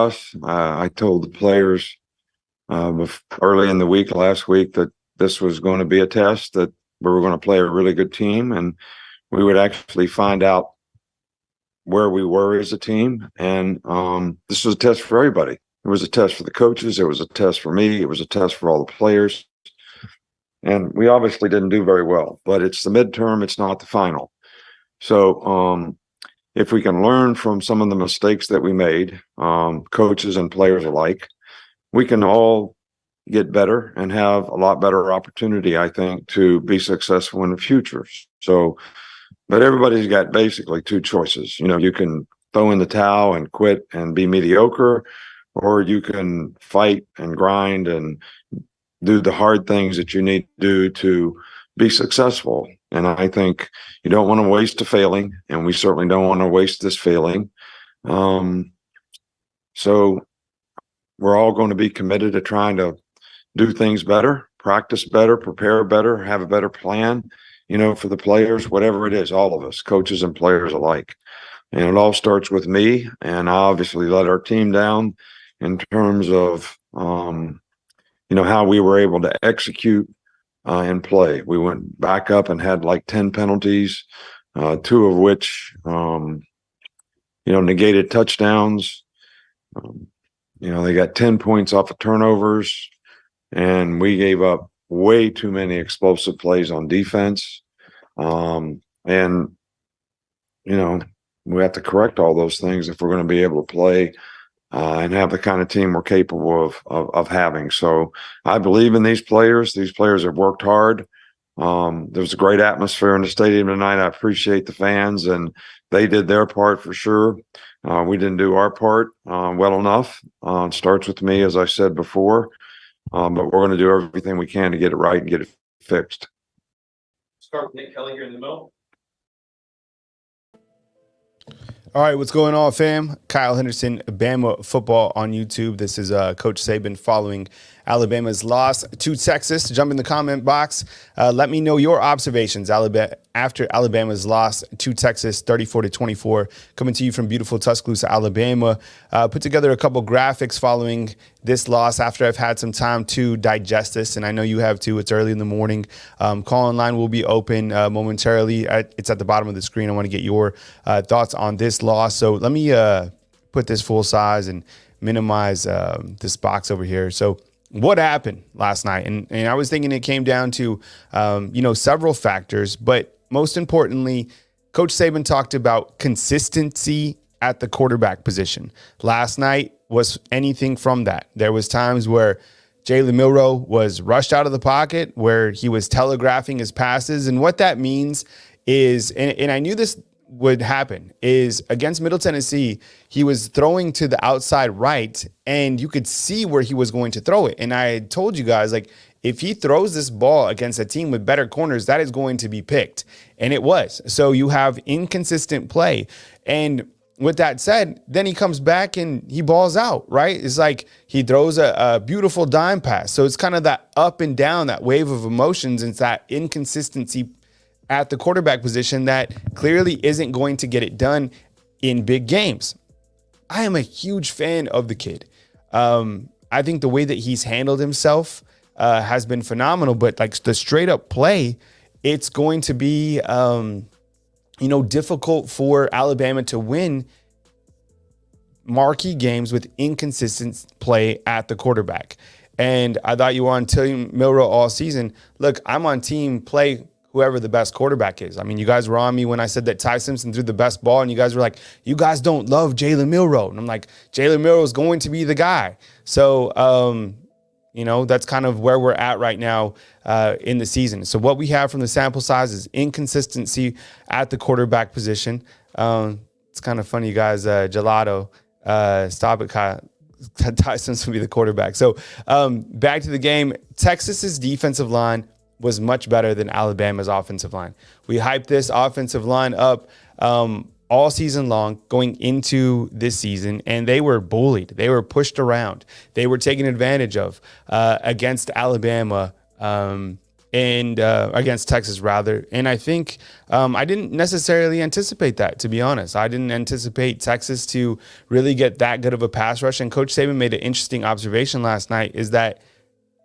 us. I told the players early in the week, last week, that this was going to be a test, that we were going to play a really good team, and we would actually find out where we were as a team. And this was a test for everybody. It was a test for the coaches. It was a test for me. It was a test for all the players. And we obviously didn't do very well, but it's the midterm. It's not the final. So if we can learn from some of the mistakes that we made, coaches and players alike, we can all get better and have a lot better opportunity, I think, to be successful in the future. So, but everybody's got basically two choices. You can throw in the towel and quit and be mediocre, or you can fight and grind and do the hard things that you need to do to be successful. And I think you don't want to waste a failing, and we certainly don't want to waste this failing. So we're all going to be committed to trying to do things better, practice better, prepare better, have a better plan, for the players, whatever it is, all of us, coaches and players alike. And it all starts with me, and I obviously let our team down in terms of, how we were able to execute and play. We went back up and had like 10 penalties, two of which, negated touchdowns. They got 10 points off of turnovers, and we gave up way too many explosive plays on defense. And we have to correct all those things if we're going to be able to play and have the kind of team we're capable of having. So I believe in these players. These players have worked hard. There was a great atmosphere in the stadium tonight. I appreciate the fans, and they did their part for sure. We didn't do our part well enough. It starts with me, as I said before, but we're going to do everything we can to get it right and get it fixed. Start with Nick Kelly here in the middle. All right, what's going on, fam? Kyle Henderson, Bama Football on YouTube. This is Coach Saban following Alabama's loss to Texas. Jump in the comment box. Let me know your observations after Alabama's loss to Texas, 34-24. Coming to you from beautiful Tuscaloosa, Alabama. Put together a couple graphics following this loss after I've had some time to digest this, and I know you have too. It's early in the morning. Call-in line will be open momentarily. It's at the bottom of the screen. I want to get your thoughts on this loss. So let me put this full size and minimize this box over here. So what happened last night? And I was thinking it came down to, several factors, but most importantly, Coach Saban talked about consistency at the quarterback position. Last night was anything from that. There was times where Jalen Milroe was rushed out of the pocket, where he was telegraphing his passes. And what that means is, and I knew this would happen, is against Middle Tennessee, he was throwing to the outside right, and you could see where he was going to throw it. And I told you guys, if he throws this ball against a team with better corners, that is going to be picked. And it was. So you have inconsistent play. And with that said, then he comes back and he balls out, right? It's like he throws a beautiful dime pass. So it's kind of that up and down, that wave of emotions. It's that inconsistency at the quarterback position that clearly isn't going to get it done in big games. I am a huge fan of the kid. I think the way that he's handled himself has been phenomenal, but the straight up play, it's going to be, difficult for Alabama to win marquee games with inconsistent play at the quarterback. And I thought you were on Team Milroe all season. Look, I'm on team play whoever the best quarterback is. I mean, you guys were on me when I said that Ty Simpson threw the best ball, and you guys were like, you guys don't love Jalen Milroe. And I'm like, Jalen Milroe is going to be the guy. So, that's kind of where we're at right now in the season. So what we have from the sample size is inconsistency at the quarterback position. It's kind of funny, you guys. Gelato, stop it, Kyle. Ty Simpson will be the quarterback. So back to the game. Texas's defensive line was much better than Alabama's offensive line. We hyped this offensive line up all season long going into this season, and they were bullied. They were pushed around. They were taken advantage of against Alabama and against Texas rather. And I think I didn't necessarily anticipate that, to be honest. I didn't anticipate Texas to really get that good of a pass rush. And Coach Saban made an interesting observation last night is that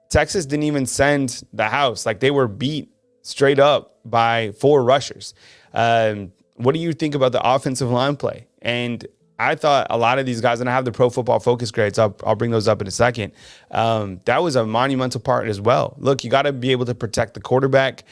Texas didn't even send the house. Like, they were beat straight up by 4 rushers. What do you think about the offensive line play? And I thought a lot of these guys, and I have the Pro Football Focus grades, I'll bring those up in a second. That was a monumental part as well. Look, you got to be able to protect the quarterback,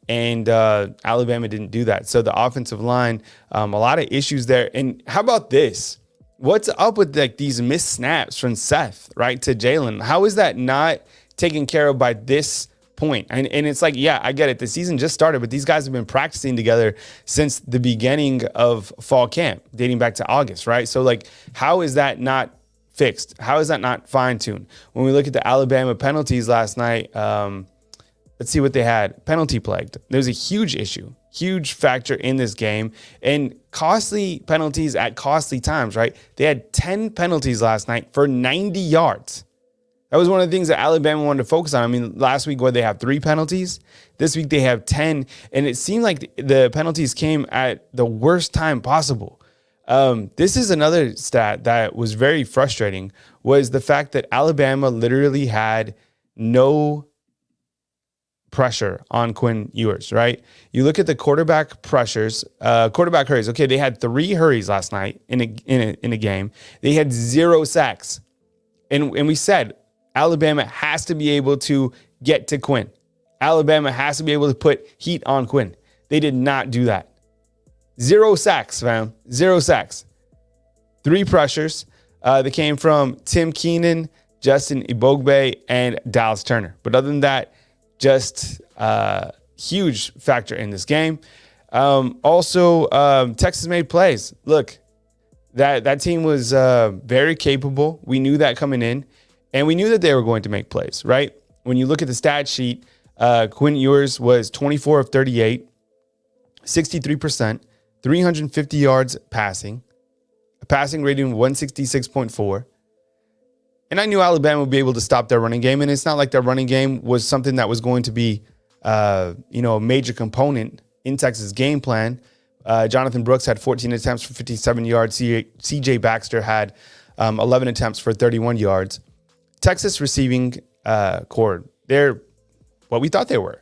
and Alabama didn't do that. So the offensive line, a lot of issues there. And how about this? What's up with like these missed snaps from Seth, right, to Jalen? How is that not taken care of by this point? And it's like, yeah, I get it. The season just started, but these guys have been practicing together since the beginning of fall camp, dating back to August, right? So like, how is that not fixed? How is that not fine-tuned? When we look at the Alabama penalties last night, let's see what they had. Penalty plagued. There's a huge issue, huge factor in this game, and costly penalties at costly times, right? They had 10 penalties last night for 90 yards. That was one of the things that Alabama wanted to focus on. I mean, last week, they have 3 penalties. This week, they have 10. And it seemed like the penalties came at the worst time possible. This is another stat that was very frustrating, was the fact that Alabama literally had no pressure on Quinn Ewers, right? You look at the quarterback pressures, quarterback hurries. Okay, they had 3 hurries last night in a game. They had 0 sacks. And we said, Alabama has to be able to get to Quinn. Alabama has to be able to put heat on Quinn. They did not do that. 0 sacks, fam. 0 sacks. 3 pressures. They came from Tim Keenan, Justin Ibogbe, and Dallas Turner. But other than that, just huge factor in this game. Also, Texas made plays. Look, that team was very capable. We knew that coming in. And we knew that they were going to make plays, right? When you look at the stat sheet, Quinn Ewers was 24 of 38, 63%, 350 yards passing, a passing rating of 166.4. And I knew Alabama would be able to stop their running game. And it's not like their running game was something that was going to be, a major component in Texas' game plan. Jonathan Brooks had 14 attempts for 57 yards. C.J. Baxter had 11 attempts for 31 yards. Texas receiving core, they're what we thought they were.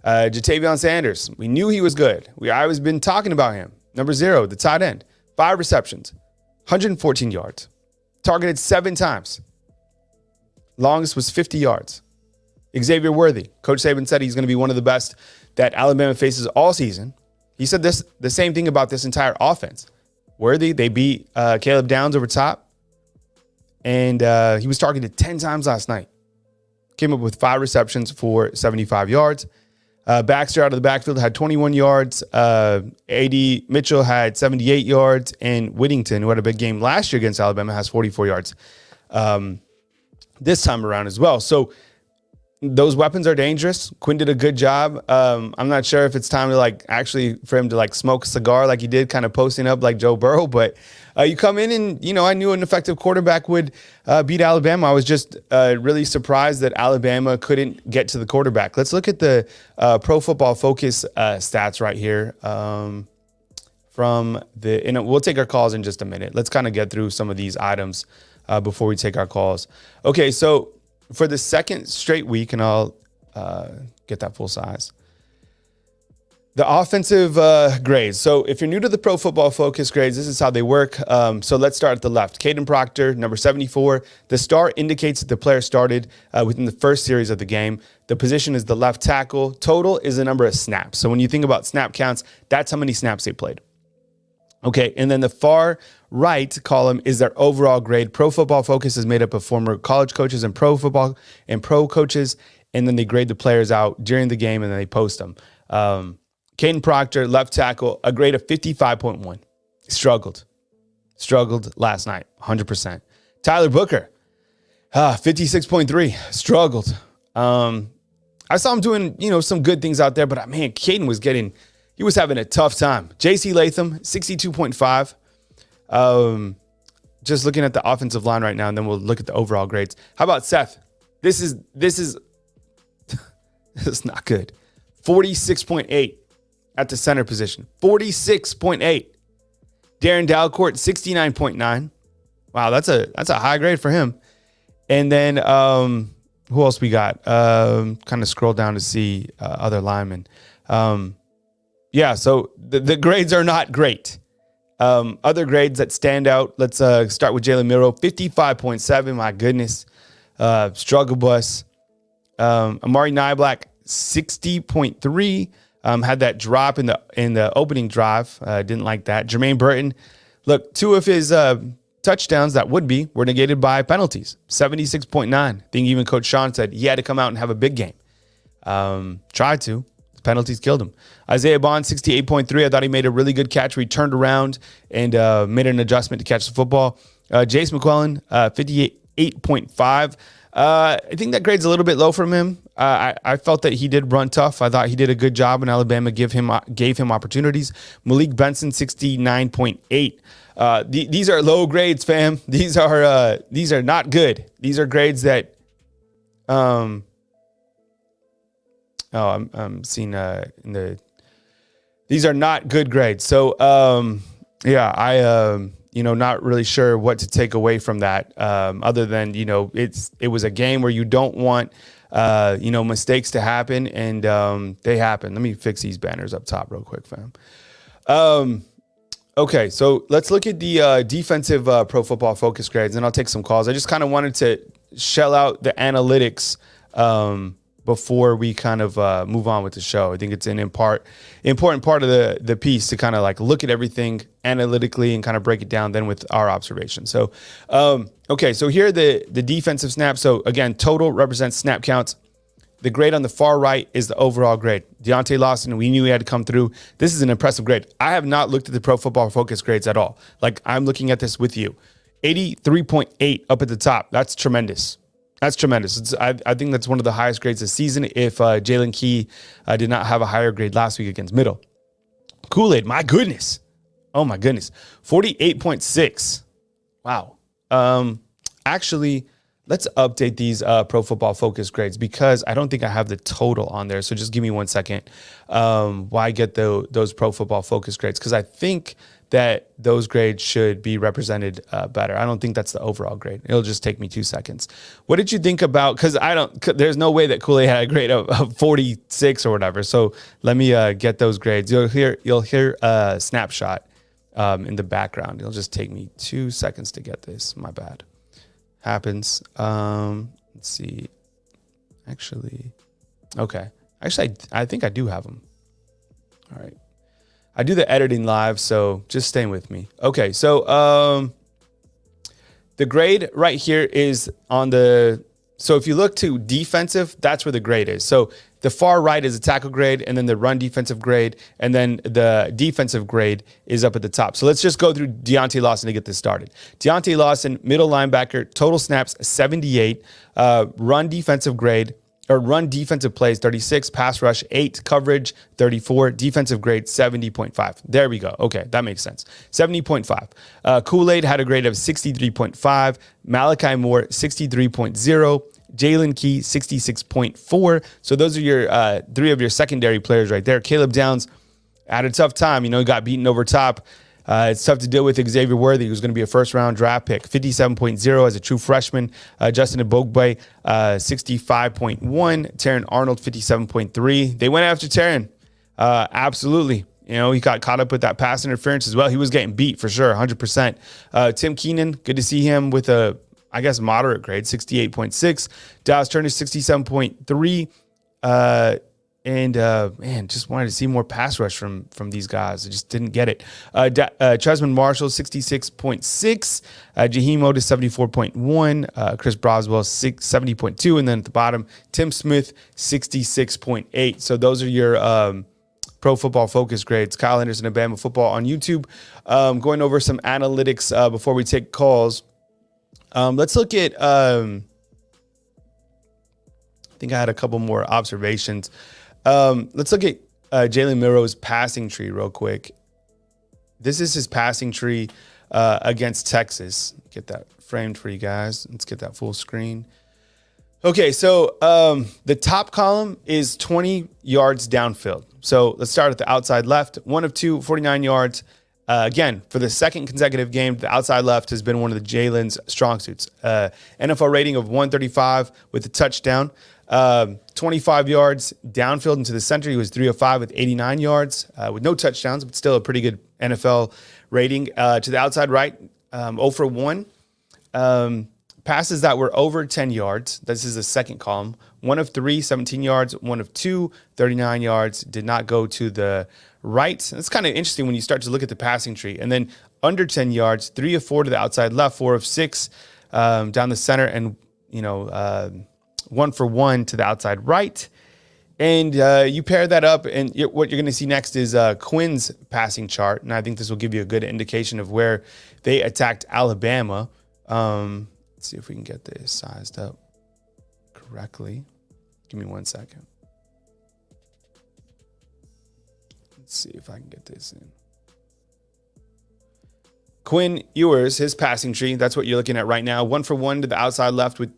Jatavion Sanders, we knew he was good. I was been talking about him. Number 0, the tight end, 5 receptions, 114 yards, targeted 7 times. Longest was 50 yards. Xavier Worthy, Coach Saban said he's going to be one of the best that Alabama faces all season. He said the same thing about this entire offense. Worthy, they beat Caleb Downs over top. And he was targeted 10 times last night. Came up with 5 receptions for 75 yards. Baxter out of the backfield had 21 yards. A.D. Mitchell had 78 yards. And Whittington, who had a big game last year against Alabama, has 44 yards this time around as well. So those weapons are dangerous. Quinn did a good job. I'm not sure if it's time to for him to smoke a cigar like he did, kind of posting up like Joe Burrow. But you come in and, I knew an effective quarterback would beat Alabama. I was just really surprised that Alabama couldn't get to the quarterback. Let's look at the Pro Football Focus stats right here. And we'll take our calls in just a minute. Let's kind of get through some of these items before we take our calls. Okay, so for the second straight week, and I'll get that full size, the offensive grades. So if you're new to the Pro Football Focus grades, this is how they work. So let's start at the left. Caden Proctor, number 74. The star indicates that the player started within the first series of the game. The position is the left tackle. Total is the number of snaps. So when you think about snap counts, that's how many snaps they played. Okay, and then the far right column is their overall grade. Pro Football Focus is made up of former college coaches and pro football and pro coaches, and then they grade the players out during the game, and then they post them. Caden Proctor, left tackle, a grade of 55.1. Struggled last night, 100%. Tyler Booker, 56.3. Struggled. I saw him doing, some good things out there, but man, Caden was having a tough time. J.C. Latham, 62.5. Just looking at the offensive line right now, and then we'll look at the overall grades. How about Seth? This is It's not good. 46.8 at the center position. 46.8. Darren Dalcourt, 69.9. Wow, that's a high grade for him. And then who else we got? Kind of scroll down to see other linemen. Yeah, so the grades are not great. Other grades that stand out, let's start with Jalen Milroe, 55.7. My goodness. Struggle bus. Amari Niblack, 60.3. Had that drop in the opening drive. Didn't like that. Jermaine Burton, look, 2 of his touchdowns that were negated by penalties. 76.9. I think even Coach Sean said he had to come out and have a big game. Tried to. Penalties killed him. Isaiah Bond, 68.3. I thought he made a really good catch where he turned around and made an adjustment to catch the football. Jace McClellan, 58.5. I think that grade's a little bit low from him. I felt that he did run tough. I thought he did a good job, and Alabama gave him opportunities. Malik Benson, 69.8. These are low grades, fam. These are not good. These are grades that I'm seeing these are not good grades. So I not really sure what to take away from that, other than, it was a game where you don't want, mistakes to happen, and they happen. Let me fix these banners up top real quick, fam. Okay, so let's look at the defensive Pro Football Focus grades, and I'll take some calls. I just kind of wanted to shell out the analytics before we kind of move on with the show. I think it's an important part of the piece to kind of like look at everything analytically and kind of break it down then with our observation. So, okay, so here are the defensive snaps. So again, total represents snap counts. The grade on the far right is the overall grade. Deontay Lawson, we knew he had to come through. This is an impressive grade. I have not looked at the Pro Football Focus grades at all. Like, I'm looking at this with you. 83.8 up at the top. That's tremendous. That's tremendous. I think that's one of the highest grades this season if Jalen Key did not have a higher grade last week against Middle. Kool-Aid, my goodness. Oh, my goodness. 48.6. Wow. Actually, let's update these Pro Football Focus grades because I don't think I have the total on there. So just give me 1 second. Why get those Pro Football Focus grades? Because I think that those grades should be represented better. I don't think that's the overall grade. It'll just take me 2 seconds. What did you think about, because there's no way that Kool-Aid had a grade of 46 or whatever. So let me get those grades. You'll hear a snapshot in the background. It'll just take me 2 seconds to get this. My bad. Happens. Let's see. Actually, okay. Actually, I think I do have them. All right. I do the editing live, so just stay with me. Okay, so the grade right here is on the, so if you look to defensive, that's where the grade is. So the far right is a tackle grade, and then the run defensive grade, and then the defensive grade is up at the top. So let's just go through Deontay Lawson to get this started. Deontay Lawson, middle linebacker, total snaps 78, run defensive grade, or run defensive plays 36, pass rush 8, coverage 34, defensive grade 70.5. There we go. Okay, that makes sense. 70.5. Kool-Aid had a grade of 63.5. Malachi Moore 63.0. Jalen Key 66.4. So those are your 3 of your secondary players right there. Caleb Downs had a tough time. He got beaten over top. It's tough to deal with Xavier Worthy, who's going to be a first-round draft pick. 57.0 as a true freshman. Justin Ebogbe, 65.1. Taron Arnold, 57.3. They went after Taron. Absolutely. He got caught up with that pass interference as well. He was getting beat for sure, 100%. Tim Keenan, good to see him with a, I guess, moderate grade, 68.6. Dallas Turner, 67.3. And just wanted to see more pass rush from these guys. I just didn't get it. Tresman Marshall, 66.6. Jaheim Otis, 74.1. Chris Broswell, 70.2. And then at the bottom, Tim Smith, 66.8. So those are your Pro Football Focus grades. Kyle Henderson and Bama Football on YouTube. Going over some analytics before we take calls. Let's look at, I think I had a couple more observations. Let's look at Jalen Milroe's passing tree real quick. This is his passing tree against Texas. Get that framed for you guys. Let's get that full screen. Okay, so the top column is 20 yards downfield. So let's start at the outside left. 1 of 2, 49 yards. Again, for the second consecutive game, the outside left has been one of the Jalen's strong suits. NFL rating of 135 with a touchdown. 25 yards downfield into the center. He was 3 of 5 with 89 yards with no touchdowns, but still a pretty good NFL rating. To the outside right, 0 for 1. Passes that were over 10 yards. This is the second column. 1 of 3, 17 yards. 1 of 2, 39 yards. Did not go to the right. It's kind of interesting when you start to look at the passing tree. And then under 10 yards, 3 of 4 to the outside left, 4 of 6 down the center, and 1 for 1 to the outside right. And you pair that up, and what you're going to see next is Quinn's passing chart. And I think this will give you a good indication of where they attacked Alabama. Let's see if we can get this sized up correctly. Give me 1 second. Let's see if I can get this in. Quinn Ewers, his passing tree, that's what you're looking at right now. 1 for 1 to the outside left with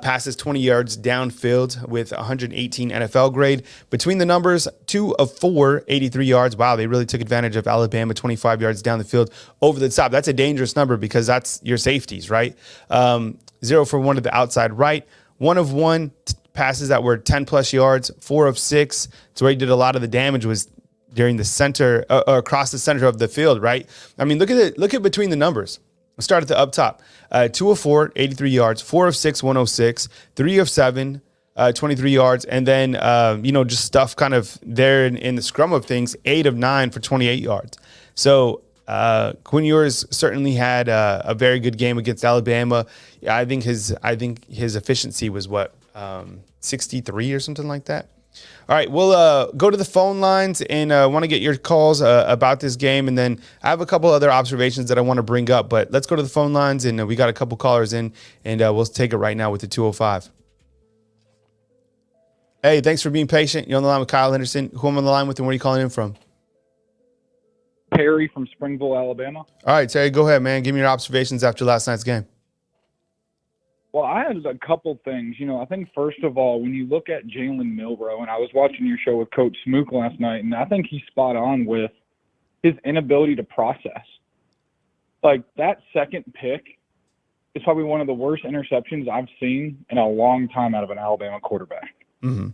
passes 20 yards downfield with 118 NFL grade. Between the numbers, 2 of 4, 83 yards. Wow, they really took advantage of Alabama, 25 yards down the field over the top. That's a dangerous number because that's your safeties, right? 0 for 1 to the outside right. 1 of 1 passes that were 10 plus yards. 4 of 6. So where he did a lot of the damage was during the center, across the center of the field, right? I mean, look at between the numbers. Let's start at the up top. 2 of 4, 83 yards. 4 of 6, 106. 3 of 7, 23 yards. And then, just stuff kind of there in the scrum of things. 8 of 9 for 28 yards. So Quinn Ewers certainly had a very good game against Alabama. I think his efficiency was 63 or something like that. All right, we'll go to the phone lines and want to get your calls about this game. And then I have a couple other observations that I want to bring up. But let's go to the phone lines, and we got a couple callers in, and we'll take it right now with the 205. Hey, thanks for being patient. You're on the line with Kyle Henderson. Who am I on the line with, and where are you calling in from? Perry from Springville, Alabama. All right, Terry, go ahead, man. Give me your observations after last night's game. Well, I had a couple things. I think first of all, when you look at Jalen Milroe, and I was watching your show with Coach Smook last night, and I think he's spot on with his inability to process. Like, that second pick is probably one of the worst interceptions I've seen in a long time out of an Alabama quarterback. Mm-hmm.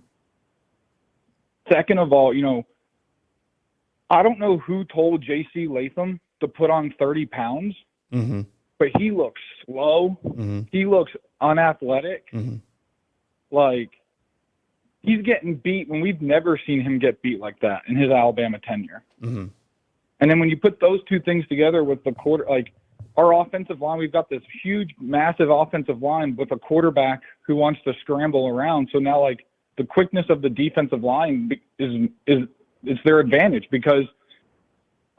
Second of all, I don't know who told J.C. Latham to put on 30 pounds, mm-hmm. but he looks slow. Mm-hmm. He looks unathletic. Mm-hmm. Like, he's getting beat when we've never seen him get beat like that in his Alabama tenure. Mm-hmm. And then when you put those two things together with the our offensive line, we've got this huge, massive offensive line with a quarterback who wants to scramble around. So now, the quickness of the defensive line is their advantage because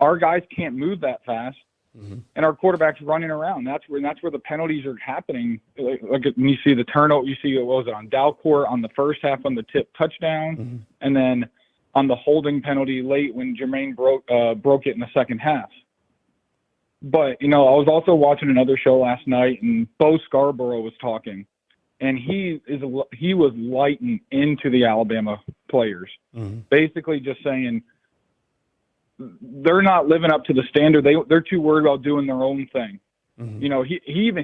our guys can't move that fast. Mm-hmm. And our quarterback's running around. That's where the penalties are happening. Like when you see the turnover, you see what was it on Dalcourt on the first half on the tip touchdown, mm-hmm. and then on the holding penalty late when Jermaine broke it in the second half. But I was also watching another show last night, and Bo Scarborough was talking, and he was lighting into the Alabama players, mm-hmm. basically just saying, they're not living up to the standard. They're too worried about doing their own thing. Mm-hmm.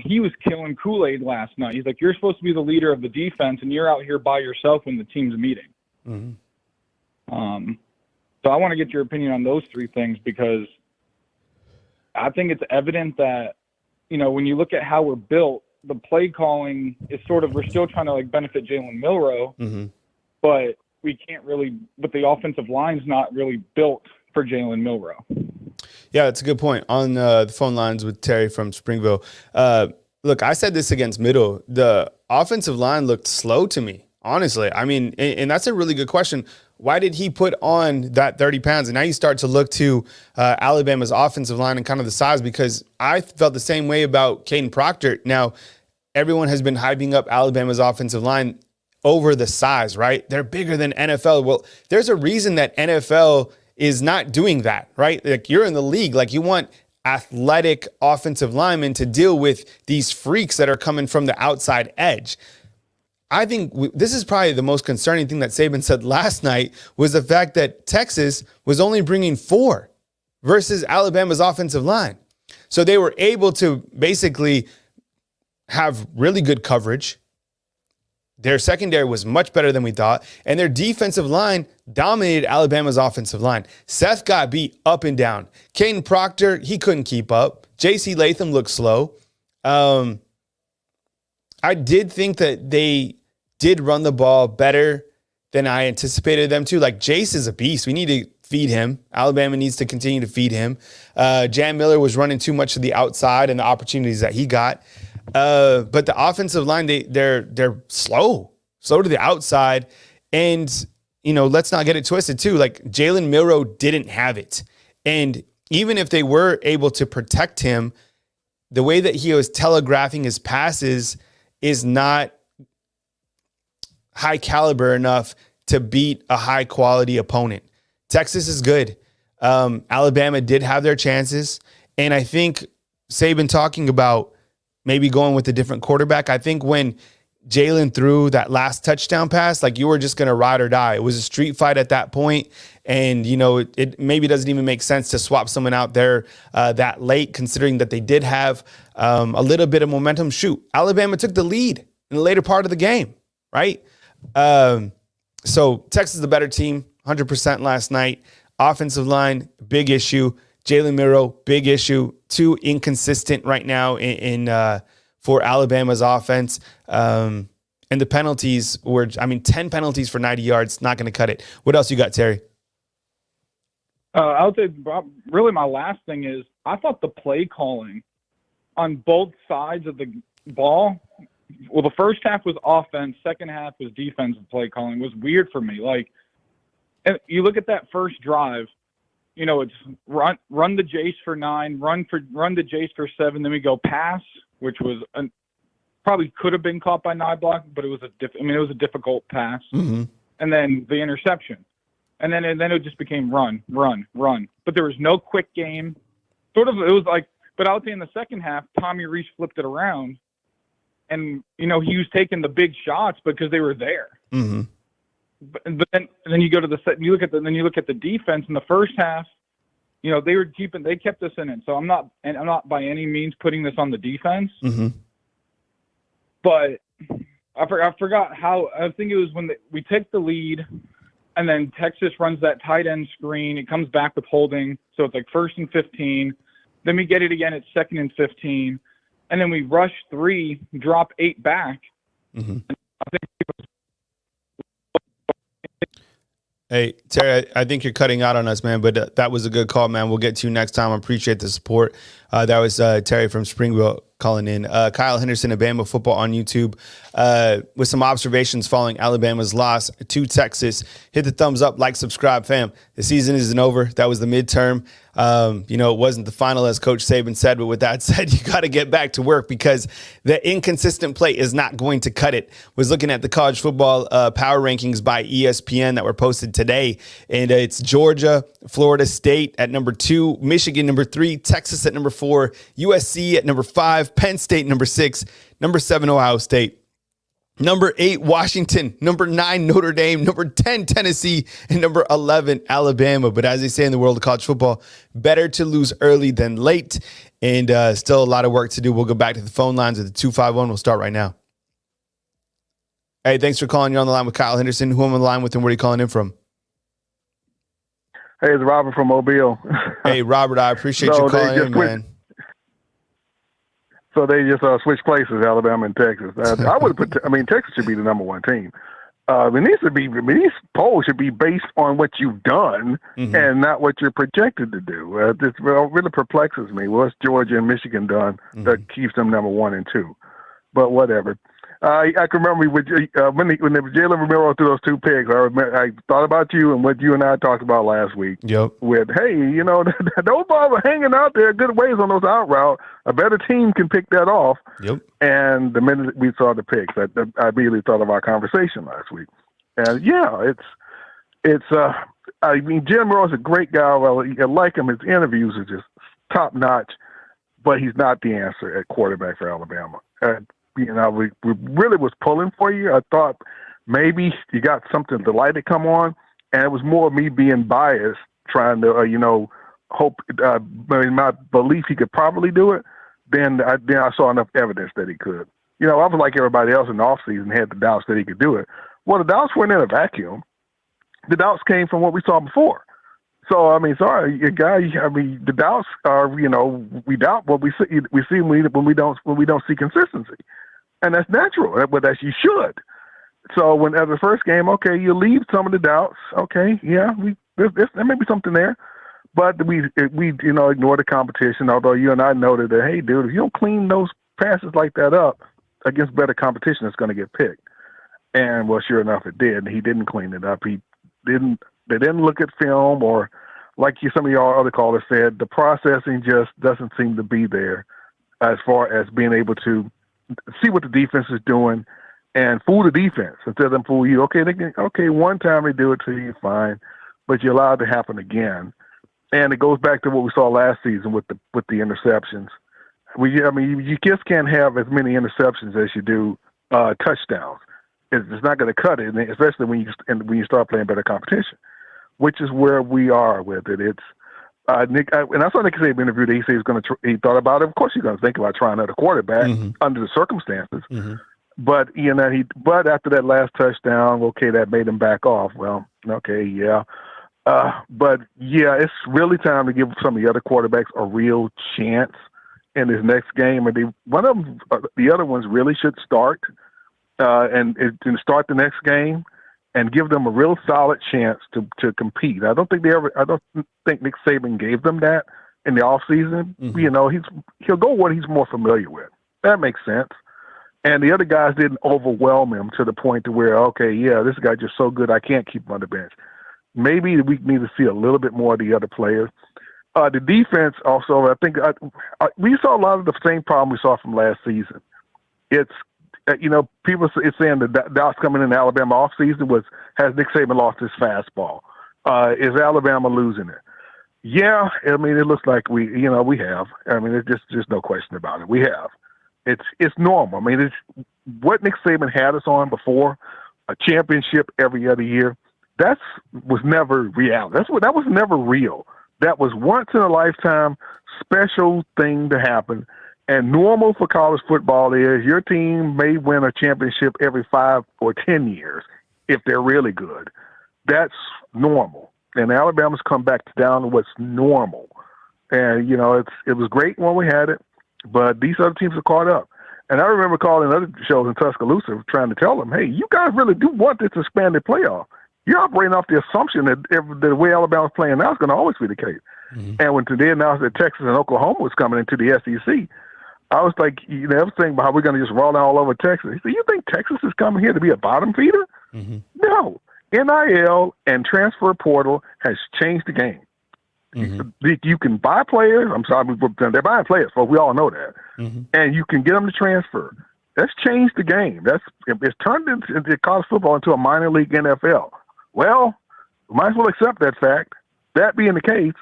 He was killing Kool-Aid last night. He's like, you're supposed to be the leader of the defense, and you're out here by yourself when the team's meeting. Mm-hmm. So I want to get your opinion on those three things because I think it's evident that, when you look at how we're built, the play calling is we're still trying to benefit Jalen Milroe, mm-hmm. but we can't really. But the offensive line's not really built for Jalen Milroe. Yeah, that's a good point. On the phone lines with Terry from Springville. Look, I said this against Middle. The offensive line looked slow to me, honestly. I mean, and that's a really good question. Why did he put on that 30 pounds? And now you start to look to Alabama's offensive line and kind of the size, because I felt the same way about Caden Proctor. Now, everyone has been hyping up Alabama's offensive line over the size, right? They're bigger than NFL. Well, there's a reason that NFL is not doing that, right? Like, you're in the league, you want athletic offensive linemen to deal with these freaks that are coming from the outside edge. I think this is probably the most concerning thing that Saban said last night was the fact that Texas was only bringing 4 versus Alabama's offensive line. So they were able to basically have really good coverage. Their secondary was much better than we thought, and their defensive line dominated Alabama's offensive line. Seth got beat up and down. Caden Proctor, he couldn't keep up. J.C. Latham looked slow. I did think that they did run the ball better than I anticipated them to. Like, Jace is a beast. We need to feed him. Alabama needs to continue to feed him. Jan Miller was running too much to the outside and the opportunities that he got. But the offensive line, they're slow to the outside. And, let's not get it twisted too. Like, Jalen Milroe didn't have it. And even if they were able to protect him, the way that he was telegraphing his passes is not high caliber enough to beat a high quality opponent. Texas is good. Alabama did have their chances. And I think Saban talking about maybe going with a different quarterback. I think when Jalen threw that last touchdown pass, like, you were just going to ride or die. It was a street fight at that point. And, it maybe doesn't even make sense to swap someone out there that late, considering that they did have a little bit of momentum. Shoot, Alabama took the lead in the later part of the game, right? So Texas is the better team, 100% last night. Offensive line, big issue. Jalen Milroe, big issue. Too inconsistent right now for Alabama's offense. And the penalties were, 10 penalties for 90 yards, not going to cut it. What else you got, Terry? I would say, really, my last thing is, I thought the play calling on both sides of the ball, well, the first half was offense, second half was defensive play calling, was weird for me. Like, and you look at that first drive, it's run the Jace for 9, run the Jace for 7, then we go pass, which was probably could have been caught by Niblock, but it was a difficult pass, and then the interception, and then it just became run. But there was no quick game. It was like, but I would say in the second half, Tommy Reese flipped it around, and he was taking the big shots because they were there. Mm-hmm. But then you go to you look at the defense in the first half. They kept us in it. So I'm not by any means putting this on the defense. Mm-hmm. But I forgot how. I think it was when we take the lead, and then Texas runs that tight end screen. It comes back with holding, so it's like 1st and 15. Then we get it again at 2nd and 15, and then we rush 3, drop 8 back. Mm-hmm. I think Hey, Terry, I think you're cutting out on us, man, but that was a good call, man. We'll get to you next time. I appreciate the support. That was Terry from Springville calling in. Kyle Henderson of Bama Football on YouTube with some observations following Alabama's loss to Texas. Hit the thumbs up, like, subscribe, fam. The season isn't over. That was the midterm. It wasn't the final, as Coach Saban said, but with that said, you got to get back to work because the inconsistent play is not going to cut it. Was looking at the college football power rankings by ESPN that were posted today, and it's Georgia, Florida State at number 2, Michigan number 3, Texas at number 4, USC at number 5, Penn State number 6, number 7, Ohio State, number 8, Washington, number 9, Notre Dame, number 10, Tennessee, and number 11, Alabama. But as they say in the world of college football, better to lose early than late, and still a lot of work to do. We'll go back to the phone lines at the 251. We'll start right now. Hey, thanks for calling. You're on the line with Kyle Henderson. Who am I on the line with, and where are you calling in from? Hey, it's Robert from Mobile. Hey, Robert, I appreciate you calling in, man. So they just switched places, Alabama and Texas. I would put. Texas should be the number 1 team. These polls should be based on what you've done and not what you're projected to do. This really perplexes me. What's Georgia and Michigan done that keeps them number 1 and 2? But whatever. I can remember when Jalen Romero threw those 2 picks. I thought about you and what you and I talked about last week. Yep. With, hey, those balls are hanging out there good ways on those out routes. A better team can pick that off. Yep. And the minute we saw the picks, I immediately thought of our conversation last week. And yeah, Jalen Romero's a great guy. Well, I like him. His interviews are just top notch, but he's not the answer at quarterback for Alabama. we really was pulling for you. I thought maybe you got something to light to come on, and it was more me being biased, trying to, hope, my belief he could probably do it. Then I saw enough evidence that he could. I was like everybody else in the offseason, had the doubts that he could do it. Well, the doubts weren't in a vacuum. The doubts came from what we saw before. So, sorry, guy. The doubts are, we doubt what we see when we don't see consistency, and that's natural. But that's you should. So, when at the first game, okay, you leave some of the doubts. Okay, yeah, there may be something there, but we ignore the competition. Although you and I noted that, hey, dude, if you don't clean those passes like that up against better competition, it's going to get picked. And well, sure enough, it did. He didn't clean it up. They didn't look at film, or like some of y'all other callers said, the processing just doesn't seem to be there as far as being able to see what the defense is doing and fool the defense instead of them fool you. Okay, one time they do it to you, fine, but you allow it to happen again. And it goes back to what we saw last season with the interceptions. You just can't have as many interceptions as you do touchdowns. It's not going to cut it, especially when you start playing better competition, which is where we are with it. It's Nick, and I saw Nick Saban interview that he said he thought about it. Of course, you're going to think about trying another quarterback under the circumstances. Mm-hmm. But but after that last touchdown, okay, that made him back off. Well, okay, yeah. But yeah, it's really time to give some of the other quarterbacks a real chance in this next game. And the other ones really should start. And start the next game and give them a real solid chance to compete. I don't think Nick Saban gave them that in the offseason. Mm-hmm. He'll go what he's more familiar with. That makes sense. And the other guys didn't overwhelm him to the point to where, okay, yeah, this guy just so good I can't keep him on the bench. Maybe we need to see a little bit more of the other players. The defense also, I think we saw a lot of the same problem we saw from last season. It's people are saying the doubts coming in the Alabama offseason has Nick Saban lost his fastball? Is Alabama losing it? Yeah, it looks like we have. It's just no question about it. We have. It's normal. It's what Nick Saban had us on before, a championship every other year. That was never reality. That was never real. That was once in a lifetime special thing to happen. And normal for college football is your team may win a championship every 5 or 10 years if they're really good. That's normal. And Alabama's come back down to what's normal. And, it was great when we had it, but these other teams are caught up. And I remember calling other shows in Tuscaloosa trying to tell them, hey, you guys really do want this expanded playoff. You're operating off the assumption that the way Alabama's playing now is going to always be the case. Mm-hmm. And when today announced that Texas and Oklahoma was coming into the SEC, I was like, I was thinking about how we're going to just roll down all over Texas. He said, you think Texas is coming here to be a bottom feeder? Mm-hmm. No. NIL and transfer portal has changed the game. Mm-hmm. You can buy players. I'm sorry, they're buying players, folks. We all know that. Mm-hmm. And you can get them to transfer. That's changed the game. It's turned into college football into a minor league NFL. Well, we might as well accept that fact. That being the case,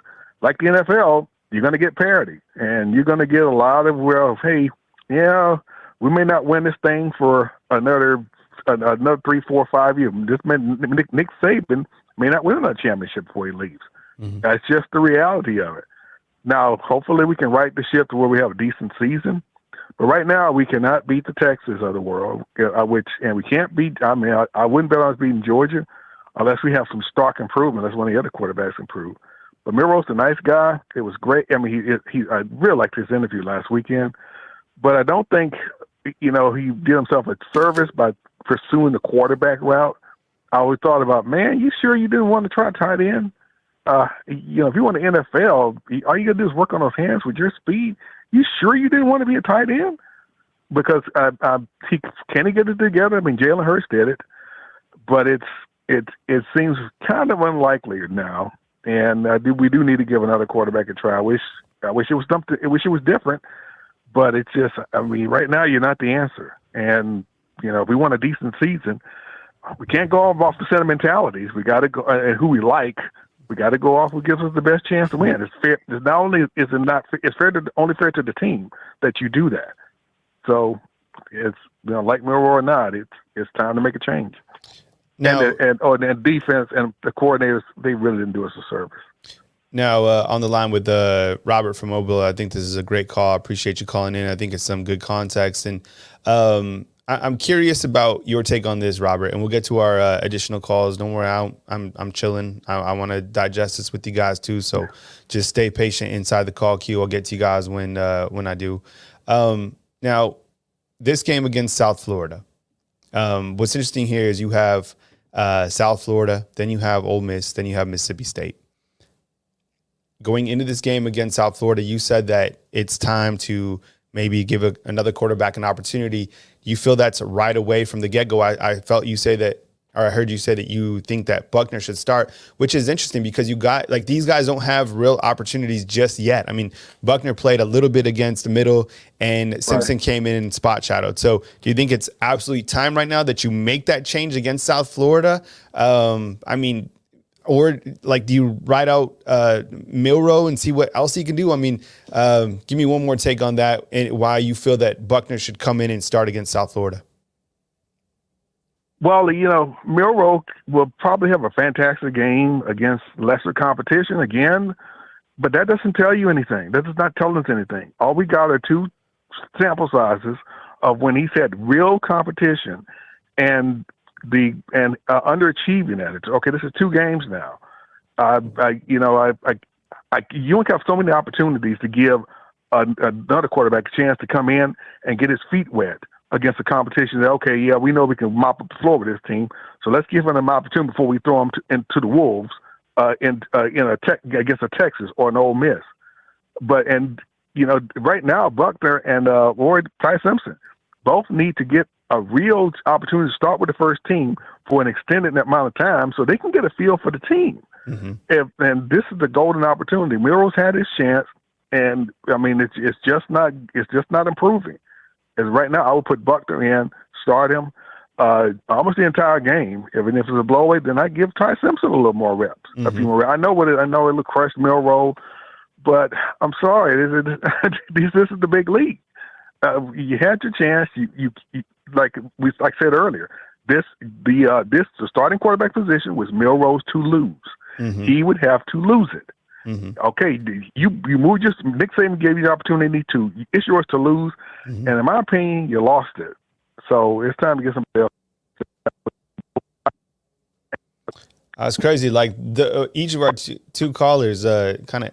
like the NFL, you're going to get parity, and you're going to get a lot of, hey, yeah, we may not win this thing for another 3, 4, 5 years. Nick Saban may not win another championship before he leaves. Mm-hmm. That's just the reality of it. Now, hopefully we can right the ship to where we have a decent season. But right now, we cannot beat the Texas of the world, and we can't beat, I wouldn't bet on us beating Georgia unless we have some stark improvement. That's when the other quarterbacks improve. But Miro's a nice guy. It was great. I really liked his interview last weekend. But I don't think, he did himself a service by pursuing the quarterback route. I always thought about, man, you sure you didn't want to try tight end? If you want the NFL, all you got to do is work on those hands with your speed. You sure you didn't want to be a tight end? Because can he get it together? Jalen Hurts did it. But it seems kind of unlikely now. And we do need to give another quarterback a try. I wish it was something. I wish it was different, but it's just. Right now you're not the answer. And if we want a decent season, we can't go off the sentimentalities. We got to go and who we like. We got to go off who gives us the best chance to win. It's fair. It's not only is it not. It's fair to only fair to the team that you do that. So it's like Milroe or not, it's time to make a change. Now, And defense and the coordinators, they really didn't do us a service. Now, on the line with Robert from Mobile, I think this is a great call. I appreciate you calling in. I think it's some good context. And I'm curious about your take on this, Robert, and we'll get to our additional calls. Don't worry, I'm chilling. I want to digest this with you guys too. So just stay patient inside the call queue. I'll get to you guys when I do. Now, this game against South Florida, what's interesting here is you have South Florida, then you have Ole Miss, then you have Mississippi State. Going into this game against South Florida, you said that it's time to maybe give another quarterback an opportunity. You feel that's right away from the get-go. I felt you say that, or I heard you say that you think that Buckner should start, which is interesting because you got, like, these guys don't have real opportunities just yet. I mean, Buckner played a little bit against the middle, and Simpson came in and spot shadowed. So do you think it's absolutely time right now that you make that change against South Florida? I mean, or like, do you ride out Milroe and see what else he can do? I mean, give me one more take on that and why you feel that Buckner should come in and start against South Florida. Well, Milroe will probably have a fantastic game against lesser competition again, but that doesn't tell you anything. That does not tell us anything. All we got are 2 sample sizes of when he's had real competition and underachieving at it. Okay, this is 2 games now. You have so many opportunities to give another quarterback a chance to come in and get his feet wet against the competition. That, okay, yeah, we know we can mop up the floor with this team, so let's give him an opportunity before we throw him into the wolves against a Texas or an Ole Miss. But right now, Buckner and Ty Simpson both need to get a real opportunity to start with the first team for an extended amount of time so they can get a feel for the team. Mm-hmm. And this is the golden opportunity. Milroe's had his chance, and I mean, it's just not improving. As right now, I would put Buckner in, start him almost the entire game. Even if it's a blowout, then I give Ty Simpson a little more reps. Mm-hmm. A few more reps. I know it look crushed Milroe, but I'm sorry, this is the big league. You had your chance. You like I said earlier. The starting quarterback position was Milroe's to lose. Mm-hmm. He would have to lose it. Mm-hmm. Okay, you moved. Nick Saban gave you the opportunity to. It's yours to lose, mm-hmm. and in my opinion, you lost it. So it's time to get somebody else. That's crazy. Like each of our two callers kind of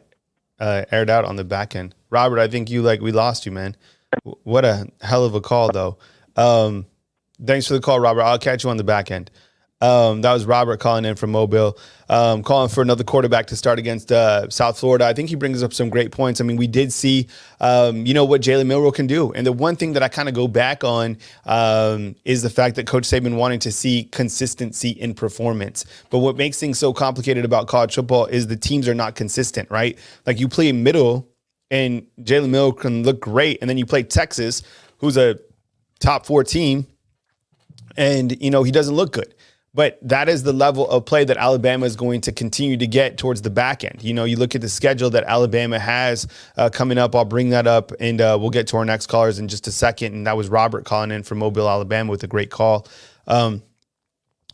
aired out on the back end. Robert, I think we lost you, man. What a hell of a call, though. Thanks for the call, Robert. I'll catch you on the back end. That was Robert calling in from Mobile, calling for another quarterback to start against South Florida. I think he brings up some great points. I mean, we did see, what Jalen Milroe can do. And the one thing that I kind of go back on is the fact that Coach Saban wanted to see consistency in performance. But what makes things so complicated about college football is the teams are not consistent, right? Like, you play middle and Jalen Milroe can look great. And then you play Texas, who's a top 4 team, and, he doesn't look good. But that is the level of play that Alabama is going to continue to get towards the back end. You look at the schedule that Alabama has coming up. I'll bring that up, and we'll get to our next callers in just a second. And that was Robert calling in from Mobile, Alabama, with a great call.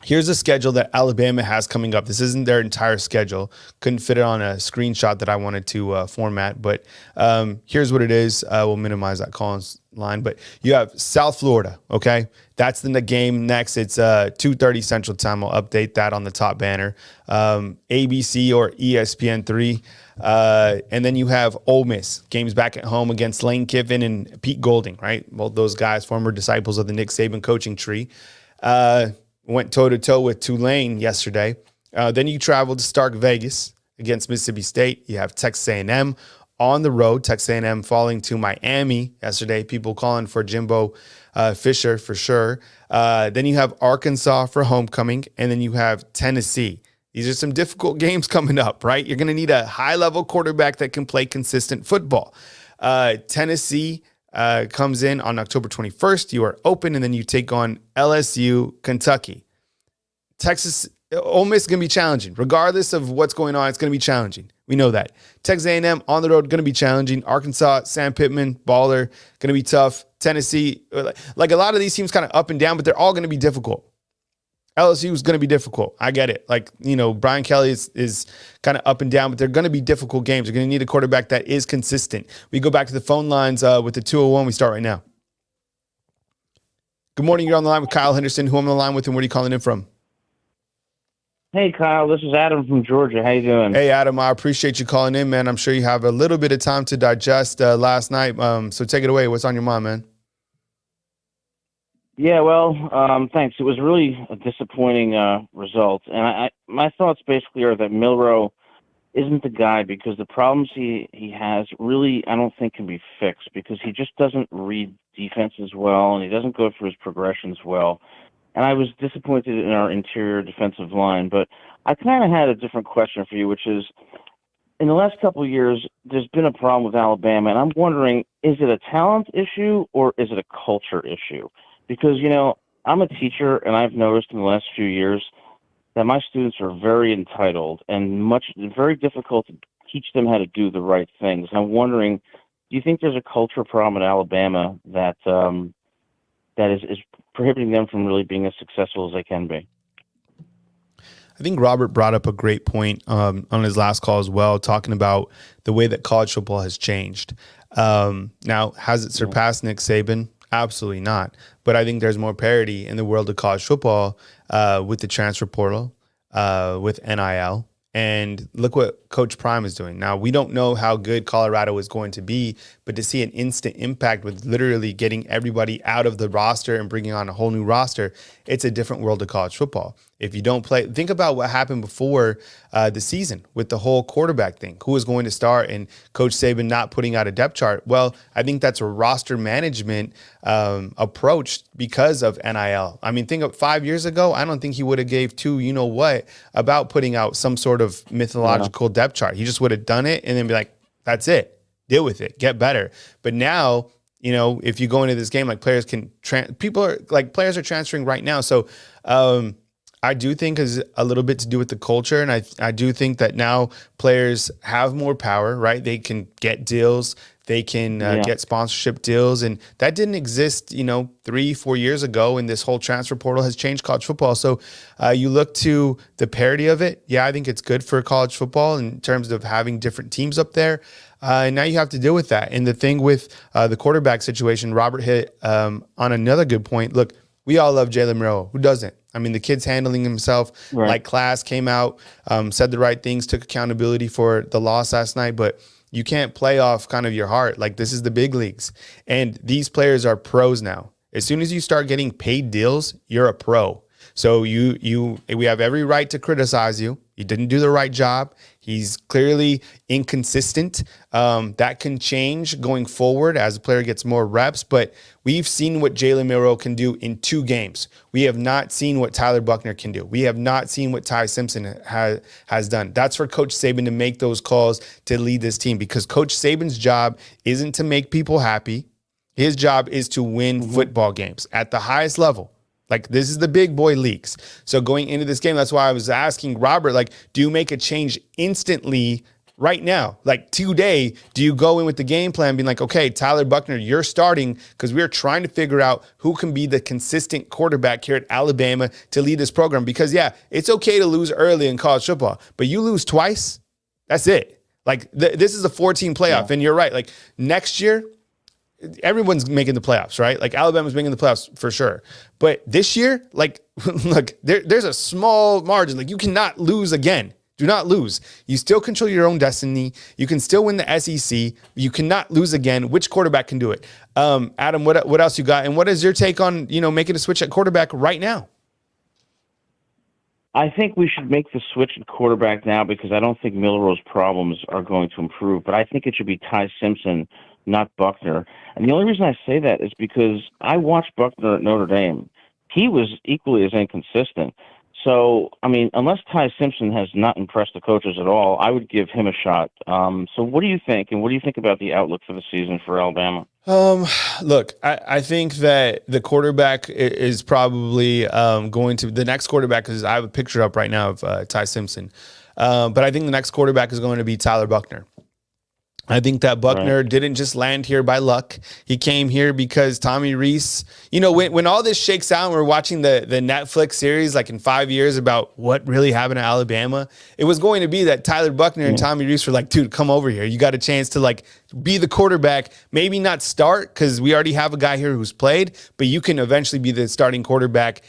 Here's a schedule that Alabama has coming up. This isn't their entire schedule. Couldn't fit it on a screenshot that I wanted to format. But here's what it is. We'll minimize that call line. But you have South Florida, okay? That's the game next. It's 2:30 Central Time. I'll update that on the top banner. ABC or ESPN3. And then you have Ole Miss. Games back at home against Lane Kiffin and Pete Golding, right? Both those guys, former disciples of the Nick Saban coaching tree. Went toe-to-toe with Tulane yesterday. Then you travel to Stark Vegas against Mississippi State. You have Texas A&M on the road. Texas A&M falling to Miami yesterday. People calling for Jimbo Fisher for sure. Then you have Arkansas for homecoming. And then you have Tennessee. These are some difficult games coming up, right? You're going to need a high-level quarterback that can play consistent football. Tennessee comes in on October 21st. You are open, and then you take on LSU, Kentucky. Ole Miss is going to be challenging. Regardless of what's going on, it's going to be challenging. We know that. Texas A&M on the road, going to be challenging. Arkansas, Sam Pittman, baller, going to be tough. Tennessee, like a lot of these teams kind of up and down, but they're all going to be difficult. LSU is going to be difficult. I get it. Like, Brian Kelly is kind of up and down, but they're going to be difficult games. They're going to need a quarterback that is consistent. We go back to the phone lines with the 201. We start right now. Good morning. You're on the line with Kyle Henderson. Who I'm on the line with, and where are you calling in from? Hey, Kyle, this is Adam from Georgia. How you doing? Hey, Adam, I appreciate you calling in, man. I'm sure you have a little bit of time to digest last night. So take it away. What's on your mind, man? Yeah, well, thanks. It was really a disappointing result. And my thoughts basically are that Milroe isn't the guy because the problems he has really, I don't think, can be fixed because he just doesn't read defenses well and he doesn't go through his progressions well. And I was disappointed in our interior defensive line, but I kind of had a different question for you, which is, in the last couple of years, there's been a problem with Alabama, and I'm wondering, is it a talent issue or is it a culture issue? Because, I'm a teacher, and I've noticed in the last few years that my students are very entitled and very difficult to teach them how to do the right things. I'm wondering, do you think there's a culture problem in Alabama that is prohibiting them from really being as successful as they can be? I think Robert brought up a great point on his last call as well, talking about the way that college football has changed. Now, has it surpassed Nick Saban? Absolutely not. But I think there's more parity in the world of college football with the transfer portal, with NIL. And look what Coach Prime is doing. Now, we don't know how good Colorado is going to be, but to see an instant impact with literally getting everybody out of the roster and bringing on a whole new roster, it's a different world of college football. If you don't play, think about what happened before the season with the whole quarterback thing. Who was going to start and Coach Saban not putting out a depth chart? Well, I think that's a roster management approach because of NIL. I mean, think of 5 years ago, I don't think he would have gave two you-know-what about putting out some sort of mythological depth chart. He just would have done it and then be like, that's it. Deal with it. Get better. But now, if you go into this game, like players are transferring right now. So, I do think is a little bit to do with the culture. And I do think that now players have more power, right? They can get deals. They can get sponsorship deals. And that didn't exist, 3-4 years ago. And this whole transfer portal has changed college football. So you look to the parity of it. Yeah, I think it's good for college football in terms of having different teams up there. And now you have to deal with that. And the thing with the quarterback situation, Robert hit on another good point. Look, we all love Jalen Milroe. Who doesn't? I mean, the kid's handling himself like class, came out, said the right things, took accountability for the loss last night. But you can't play off kind of your heart. Like, this is the big leagues. And these players are pros now. As soon as you start getting paid deals, you're a pro. So we have every right to criticize you. You didn't do the right job. He's clearly inconsistent. That can change going forward as a player gets more reps. But we've seen what Jalen Milroe can do in 2 games. We have not seen what Tyler Buchner can do. We have not seen what Ty Simpson has done. That's for Coach Saban to make those calls to lead this team, because Coach Saban's job isn't to make people happy. His job is to win football games at the highest level. Like, this is the big boy leagues. So going into this game, that's why I was asking Robert, like, do you make a change instantly right now? Like, today, do you go in with the game plan being like, okay, Tyler Buchner, you're starting, because we're trying to figure out who can be the consistent quarterback here at Alabama to lead this program? Because, yeah, it's okay to lose early in college football, but you lose twice, that's it. Like, this is a 4-team playoff, and you're right. Like, next year, everyone's making the playoffs, right? Like, Alabama's making the playoffs for sure. But this year, like, look, there's a small margin. Like, you cannot lose again. Do not lose. You still control your own destiny. You can still win the SEC. You cannot lose again. Which quarterback can do it? Adam, what else you got? And what is your take on, making a switch at quarterback right now? I think we should make the switch at quarterback now, because I don't think Milroe's problems are going to improve. But I think it should be Ty Simpson, not Buchner. And the only reason I say that is because I watched Buchner at Notre Dame. He was equally as inconsistent. So, I mean, unless Ty Simpson has not impressed the coaches at all, I would give him a shot. So what do you think? And what do you think about the outlook for the season for Alabama? Look, I think that the quarterback is probably going to – the next quarterback, because I have a picture up right now of Ty Simpson. But I think the next quarterback is going to be Tyler Buckner. I think that Buckner didn't just land here by luck. He came here because Tommy Rees, when all this shakes out and we're watching the Netflix series like in 5 years about what really happened to Alabama, it was going to be that Tyler Buckner and Tommy Rees were like, dude, come over here. You got a chance to like be the quarterback, maybe not start because we already have a guy here who's played, but you can eventually be the starting quarterback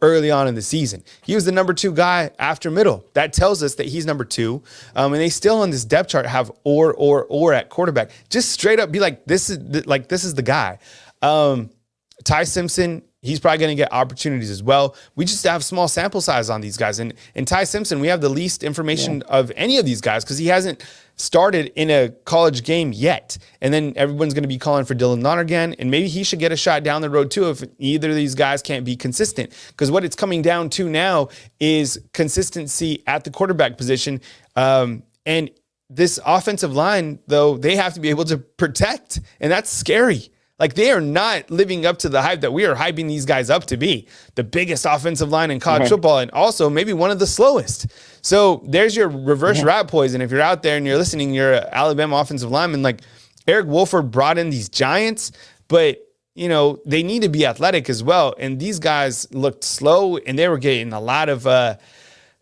early on in the season. He was the number 2 guy after middle. That tells us that he's number 2. And they still on this depth chart have or at quarterback. Just straight up be like, this is the guy. Ty Simpson, he's probably going to get opportunities as well. We just have small sample size on these guys. And Ty Simpson, we have the least information of any of these guys because he hasn't started in a college game yet. And then everyone's going to be calling for Dylan Lonergan, and maybe he should get a shot down the road too if either of these guys can't be consistent. Because what it's coming down to now is consistency at the quarterback position. And this offensive line, though, they have to be able to protect, and that's scary. Like, they are not living up to the hype that we are hyping these guys up to be. The biggest offensive line in college football, and also maybe one of the slowest. So there's your reverse rat poison. If you're out there and you're listening, you're an Alabama offensive lineman. Like, Eric Wolford brought in these giants, but, they need to be athletic as well. And these guys looked slow, and they were getting a lot of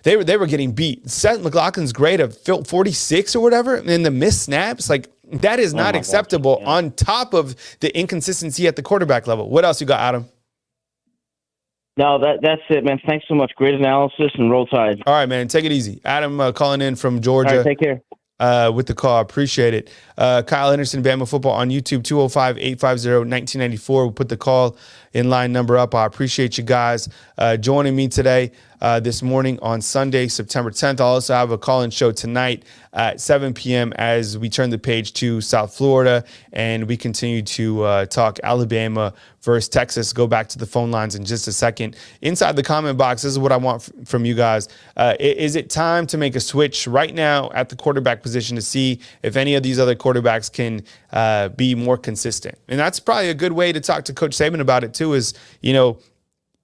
they were getting beat. Seth McLaughlin's grade of 46 or whatever, and the missed snaps, like, that is not acceptable on top of the inconsistency at the quarterback level. What else you got, Adam? No, that's it, man. Thanks so much. Great analysis, and roll tide. All right, man. Take it easy. Adam calling in from Georgia. All right, take care. With the call. Appreciate it. Kyle Henderson, Bama Football on YouTube, 205-850-1994. We'll put the call in line number up. I appreciate you guys joining me today, this morning on Sunday, September 10th. I'll also have a call-in show tonight at 7 p.m. as we turn the page to South Florida and we continue to talk Alabama versus Texas. Go back to the phone lines in just a second. Inside the comment box, this is what I want from you guys. Is it time to make a switch right now at the quarterback position to see if any of these other quarterbacks can be more consistent? And that's probably a good way to talk to Coach Saban about it too, is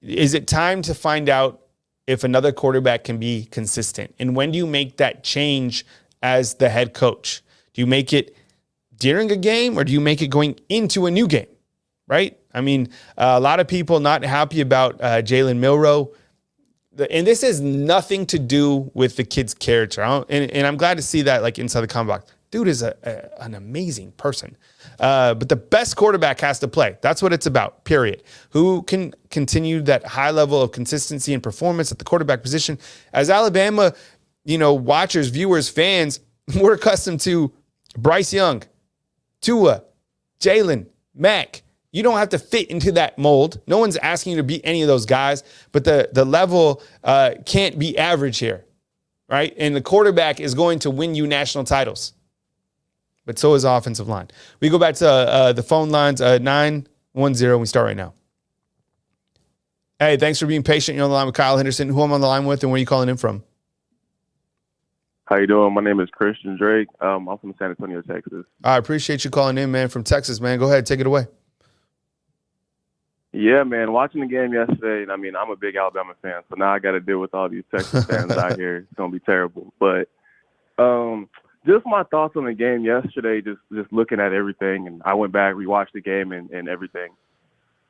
it time to find out if another quarterback can be consistent? And when do you make that change as the head coach? Do you make it during a game, or do you make it going into a new game, right? I mean, a lot of people not happy about Jalen Milroe. And this has nothing to do with the kid's character. And I'm glad to see that, like, inside the comment box. Dude is an amazing person. But the best quarterback has to play. That's what it's about, period. Who can continue that high level of consistency and performance at the quarterback position? As Alabama, watchers, viewers, fans, we're accustomed to Bryce Young, Tua, Jalen, Mac. You don't have to fit into that mold. No one's asking you to beat any of those guys, but the level can't be average here, right? And the quarterback is going to win you national titles. But so is the offensive line. We go back to the phone lines, 910. We start right now. Hey, thanks for being patient. You're on the line with Kyle Henderson. Who I'm on the line with, and where are you calling in from? How you doing? My name is Christian Drake. I'm from San Antonio, Texas. I appreciate you calling in, man, from Texas, man. Go ahead. Take it away. Yeah, man. Watching the game yesterday, I mean, I'm a big Alabama fan, so now I got to deal with all these Texas fans out here. It's going to be terrible. But just my thoughts on the game yesterday, just looking at everything, and I went back, rewatched the game and everything.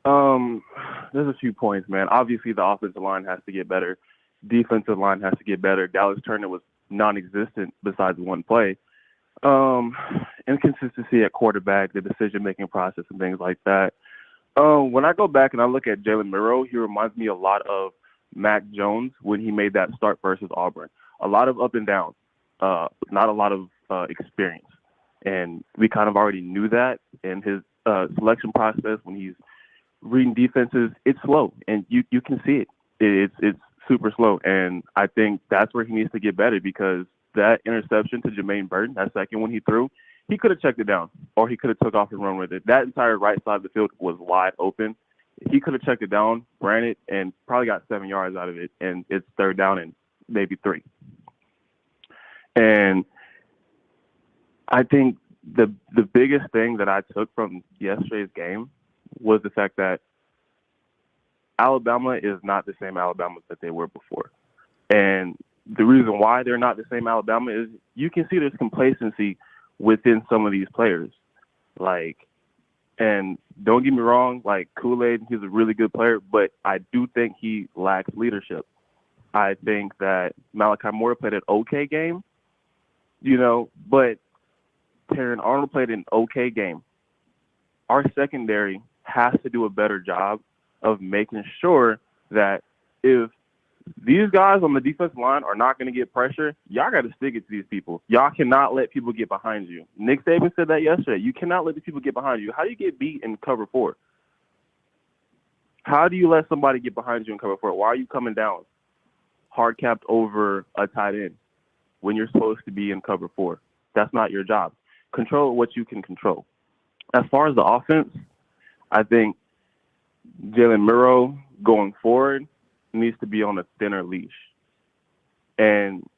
There's a few points, man. Obviously, the offensive line has to get better. Defensive line has to get better. Dallas Turner was non-existent besides one play. Inconsistency at quarterback, the decision-making process, and things like that. When I go back and I look at Jalen Milroe, he reminds me a lot of Mac Jones when he made that start versus Auburn. A lot of up and down, not a lot of experience. And we kind of already knew that in his selection process when he's reading defenses. It's slow, and you can see it. It's super slow, and I think that's where he needs to get better, because that interception to Jermaine Burton, that second one he threw, he could have checked it down, or he could have took off and run with it. That entire right side of the field was wide open. He could have checked it down, ran it, and probably got 7 yards out of it, and it's third down and maybe 3. And I think the biggest thing that I took from yesterday's game was the fact that Alabama is not the same Alabama that they were before. And the reason reason why they're not the same Alabama is you can see there's complacency within some of these players. Like, and don't get me wrong, like Kool-Aid, he's a really good player, but I do think he lacks leadership. I think that Malachi Moore played an okay game, but Terran Arnold played an okay game. Our secondary has to do a better job of making sure that if these guys on the defensive line are not going to get pressure, y'all got to stick it to these people. Y'all cannot let people get behind you. Nick Saban said that yesterday. You cannot let these people get behind you. How do you get beat in cover 4? How do you let somebody get behind you in cover 4? Why are you coming down hard capped over a tight end when you're supposed to be in cover 4? That's not your job. Control what you can control. As far as the offense, I think Jalen Murrow going forward needs to be on a thinner leash. And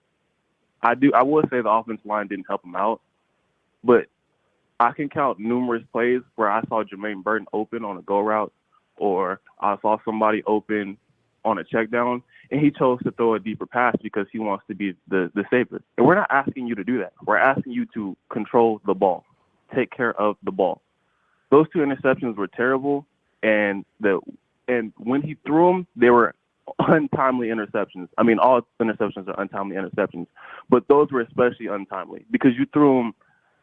I would say the offensive line didn't help him out, but I can count numerous plays where I saw Jermaine Burton open on a go route, or I saw somebody open on a check down, and he chose to throw a deeper pass because he wants to be the savior. And we're not asking you to do that. We're asking you to control the ball, take care of the ball. Those 2 interceptions were terrible, and when he threw them, they were untimely interceptions. I mean, all interceptions are untimely interceptions, but those were especially untimely because you threw them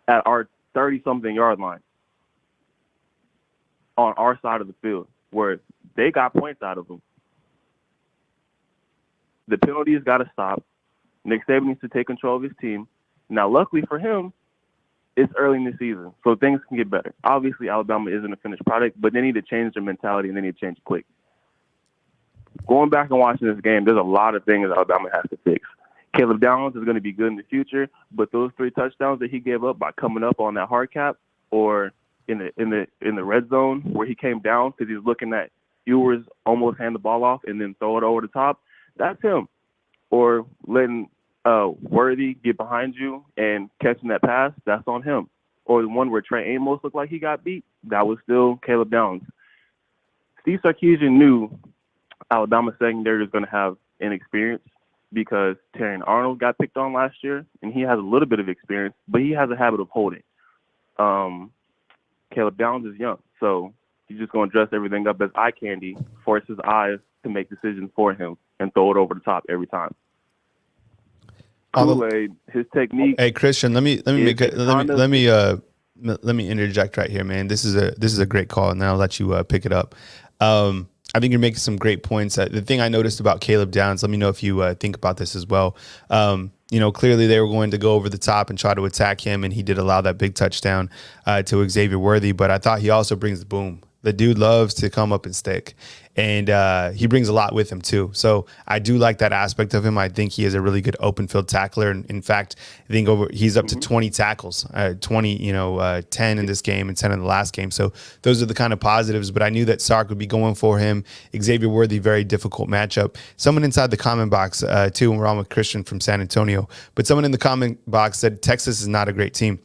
at our 30-something yard line on our side of the field where they got points out of them. The penalty has got to stop. Nick Saban needs to take control of his team. Now, luckily for him, it's early in the season, so things can get better. Obviously, Alabama isn't a finished product, but they need to change their mentality, and they need to change it quick. Going back and watching this game, there's a lot of things Alabama has to fix. Caleb Downs is going to be good in the future, but those 3 touchdowns that he gave up by coming up on that hard cap or in the red zone where he came down because he was looking at Ewers almost hand the ball off and then throw it over the top, that's him. Or letting Worthy get behind you and catching that pass, that's on him. Or the one where Trey Amos looked like he got beat, that was still Caleb Downs. Steve Sarkisian knew Alabama secondary is going to have inexperience because Terran Arnold got picked on last year, and he has a little bit of experience, but he has a habit of holding. Caleb Downs is young, so he's just going to dress everything up as eye candy, force his eyes to make decisions for him, and throw it over the top every time. Kool-Aid, his technique. Hey, Christian, let me interject right here, man. This is a great call, and then I'll let you pick it up. I think you're making some great points. The thing I noticed about Caleb Downs, let me know if you think about this as well. Clearly they were going to go over the top and try to attack him, and he did allow that big touchdown to Xavier Worthy. But I thought he also brings the boom. The dude loves to come up and stick, and he brings a lot with him too. So I do like that aspect of him. I think he is a really good open field tackler. And in fact, I think he's up to 20 tackles, 10 in this game and 10 in the last game. So those are the kind of positives. But I knew that Sark would be going for him. Xavier Worthy, very difficult matchup. Someone inside the comment box too, and we're on with Christian from San Antonio. But someone in the comment box said Texas is not a great team.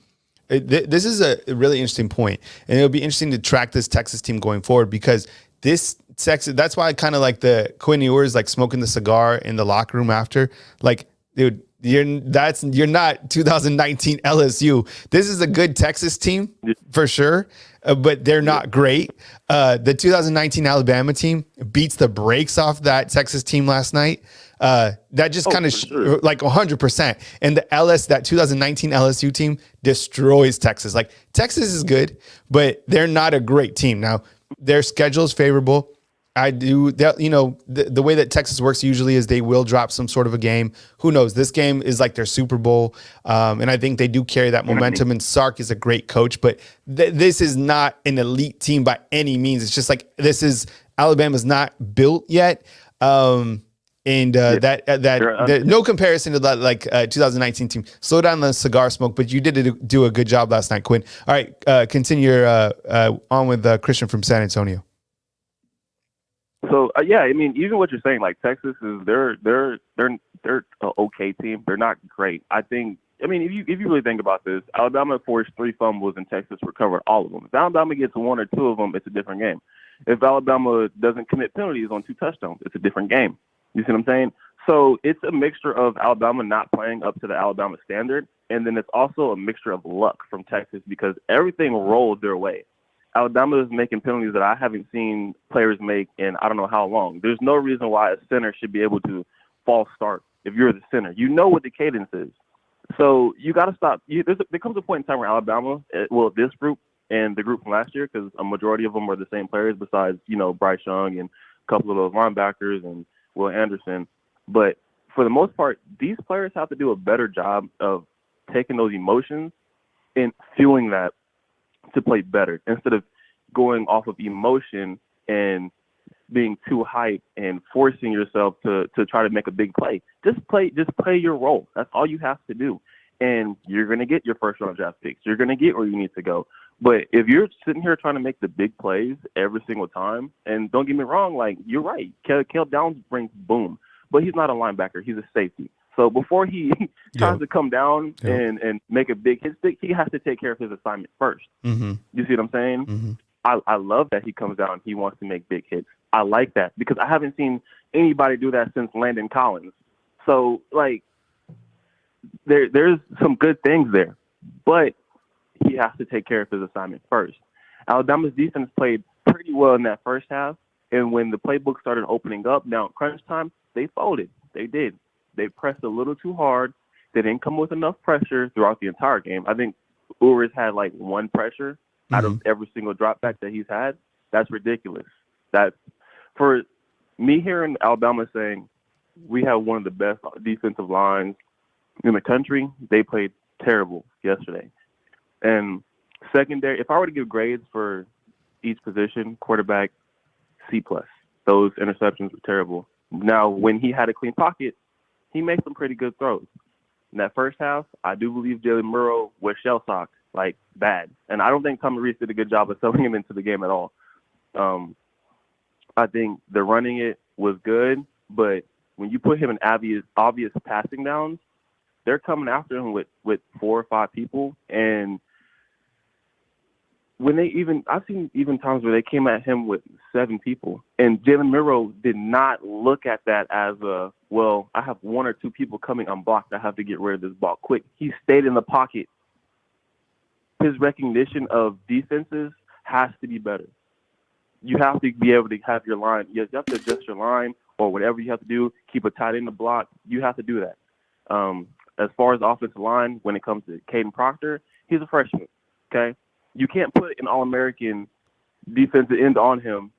This is a really interesting point, and it'll be interesting to track this Texas team going forward because this Texas. That's why I kind of like the Quinn Ewers like smoking the cigar in the locker room after. Like, dude, you're not 2019 LSU. This is a good Texas team for sure, but they're not great. The 2019 Alabama team beats the brakes off that Texas team last night. That just kind of like 100%. And that 2019 LSU team destroys Texas. Like, Texas is good, but they're not a great team. Now, their schedule is favorable. The way that Texas works usually is they will drop some sort of a game. Who knows? This game is like their Super Bowl. And I think they do carry that momentum. And Sark is a great coach, but this is not an elite team by any means. It's just like, Alabama's not built yet. No comparison to that 2019 team. Slow down the cigar smoke, but you did do a good job last night, Quinn. All right, continue on with Christian from San Antonio. So I mean, even what you're saying, like Texas is they're an okay team. They're not great. I mean, if you really think about this, Alabama forced 3 fumbles and Texas recovered all of them. If Alabama gets 1 or 2 of them, it's a different game. If Alabama doesn't commit penalties on 2 touchdowns, it's a different game. You see what I'm saying? So it's a mixture of Alabama not playing up to the Alabama standard, and then it's also a mixture of luck from Texas because everything rolled their way. Alabama is making penalties that I haven't seen players make in I don't know how long. There's no reason why a center should be able to false start if you're the center. You know what the cadence is. So you got to stop. There comes a point in time where Alabama, well, this group and the group from last year, because a majority of them were the same players besides, Bryce Young and a couple of those linebackers and Will Anderson. But for the most part, these players have to do a better job of taking those emotions and fueling that to play better instead of going off of emotion and being too hyped and forcing yourself to try to make a big play. Just play your role. That's all you have to do. And you're going to get your first round draft picks. You're going to get where you need to go. But if you're sitting here trying to make the big plays every single time, and don't get me wrong, like, you're right. Caleb Downs brings boom, but he's not a linebacker. He's a safety. So before he tries to come down and make a big hit stick, he has to take care of his assignment first. Mm-hmm. You see what I'm saying? Mm-hmm. I love that he comes down. He wants to make big hits. I like that because I haven't seen anybody do that since Landon Collins. So, like, there's some good things there, but he has to take care of his assignment first. Alabama's defense played pretty well in that first half, and when the playbook started opening up, now crunch time, they folded. They did. They pressed a little too hard. They didn't come with enough pressure throughout the entire game. I think Uri's had like one pressure out of every single drop back that he's had. That's ridiculous. That's for me hearing Alabama saying we have one of the best defensive lines in the country. They played terrible yesterday. And secondary, if I were to give grades for each position, quarterback, C+. Those interceptions were terrible. Now, when he had a clean pocket, he made some pretty good throws. In that first half, I do believe Jalen Murrow was shell-shocked, like bad. And I don't think Tommy Rees did a good job of selling him into the game at all. I think the running it was good, but when you put him in obvious passing downs, they're coming after him with 4 or 5 people. And when I've seen even times where they came at him with 7 people, and Jalen Murrow did not look at that as I have 1 or 2 people coming unblocked. I have to get rid of this ball quick. He stayed in the pocket. His recognition of defenses has to be better. You have to be able to have your line. You have to adjust your line or whatever you have to do, keep a tight end in the block. You have to do that. As far as the offensive line, when it comes to Caden Proctor, he's a freshman, okay? You can't put an All-American defensive end on him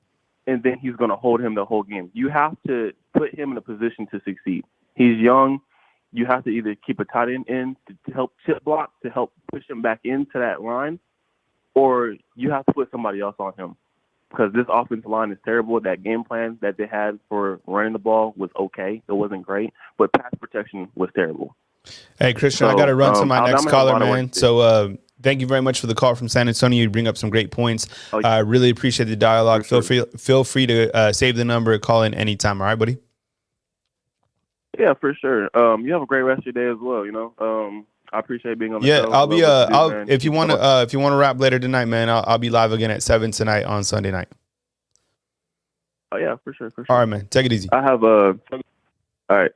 and then he's going to hold him the whole game. You have to put him in a position to succeed. He's young. You have to either keep a tight end in to help chip block, to help push him back into that line, or you have to put somebody else on him because this offensive line is terrible. That game plan that they had for running the ball was okay. It wasn't great, but pass protection was terrible. Hey, Christian, I got to run to my next caller, man. So thank you very much for the call from San Antonio. You bring up some great points. I really appreciate the dialogue. Feel free to save the number and call in anytime. All right, buddy? Yeah, for sure. You have a great rest of your day as well. I appreciate being on the show. I'll be if you want to rap later tonight, man, I'll be live again at 7 tonight on Sunday night. Oh yeah, for sure. All right, man. Take it easy. I have all right.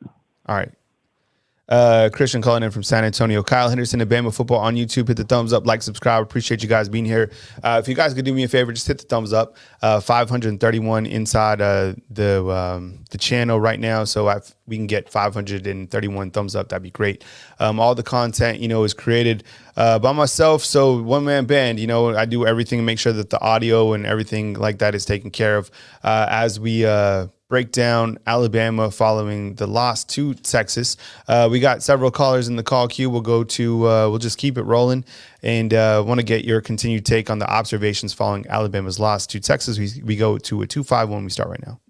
Christian calling in from San Antonio. Kyle Henderson and Bama Football on YouTube. Hit the thumbs up, like, subscribe. Appreciate you guys being here. If you guys could do me a favor, just hit the thumbs up. 531 inside the channel right now. So we can get 531 thumbs up. That'd be great. All the content, is created by myself. So one-man band, I do everything to make sure that the audio and everything like that is taken care of as we break down Alabama following the loss to Texas. We got several callers in the call queue. We'll just keep it rolling and want to get your continued take on the observations following Alabama's loss to Texas. We go to a 251. We start right now.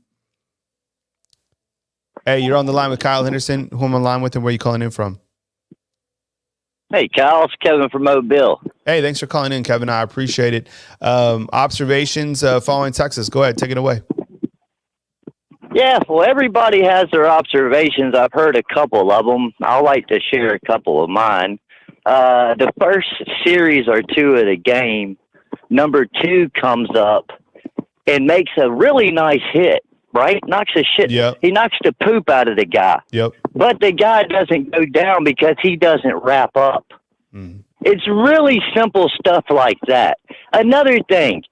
Hey, you're on the line with Kyle Henderson. Who am I on the line with and where are you calling in from? Hey, Kyle, it's Kevin from Mobile. Hey, thanks for calling in, Kevin. I appreciate it. Observations following Texas. Go ahead, take it away. Yeah, well, everybody has their observations. I've heard a couple of them. I'd like to share a couple of mine. The first series or two of the game, number 2 comes up and makes a really nice hit. right? Knocks the shit. Yep. He knocks the poop out of the guy. Yep. But the guy doesn't go down because he doesn't wrap up. It's really simple stuff like that. Another thing,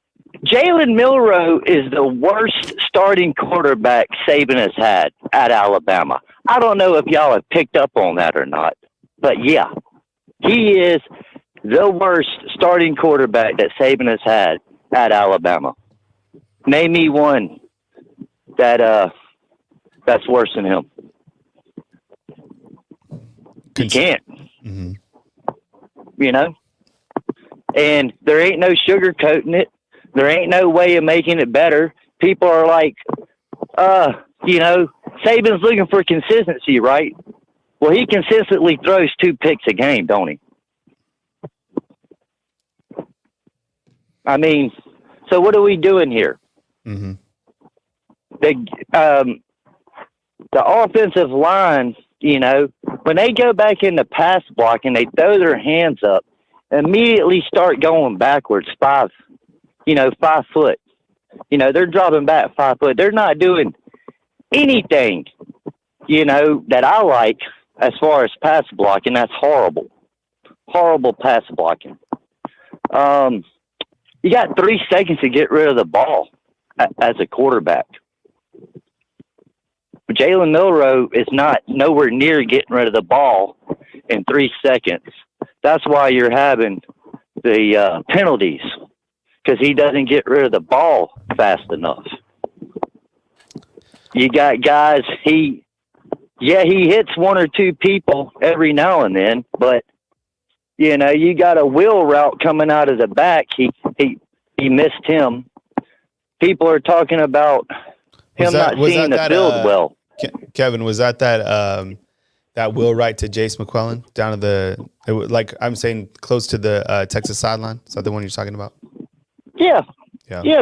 Jalen Milroe is the worst starting quarterback Saban has had at Alabama. I don't know if y'all have picked up on that or not, but yeah, he is the worst starting quarterback that Saban has had at Alabama. Name me one that's worse than him. You can't. Mm-hmm. You know? And there ain't no sugarcoating it. There ain't no way of making it better. People are like, you know, Saban's looking for consistency, right? Well, he consistently throws 2 picks a game, don't he? I mean, so what are we doing here? Mm-hmm. The offensive line, you know, when they go back into pass block and they throw their hands up, immediately start going backwards 5 foot. You know, they're dropping back 5 foot. They're not doing anything, you know, that I like as far as pass blocking. That's horrible. Horrible pass blocking. You got 3 seconds to get rid of the ball as a quarterback. Jalen Milroe is not nowhere near getting rid of the ball in 3 seconds. That's why you're having the penalties, because he doesn't get rid of the ball fast enough. You got guys, he hits 1 or 2 people every now and then, but, you know, you got a wheel route coming out of the back. He missed him. People are talking about him not seeing the field well. Kevin, was that wheel right to Jace McClellan down to like I'm saying, close to the Texas sideline? Is that the one you're talking about? Yeah,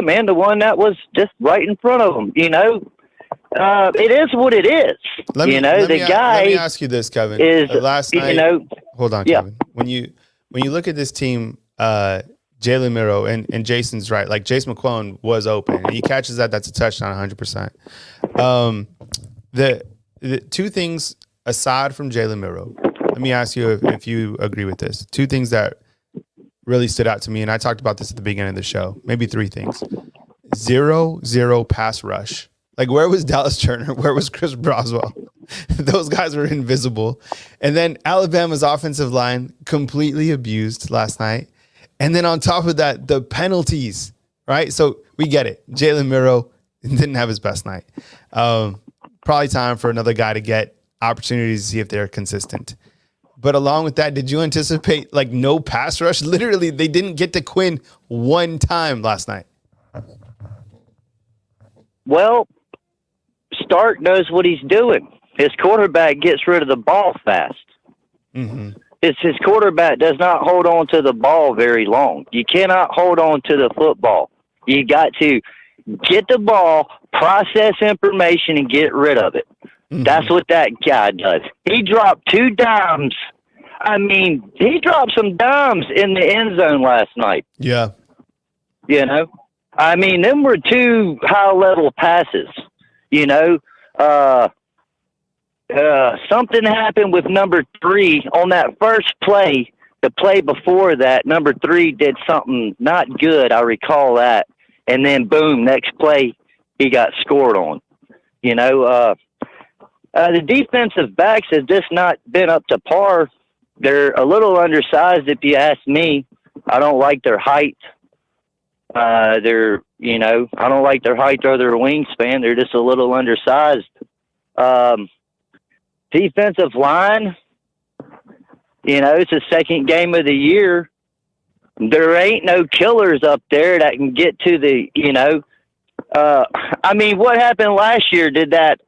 man, the one that was just right in front of him. You know, it is what it is. Let me ask you this, Kevin. Last night, you know, hold on, Kevin. When you look at this team, Jalen Milroe and Jason's right. Like Jace McClellan was open, and he catches that. That's a touchdown, 100%. The 2 things aside from Jalen Milroe, let me ask you if you agree with this. 2 things that really stood out to me, and I talked about this at the beginning of the show. Maybe 3 things. 0-0 pass rush. Like, where was Dallas Turner? Where was Chris Broswell? Those guys were invisible. And then Alabama's offensive line completely abused last night. And then on top of that, the penalties, right? So we get it. Jalen Milroe didn't have his best night. Probably time for another guy to get opportunities to see if they're consistent. But along with that, did you anticipate like no pass rush? Literally, they didn't get to Quinn 1 time last night. Well, Stark knows what he's doing. His quarterback gets rid of the ball fast. Mm-hmm. His quarterback does not hold on to the ball very long. You cannot hold on to the football. You got to get the ball, process information, and get rid of it. Mm-hmm. That's what that guy does. He dropped 2 dimes. I mean, he dropped some dimes in the end zone last night. Yeah. You know? I mean, them were 2 high-level passes. You know? Something happened with number 3 on that first play. The play before that, number 3 did something not good. I recall that. And then, boom, next play, he got scored on. You know, the defensive backs have just not been up to par. They're a little undersized, if you ask me. I don't like their height. I don't like their height or their wingspan. They're just a little undersized. Defensive line, you know, it's the 2nd game of the year. There ain't no killers up there that can get to the, you know. I mean, what happened last year? Did that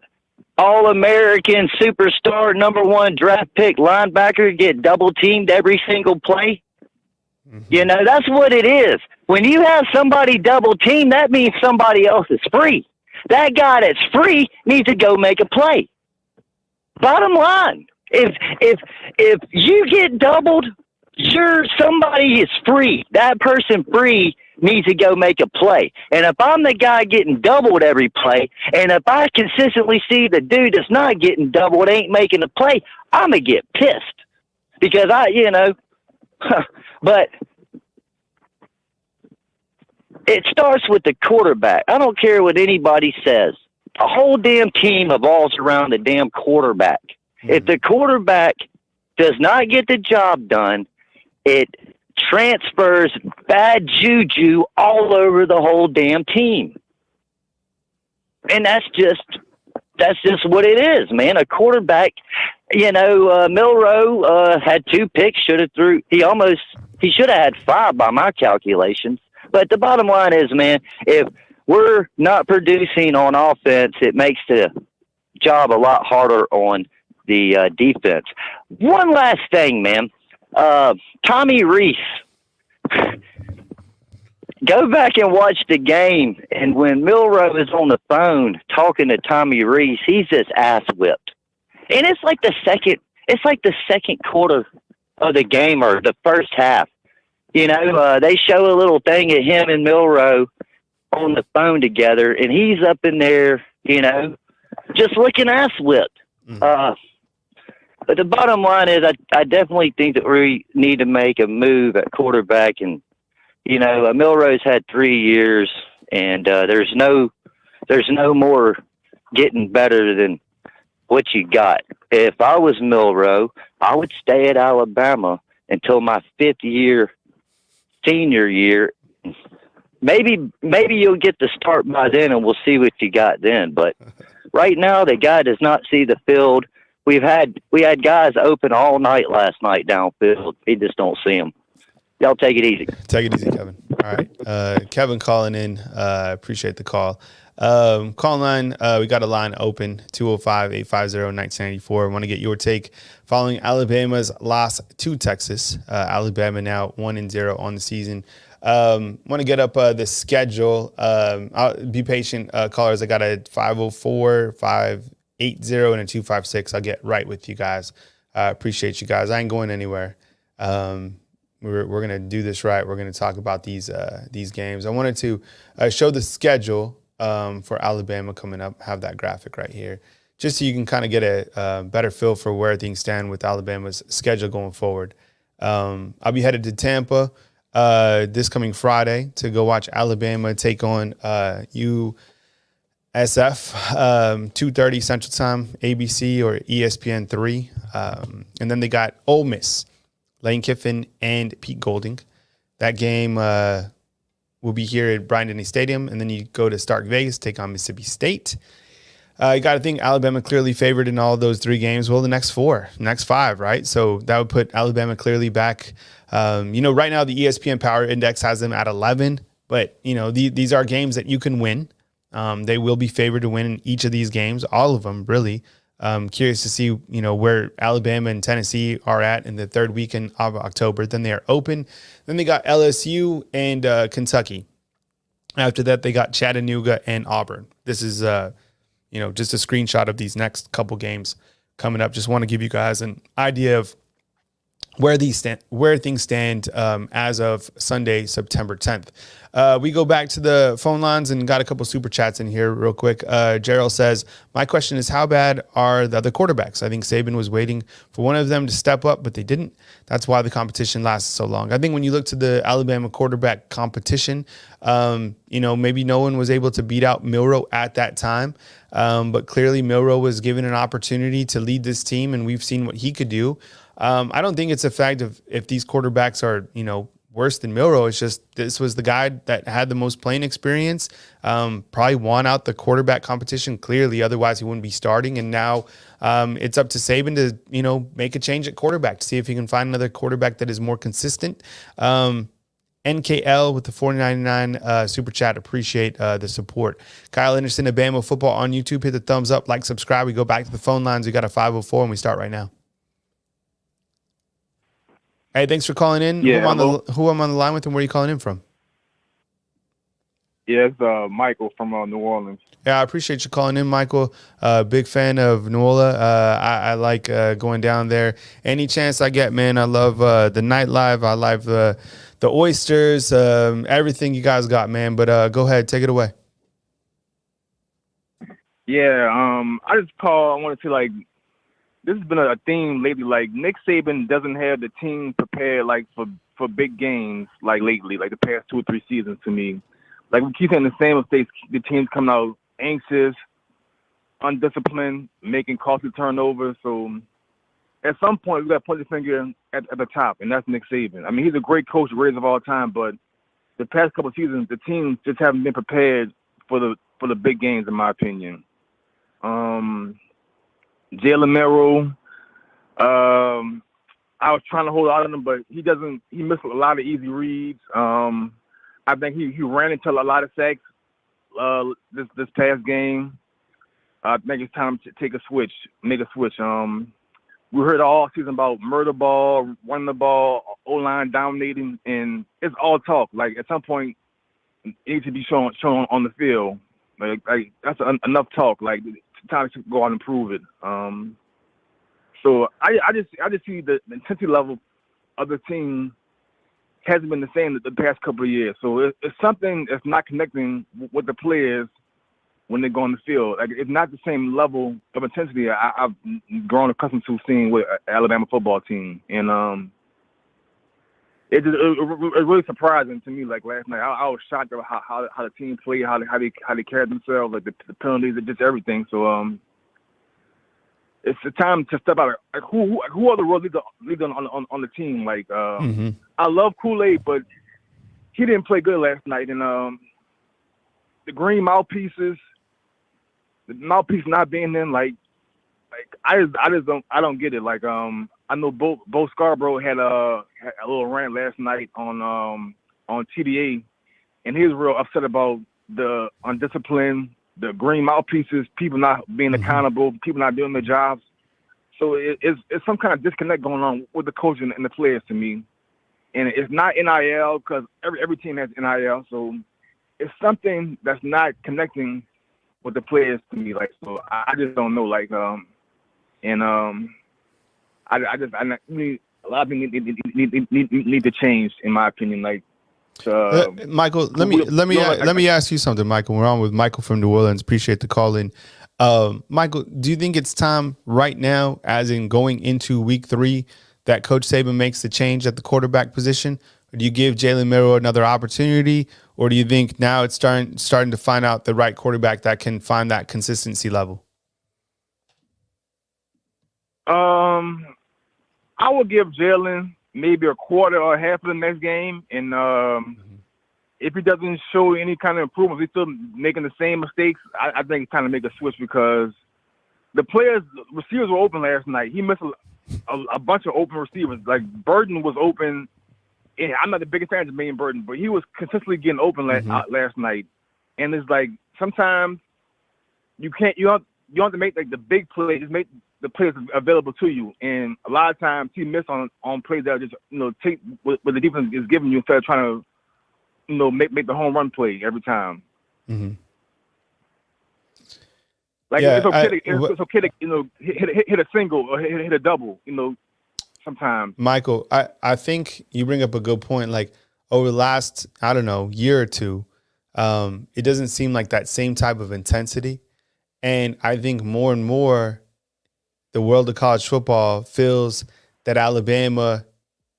All-American superstar number 1 draft pick linebacker get double-teamed every single play? Mm-hmm. You know, that's what it is. When you have somebody double-teamed, that means somebody else is free. That guy that's free needs to go make a play. Bottom line, if you get doubled, somebody is free. That person free needs to go make a play. And if I'm the guy getting doubled every play, and if I consistently see the dude that's not getting doubled ain't making a play, I'm going to get pissed. Because but it starts with the quarterback. I don't care what anybody says. The whole damn team revolves around the damn quarterback. If the quarterback does not get the job done, it transfers bad juju all over the whole damn team. And that's just what it is, man. A quarterback, Milroe had 2 picks, should have threw. He should have had 5 by my calculations. But the bottom line is, man, if we're not producing on offense, it makes the job a lot harder on the defense. One last thing, man. Tommy Reese. Go back and watch the game, and when Milroe is on the phone talking to Tommy Reese, he's just ass whipped. And it's like the second quarter of the game or the first half. They show a little thing at him and Milroe on the phone together, and he's up in there, just looking ass whipped. But the bottom line is, I definitely think that we need to make a move at quarterback. And Milroe's had 3 years, and there's no more getting better than what you got. If I was Milroe, I would stay at Alabama until my 5th year, senior year. Maybe you'll get the start by then, and we'll see what you got then. But right now, the guy does not see the field. We had guys open all night last night downfield. He just don't see them. Y'all take it easy. Take it easy, Kevin. All right. Kevin calling in. Appreciate the call. Call line, we got a line open, 205-850-1994. I want to get your take following Alabama's loss to Texas. Alabama now 1-0 on the season. Want to get up the schedule. I'll be patient, callers. I got a 504, 580, and a 256. I'll get right with you guys. Appreciate you guys. I ain't going anywhere. We're going to do this right. We're going to talk about these games. I wanted to show the schedule for Alabama coming up, have that graphic right here, just so you can kind of get a better feel for where things stand with Alabama's schedule going forward. I'll be headed to Tampa this coming Friday to go watch Alabama take on USF, 2:30 Central Time, ABC or ESPN 3. And then they got Ole Miss, Lane Kiffin and Pete Golding. That game will be here at Bryant-Denny Stadium, and then you go to Stark Vegas, take on Mississippi State. You got to think Alabama clearly favored in all those 3 games. Well, the next 5, right? So that would put Alabama clearly back. Right now the ESPN Power Index has them at 11, but these are games that you can win. They will be favored to win in each of these games, all of them, really. Curious to see, where Alabama and Tennessee are at in the 3rd weekend of October. Then they are open. Then they got LSU and Kentucky. After that, they got Chattanooga and Auburn. This is, just a screenshot of these next couple games coming up. Just want to give you guys an idea of where things stand as of Sunday, September 10th. We go back to the phone lines and got a couple super chats in here real quick. Gerald says, my question is, how bad are the other quarterbacks? I think Saban was waiting for one of them to step up, but they didn't. That's why the competition lasted so long. I think when you look to the Alabama quarterback competition, maybe no one was able to beat out Milroe at that time. But clearly Milroe was given an opportunity to lead this team, and we've seen what he could do. I don't think it's a fact of if these quarterbacks are, worse than Milroe. It's just this was the guy that had the most playing experience, probably won out the quarterback competition clearly. Otherwise, he wouldn't be starting. And now it's up to Saban to, make a change at quarterback to see if he can find another quarterback that is more consistent. NKL with the $4.99 super chat. Appreciate the support. Kyle Anderson of Bama Football on YouTube. Hit the thumbs up, like, subscribe. We go back to the phone lines. We got a 504 and we start right now. Hey, thanks for calling in. Yeah, who I'm on the line with and where are you calling in from? Yeah, it's Michael from New Orleans. Yeah, I appreciate you calling in, Michael. Big fan of Nola. I like going down there. Any chance I get, man. I love the nightlife. I love the the oysters, everything you guys got, man. But go ahead, take it away. Yeah, I wanted to like, this has been a theme lately. Like Nick Saban doesn't have the team prepared like for big games like lately, like the past 2 or 3 seasons to me. Like we keep saying the same mistakes. The team's coming out anxious, undisciplined, making costly turnovers. So at some point we got to put the finger at the top, and that's Nick Saban. I mean, he's a great coach, greatest of all time, but the past couple of seasons, the teams just haven't been prepared for the big games, in my opinion. Jalen Merrill, I was trying to hold out on him, but he missed a lot of easy reads. I think he ran into a lot of sacks this past game. I think it's time to make a switch. We heard all season about murder ball, running the ball, O-line dominating, and it's all talk. Like at some point, it needs to be shown on the field. Like that's enough talk. Like it's time to go out and prove it. So I just see the intensity level of the team hasn't been the same the past couple of years. So it's something that's not connecting with the players when they go on the field. Like it's not the same level of intensity I've grown accustomed to seeing with Alabama football team. And it was really surprising to me. Like last night, I was shocked about how the team played, how they carried themselves, like the penalties, just everything. So it's the time to step out. Like who are the real leaders on the team? Like I love Kool-Aid, but he didn't play good last night. And the green mouthpieces, the mouthpiece not being in, like I don't get it. Like I know Bo Scarborough had a little rant last night on TDA, and he was real upset about the undisciplined, the green mouthpieces, people not being accountable, people not doing their jobs. So it's some kind of disconnect going on with the coach and the players to me. And it's not NIL because every team has NIL. So it's something that's not connecting with the players to me. Like, so I just don't know. Like, I need a lot of things need to change, in my opinion. Like, Michael, let me ask you something, Michael. We're on with Michael from New Orleans. Appreciate the call in. Michael, do you think it's time right now, as in going into week 3, that Coach Saban makes the change at the quarterback position? Or do you give Jalen Merrill another opportunity? Or do you think now it's starting to find out the right quarterback that can find that consistency level? I would give Jalen maybe a quarter or half of the next game, and if he doesn't show any kind of improvement, if he's still making the same mistakes, I think it's time to make a switch because the receivers were open last night. He missed a bunch of open receivers. Like Burton was open. And I'm not the biggest fan of Jermaine Burton, but he was consistently getting open last night. And it's like sometimes you have to make like the big play, just make the players available to you. And a lot of times he missed on plays that are just take what the defense is giving you instead of trying to make the home run play every time. Mm-hmm. Like it's okay to hit a single or hit a double, sometimes. Michael, I think you bring up a good point. Like over the last, I don't know, year or two, it doesn't seem like that same type of intensity. And I think more and more the world of college football feels that Alabama,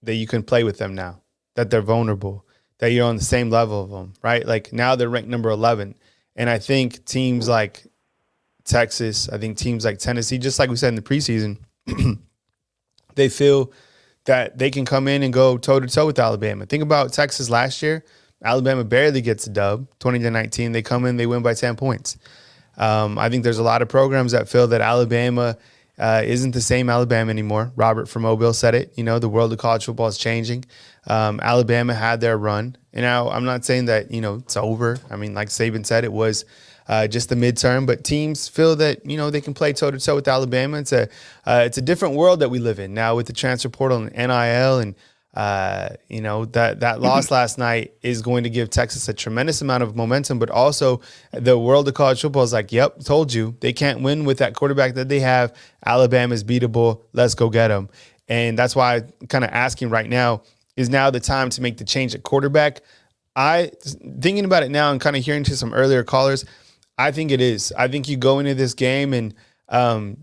that you can play with them now, that they're vulnerable, that you're on the same level of them, right? Like now they're ranked number 11. And I think teams like Texas, I think teams like Tennessee, just like we said in the preseason, they feel that they can come in and go toe-to-toe with Alabama. Think about Texas last year. Alabama barely gets a dub, 20-19. They come in, they win by 10 points. I think there's a lot of programs that feel that Alabama isn't the same Alabama anymore. Robert from Mobile said it. The world of college football is changing. Alabama had their run. And now I'm not saying that, it's over. I mean, like Saban said, it was just the midterm, but teams feel that, they can play toe to toe with Alabama. It's a different world that we live in now with the transfer portal and NIL. And, that loss last night is going to give Texas a tremendous amount of momentum, but also the world of college football is like, yep, told you they can't win with that quarterback that they have. Alabama's beatable. Let's go get them. And that's why I'm kind of asking right now, is now the time to make the change at quarterback? Thinking about it now and kind of hearing to some earlier callers, I think it is. I think you go into this game and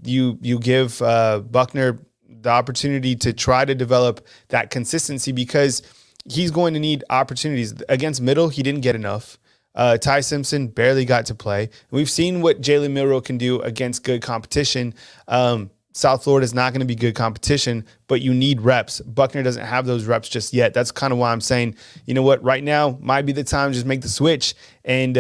you give Buckner the opportunity to try to develop that consistency, because he's going to need opportunities. Against Middle, he didn't get enough. Ty Simpson barely got to play. We've seen what Jalen Milroe can do against good competition. South Florida is not going to be good competition, but you need reps. Buckner doesn't have those reps just yet. That's kind of why I'm saying, you know what, right now might be the time to just make the switch and,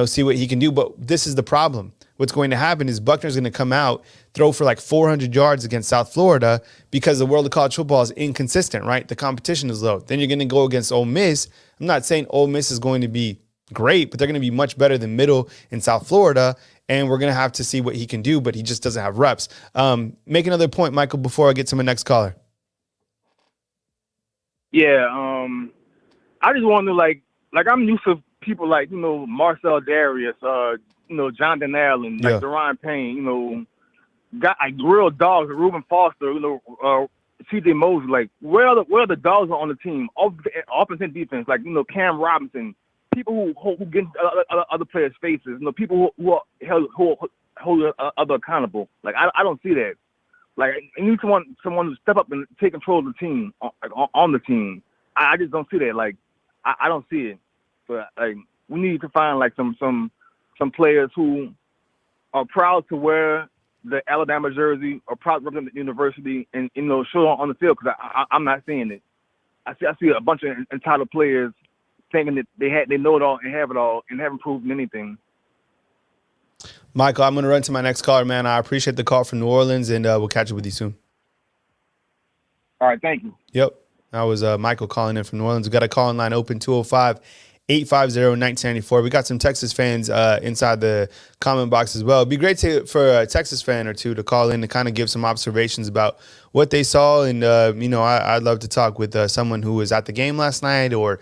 see what he can do. But this is the problem. What's going to happen is Buckner's going to come out, throw for like 400 yards against South Florida because the world of college football is inconsistent, right? The competition is low. Then you're going to go against Ole Miss. I'm not saying Ole Miss is going to be great, but they're going to be much better than Middle in South Florida. And we're going to have to see what he can do, but he just doesn't have reps. Make another point, Michael, before I get to my next caller. Yeah, I just wonder, like I'm used to people like, Marcel Darius, Jonathan Allen, like Deron Payne, got like real dogs, Reuben Foster, CJ Mosley. Like, where are the dogs on the team? Offense and defense, like, Cam Robinson, people who get other players' faces, people who hold other accountable. Like, I don't see that. Like, I need someone to step up and take control of the team, on the team. I just don't see that. Like, I don't see it. But like, we need to find like some players who are proud to wear the Alabama jersey or proud to represent the university and show on the field, because I'm not seeing it. I see a bunch of entitled players thinking that they know it all and have it all and haven't proven anything. Michael, I'm going to run to my next caller, man. I appreciate the call from New Orleans, and we'll catch up with you soon. All right, thank you. Yep. That was Michael calling in from New Orleans. We got a call line open, 205-850-1994. We got some Texas fans inside the comment box as well. It'd be great for a Texas fan or two to call in to kind of give some observations about what they saw. And, I'd love to talk with someone who was at the game last night or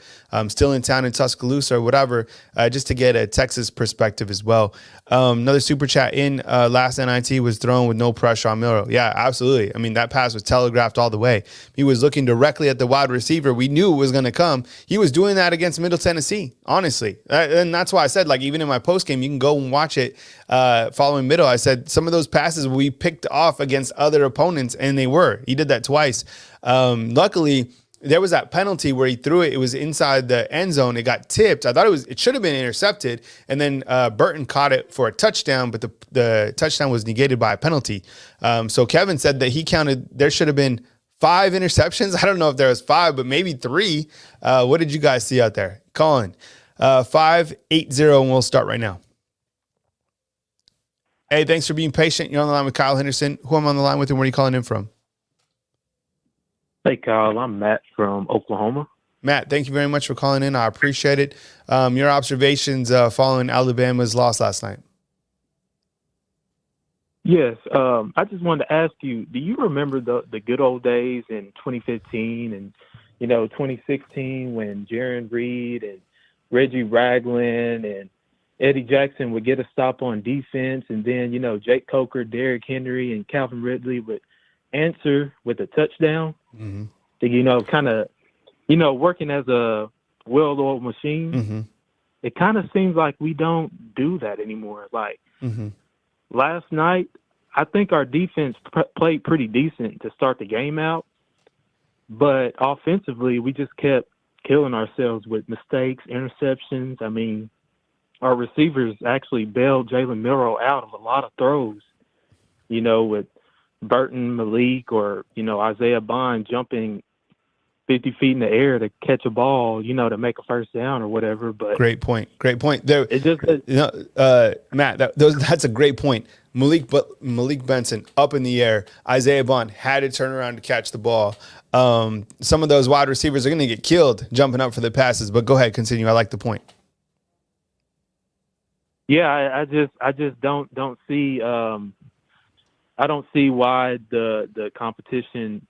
still in town in Tuscaloosa or whatever, just to get a Texas perspective as well. Another super chat in, last NIT was thrown with no pressure on Milroe. Yeah, absolutely. I mean, that pass was telegraphed all the way. He was looking directly at the wide receiver. We knew it was going to come. He was doing that against Middle Tennessee, honestly. And that's why I said, like, even in my post game, you can go and watch it following Middle. I said some of those passes we picked off against other opponents, and they were. He did that twice. Luckily, there was that penalty where he threw it. It was inside the end zone. It got tipped. I thought it should have been intercepted. And then Burton caught it for a touchdown, but the touchdown was negated by a penalty. So Kevin said that he counted, there should have been 5 interceptions. I don't know if there was 5, but maybe 3. What did you guys see out there? Colin, 580, and we'll start right now. Hey, thanks for being patient. You're on the line with Kyle Henderson. Who am I on the line with, and where are you calling in from? Hey, Kyle. I'm Matt from Oklahoma. Matt, thank you very much for calling in. I appreciate it. Your observations following Alabama's loss last night. Yes. I just wanted to ask you, do you remember the good old days in 2015 and, 2016 when Jaron Reed and Reggie Ragland and Eddie Jackson would get a stop on defense, and then, Jake Coker, Derrick Henry, and Calvin Ridley would answer with a touchdown? Mm-hmm. Kind of, working as a well-oiled machine. Mm-hmm. It kind of seems like we don't do that anymore. Like, mm-hmm. Last night, I think our defense played pretty decent to start the game out, but offensively, we just kept killing ourselves with mistakes, interceptions. I mean, our receivers actually bailed Jalen Milroe out of a lot of throws, with Burton, Malik, or, Isaiah Bond jumping 50 feet in the air to catch a ball, to make a first down or whatever. But great point. There, it just, Matt, that's a great point. Malik Benson up in the air. Isaiah Bond had to turn around to catch the ball. Some of those wide receivers are going to get killed jumping up for the passes. But go ahead, continue. I like the point. Yeah, I just don't see. I don't see why the competition.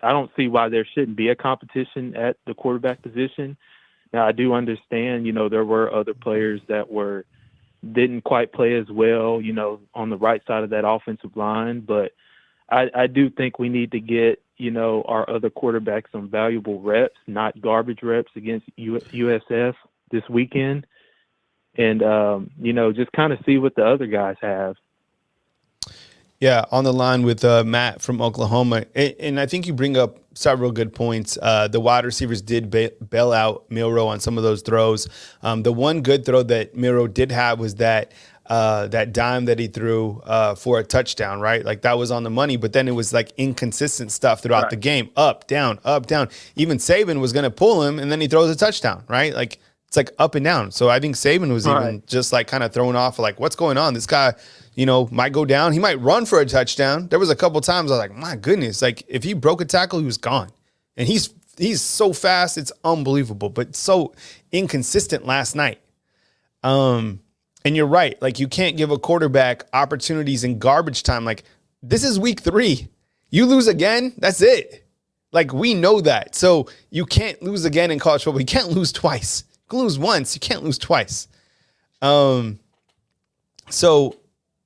I don't see why there shouldn't be a competition at the quarterback position. Now, I do understand. There were other players that didn't quite play as well. On the right side of that offensive line, but I do think we need to get, our other quarterbacks some valuable reps, not garbage reps against USF this weekend. And, just kind of see what the other guys have. Yeah, on the line with Matt from Oklahoma. And I think you bring up several good points. The wide receivers did bail out Milroe on some of those throws. The one good throw that Milroe did have was that dime that he threw for a touchdown, right? Like that was on the money, but then it was like inconsistent stuff throughout the game. Up, down, up, down. Even Saban was going to pull him, and then he throws a touchdown, right? Like it's like up and down. So I think Saban was even just like kind of thrown off, like what's going on? This guy, might go down. He might run for a touchdown. There was a couple times I was like, my goodness, like if he broke a tackle, he was gone. And he's so fast, it's unbelievable, but so inconsistent last night. And you're right. Like you can't give a quarterback opportunities in garbage time. Like this is week 3. You lose again, that's it. Like we know that. So you can't lose again in college football. You can't lose twice. You can lose once. You can't lose twice. So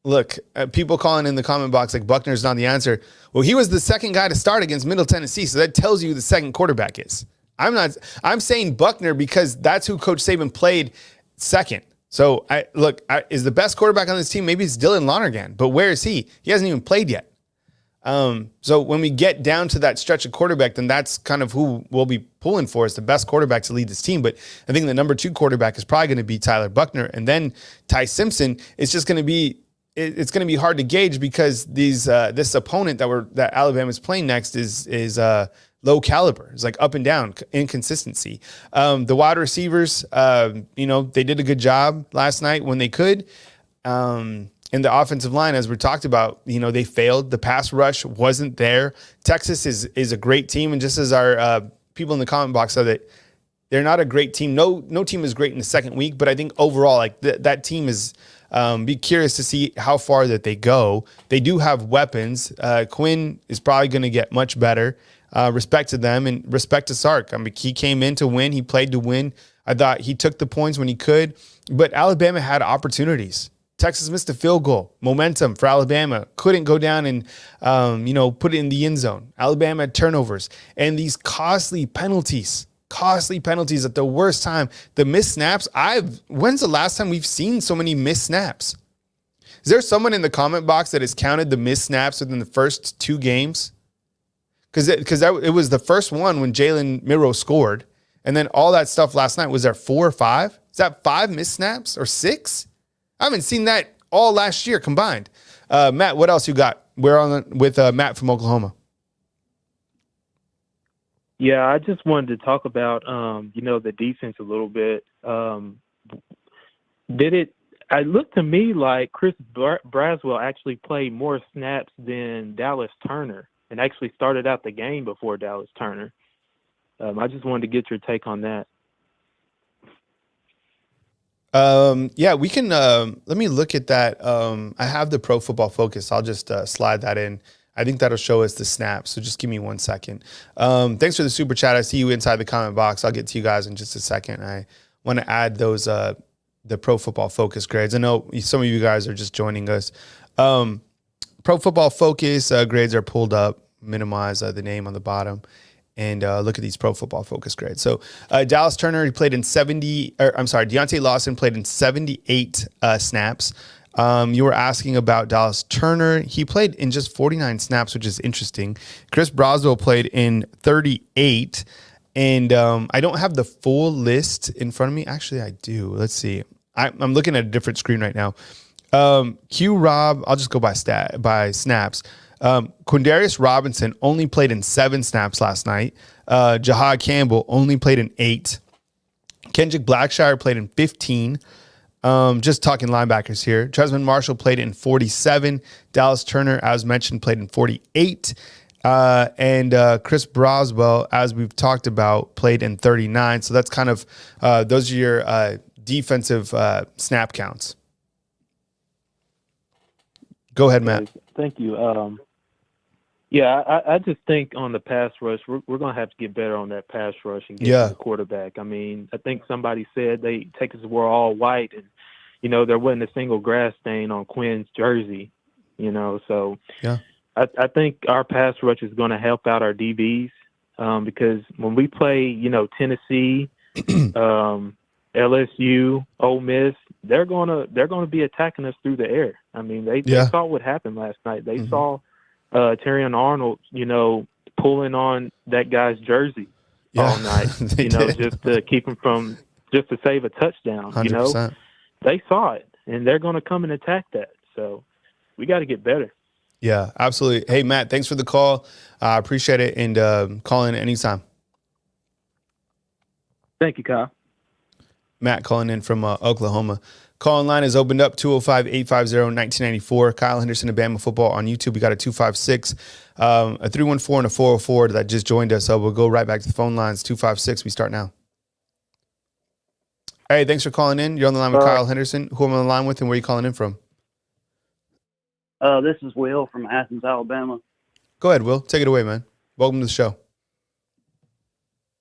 look, people calling in the comment box like Buckner's not the answer. Well, he was the second guy to start against Middle Tennessee, so that tells you who the second quarterback is. I'm saying Buckner because that's who Coach Saban played second. So is the best quarterback on this team? Maybe it's Dylan Lonergan, but where is he? He hasn't even played yet. So when we get down to that stretch of quarterback, then that's kind of who we'll be pulling for as the best quarterback to lead this team. But I think the number 2 quarterback is probably going to be Tyler Buckner, and then Ty Simpson. It's just going to be hard to gauge because this opponent that Alabama's playing next is low caliber. It's like up and down inconsistency. The wide receivers, they did a good job last night when they could. And the offensive line, as we talked about, they failed. The pass rush wasn't there. Texas is a great team, and just as our people in the comment box said that they're not a great team. No team is great in the second week, but I think overall, like that team is. Be curious to see how far that they go. They do have weapons. Quinn is probably going to get much better. Respect to them and respect to Sark. I mean, he came in to win. He played to win. I thought he took the points when he could, but Alabama had opportunities. Texas missed a field goal. Momentum for Alabama. Couldn't go down and, put it in the end zone. Alabama had turnovers and these costly penalties at the worst time. The missed snaps. When's the last time we've seen so many missed snaps? Is there someone in the comment box that has counted the missed snaps within the first 2 games? Because it was the first one when Jalen Milroe scored, and then all that stuff last night. Was there 4 or 5? Is that 5 missed snaps or 6? I haven't seen that all last year combined. Matt, what else you got? We're on with Matt from Oklahoma. Yeah, I just wanted to talk about, the defense a little bit. It looked to me like Chris Braswell actually played more snaps than Dallas Turner and actually started out the game before Dallas Turner. I just wanted to get your take on that. Yeah, we can, let me look at that. I have the Pro Football Focus. I'll just slide that in. I think that'll show us the snaps. So just give me 1 second. Thanks for the super chat. I see you inside the comment box. I'll get to you guys in just a second. I want to add those, the Pro Football Focus grades. I know some of you guys are just joining us. Pro Football Focus grades are pulled up. Minimize the name on the bottom. And look at these Pro Football Focus grades. So Dallas Turner, he played in Deontay Lawson played in 78 snaps. You were asking about Dallas Turner. He played in just 49 snaps, which is interesting. Chris Braswell played in 38. And I don't have the full list in front of me. Actually, I do. Let's see. I'm looking at a different screen right now. Q Rob, I'll just go by snaps. Quindarius Robinson only played in 7 snaps last night. Jahad Campbell only played in 8. Kendrick Blackshire played in 15. Just talking linebackers here. Tresman Marshall played in 47. Dallas Turner, as mentioned, played in 48. And Chris Braswell, as we've talked about, played in 39. So that's kind of those are your defensive snap counts. Go ahead, Matt. Thank you. I just think on the pass rush, we're going to have to get better on that pass rush and get to the quarterback. I mean, I think somebody said Texas were all white and, there wasn't a single grass stain on Quinn's jersey, so I think our pass rush is going to help out our DBs because when we play, Tennessee, LSU, Ole Miss, they're gonna be attacking us through the air. I mean, they saw what happened last night. They saw Terrion Arnold, pulling on that guy's jersey all night, just to keep him just to save a touchdown. 100%. They saw it, and they're going to come and attack that. So we got to get better. Yeah, absolutely. Hey, Matt, thanks for the call. I appreciate it, and call in anytime. Thank you, Kyle. Matt calling in from Oklahoma. Call-in line is opened up, 205-850-1994. Kyle Henderson of Bama Football on YouTube. We got a 256, a 314, and a 404 that just joined us. So we'll go right back to the phone lines. 256, we start now. Hey, thanks for calling in. You're on the line with Kyle Henderson. Who am I on the line with, and where are you calling in from? This is Will from Athens, Alabama. Go ahead, Will. Take it away, man. Welcome to the show.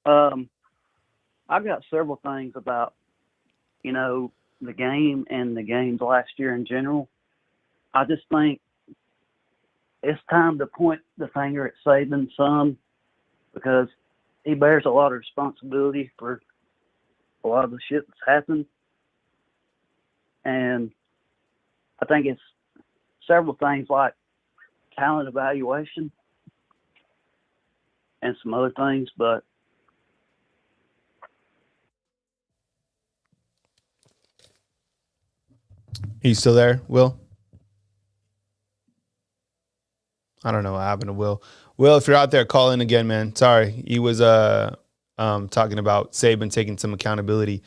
I've got several things about, the game and the games last year in general. I just think it's time to point the finger at Saban some because he bears a lot of responsibility for a lot of the shit that's happened. And I think it's several things like talent evaluation and some other things, but Are you still there, Will? I don't know what happened to Will. Will, if you're out there, call in again, man. Sorry. He was talking about Saban taking some accountability.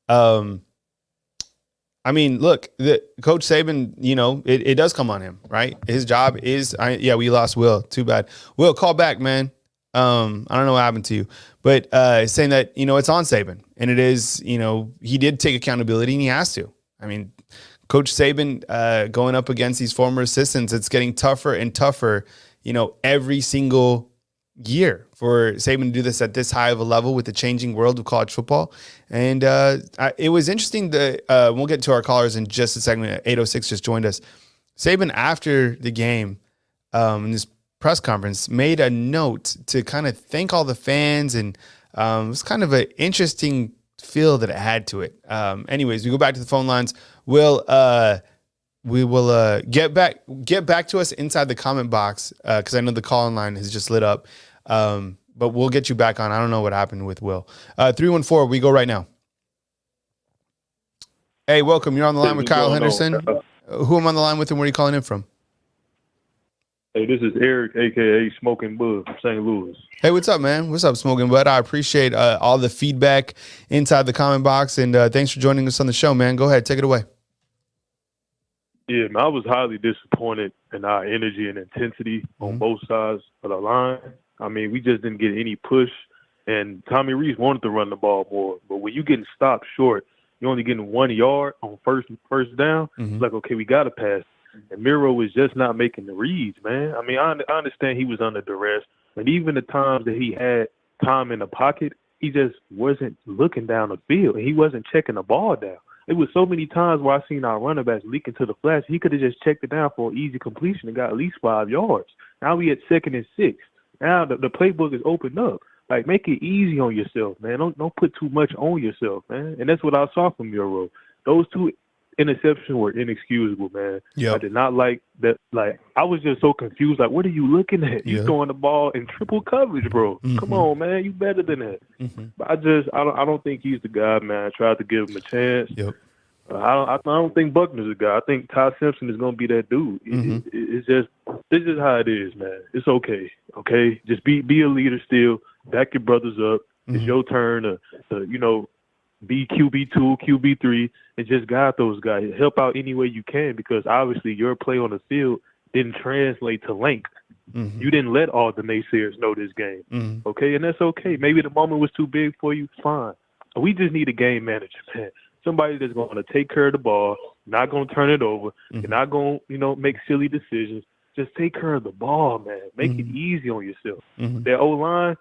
I mean, look, Coach Saban, it does come on him, right? His job is, we lost Will. Too bad. Will, call back, man. I don't know what happened to you, but saying that, it's on Saban. And it is, he did take accountability and he has to. I mean, Coach Saban going up against these former assistants, it's getting tougher and tougher, every single year for Saban to do this at this high of a level with the changing world of college football. And it was interesting that we'll get to our callers in just a second. 806 just joined us. Saban, after the game in this press conference, made a note to kind of thank all the fans. And it was kind of an interesting feel that it had to it. Anyways, we go back to the phone lines. We will get back to us inside the comment box because I know the call-in line has just lit up. But we'll get you back on. I don't know what happened with Will. 314, we go right now. Hey, welcome. You're on the line with Kyle Henderson. Who am I on the line with and where are you calling in from? Hey, this is Eric, a.k.a. Smoking Bud from St. Louis. Hey, what's up, man? What's up, Smoking Bud? I appreciate all the feedback inside the comment box, and thanks for joining us on the show, man. Go ahead. Take it away. Yeah, man, I was highly disappointed in our energy and intensity on both sides of the line. I mean, we just didn't get any push, and Tommy Rees wanted to run the ball more. But when you're getting stopped short, you're only getting 1 yard on first down, it's like, okay, we got to pass. And Miro was just not making the reads, man. I mean, I understand he was under duress, but even the times that he had time in the pocket, he just wasn't looking down the field, and he wasn't checking the ball down. It was so many times where I seen our running backs leaking to the flats. He could have just checked it down for an easy completion and got at least 5 yards. Now we at 2nd and 6. Now the playbook is opened up. Like, make it easy on yourself, man. Don't put too much on yourself, man. And that's what I saw from Miro. Those 2 interceptions were inexcusable, man. Yep. I did not like that. Like, I was just so confused. Like, what are you looking at? You throwing the ball in triple coverage, bro. Come on, man. You better than that. But I don't think he's the guy, man. I tried to give him a chance. Yep. I don't think Buckner's the guy. I think Ty Simpson is going to be that dude. It's just how it is, man. It's okay. Okay, just be a leader still. Back your brothers up. It's your turn to be QB2, QB3, and just guide those guys. Help out any way you can because obviously your play on the field didn't translate to length. You didn't let all the naysayers know this game. Okay, and that's okay. Maybe the moment was too big for you. Fine. We just need a game manager, man. Somebody that's going to take care of the ball, not going to turn it over, and not going to, make silly decisions. Just take care of the ball, man. Make it easy on yourself. That O-line,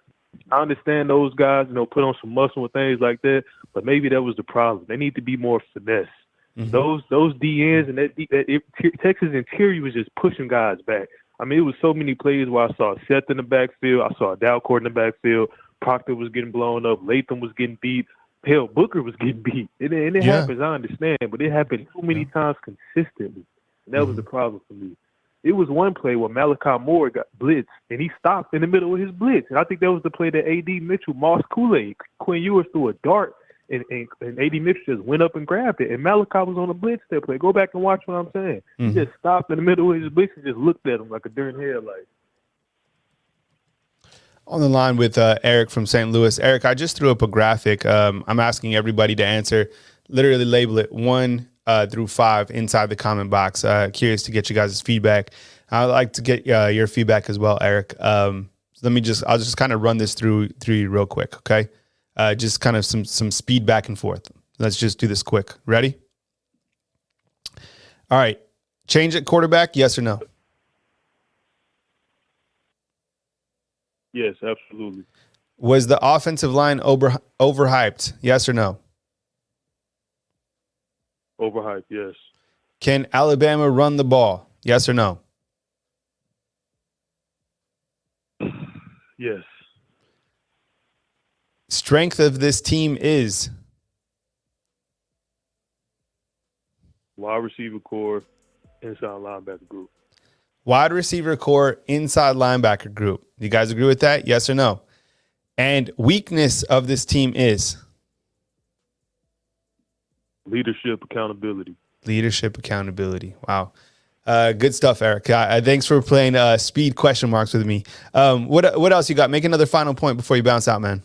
I understand those guys, put on some muscle and things like that, but maybe that was the problem. They need to be more finesse. Those DNs and that Texas interior was just pushing guys back. I mean, it was so many plays where I saw Seth in the backfield. I saw Dalcourt in the backfield. Proctor was getting blown up. Latham was getting beat. Hell, Booker was getting beat. And it happens, I understand, but it happened so many times consistently. And that was the problem for me. It was one play where Malachi Moore got blitzed, and he stopped in the middle of his blitz. And I think that was the play that A.D. Mitchell, Moss Kool-Aid, Quinn Ewers threw a dart, and A.D. Mitchell just went up and grabbed it. And Malachi was on the blitz that play. Go back and watch what I'm saying. He just stopped in the middle of his blitz and just looked at him like a darn headlight. On the line with Eric from St. Louis. Eric, I just threw up a graphic. I'm asking everybody to answer. Literally label it 1 through 5 inside the comment box. Curious to get you guys' feedback. I'd like to get your feedback as well, Eric. I'll just kind of run this through you real quick, okay? Just kind of some speed back and forth. Let's just do this quick. Ready? All right. Change at quarterback, yes or no? Yes, absolutely. Was the offensive line overhyped, yes or no? Overhyped, yes. Can Alabama run the ball, yes or no? Yes. Strength of this team is? Wide receiver core, inside linebacker group. Wide receiver core, inside linebacker group. You guys agree with that? Yes or no? And weakness of this team is? Leadership, accountability. Leadership, accountability. Wow. Good stuff, Eric. Thanks for playing speed question marks with me. What else you got? Make another final point before you bounce out, man.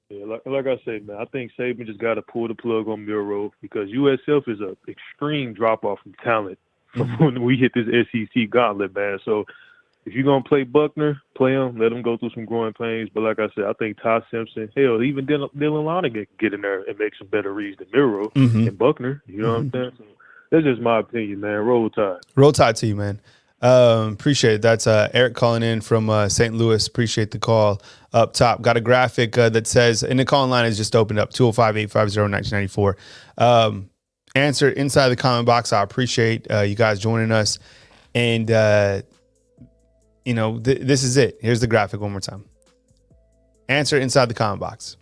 Yeah, like I said, man, I think Saban just got to pull the plug on Milroe because USF is an extreme drop-off from talent from when we hit this SEC gauntlet, man. So if you're going to play Buckner, play him, let him go through some growing pains. But like I said, I think Ty Simpson, hell, even Dylan Lonergan can get in there and make some better reads than Milroe and Buckner. You know what I'm saying? So that's just my opinion, man. Roll Tide. Roll Tide to you, man. Appreciate it. That's Eric calling in from St. Louis. Appreciate the call up top. Got a graphic that says, and the call line is just opened up, 205-850-1994. Answer inside the comment box. I appreciate you guys joining us. And, this is it. Here's the graphic one more time. Answer inside the comment box.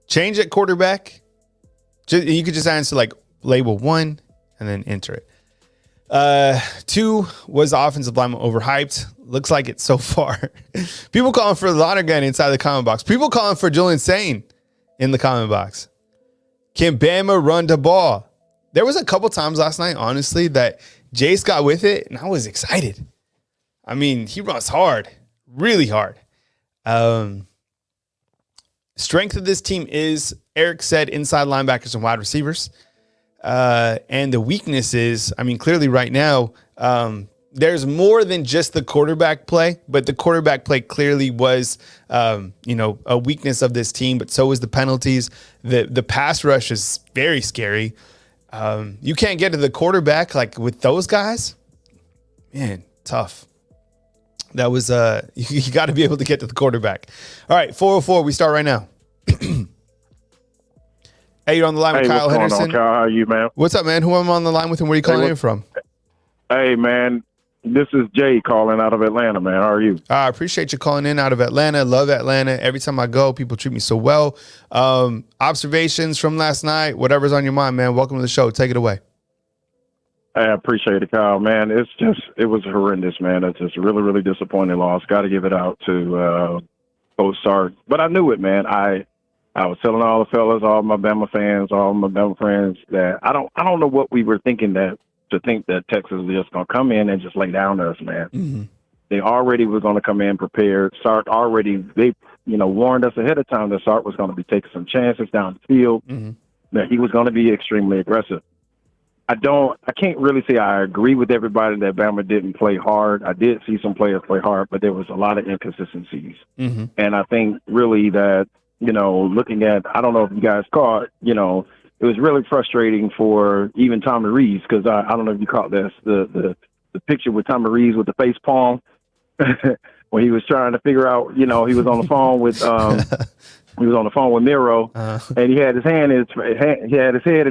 Change at quarterback. You could just answer like label 1 and then enter it. 2, was the offensive lineman overhyped? Looks like it so far. People calling for Lonergan inside the comment box. People calling for Julian Sane in the comment box. Can Bama run the ball? There was a couple times last night, honestly, that Jace got with it, and I was excited. I mean, he runs hard, really hard. Strength of this team is, Eric said, inside linebackers and wide receivers. And the weakness is, I mean, clearly right now, there's more than just the quarterback play, but the quarterback play clearly was, a weakness of this team, but so was the penalties. The pass rush is very scary. You can't get to the quarterback like with those guys. Man, tough. That was, you got to be able to get to the quarterback. All right, 404, we start right now. Hey, you're on the line with Kyle Henderson. What's going on, Kyle? How are you, man? What's up, man? Who am I on the line with and where are you calling in from? Hey, man, this is Jay calling out of Atlanta, man. How are you? I appreciate you calling in out of Atlanta. Love Atlanta. Every time I go, people treat me so well. Observations from last night, whatever's on your mind, man. Welcome to the show. Take it away. I appreciate it, Kyle, man. It was horrendous, man. It's just really, really disappointing loss. Got to give it out to Coach Sark. But I knew it, man. I was telling all the fellas, all my Bama fans, all my Bama friends that I don't know what we were thinking to think that Texas was just going to come in and just lay down to us, man. Mm-hmm. They already were going to come in prepared. Sark already, they warned us ahead of time that Sark was going to be taking some chances down the field, that he was going to be extremely aggressive. I can't really say I agree with everybody that Bama didn't play hard. I did see some players play hard, but there was a lot of inconsistencies. Mm-hmm. And I think really that, looking at, I don't know if you guys caught, it was really frustrating for even Tommy Reeves, because I don't know if you caught this, the picture with Tommy Reeves with the face palm. when he was trying to figure out, he was on the phone with he was on the phone with Miro, and he had his head in his had his head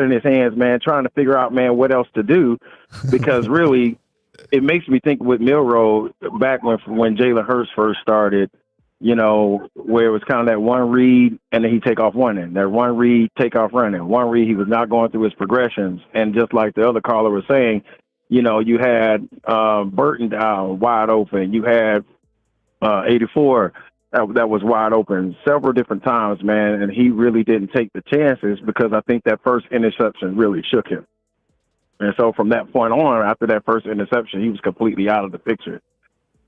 in his hands, man, trying to figure out, man, what else to do, because really, it makes me think with Milroe back when Jalen Hurts first started, where it was kind of that one read and then he take off running, that one read, take off running, one read, he was not going through his progressions. And just like the other caller was saying, you had Burton down wide open. You had 84 that was wide open several different times, man. And he really didn't take the chances because I think that first interception really shook him. And so from that point on, after that first interception, he was completely out of the picture.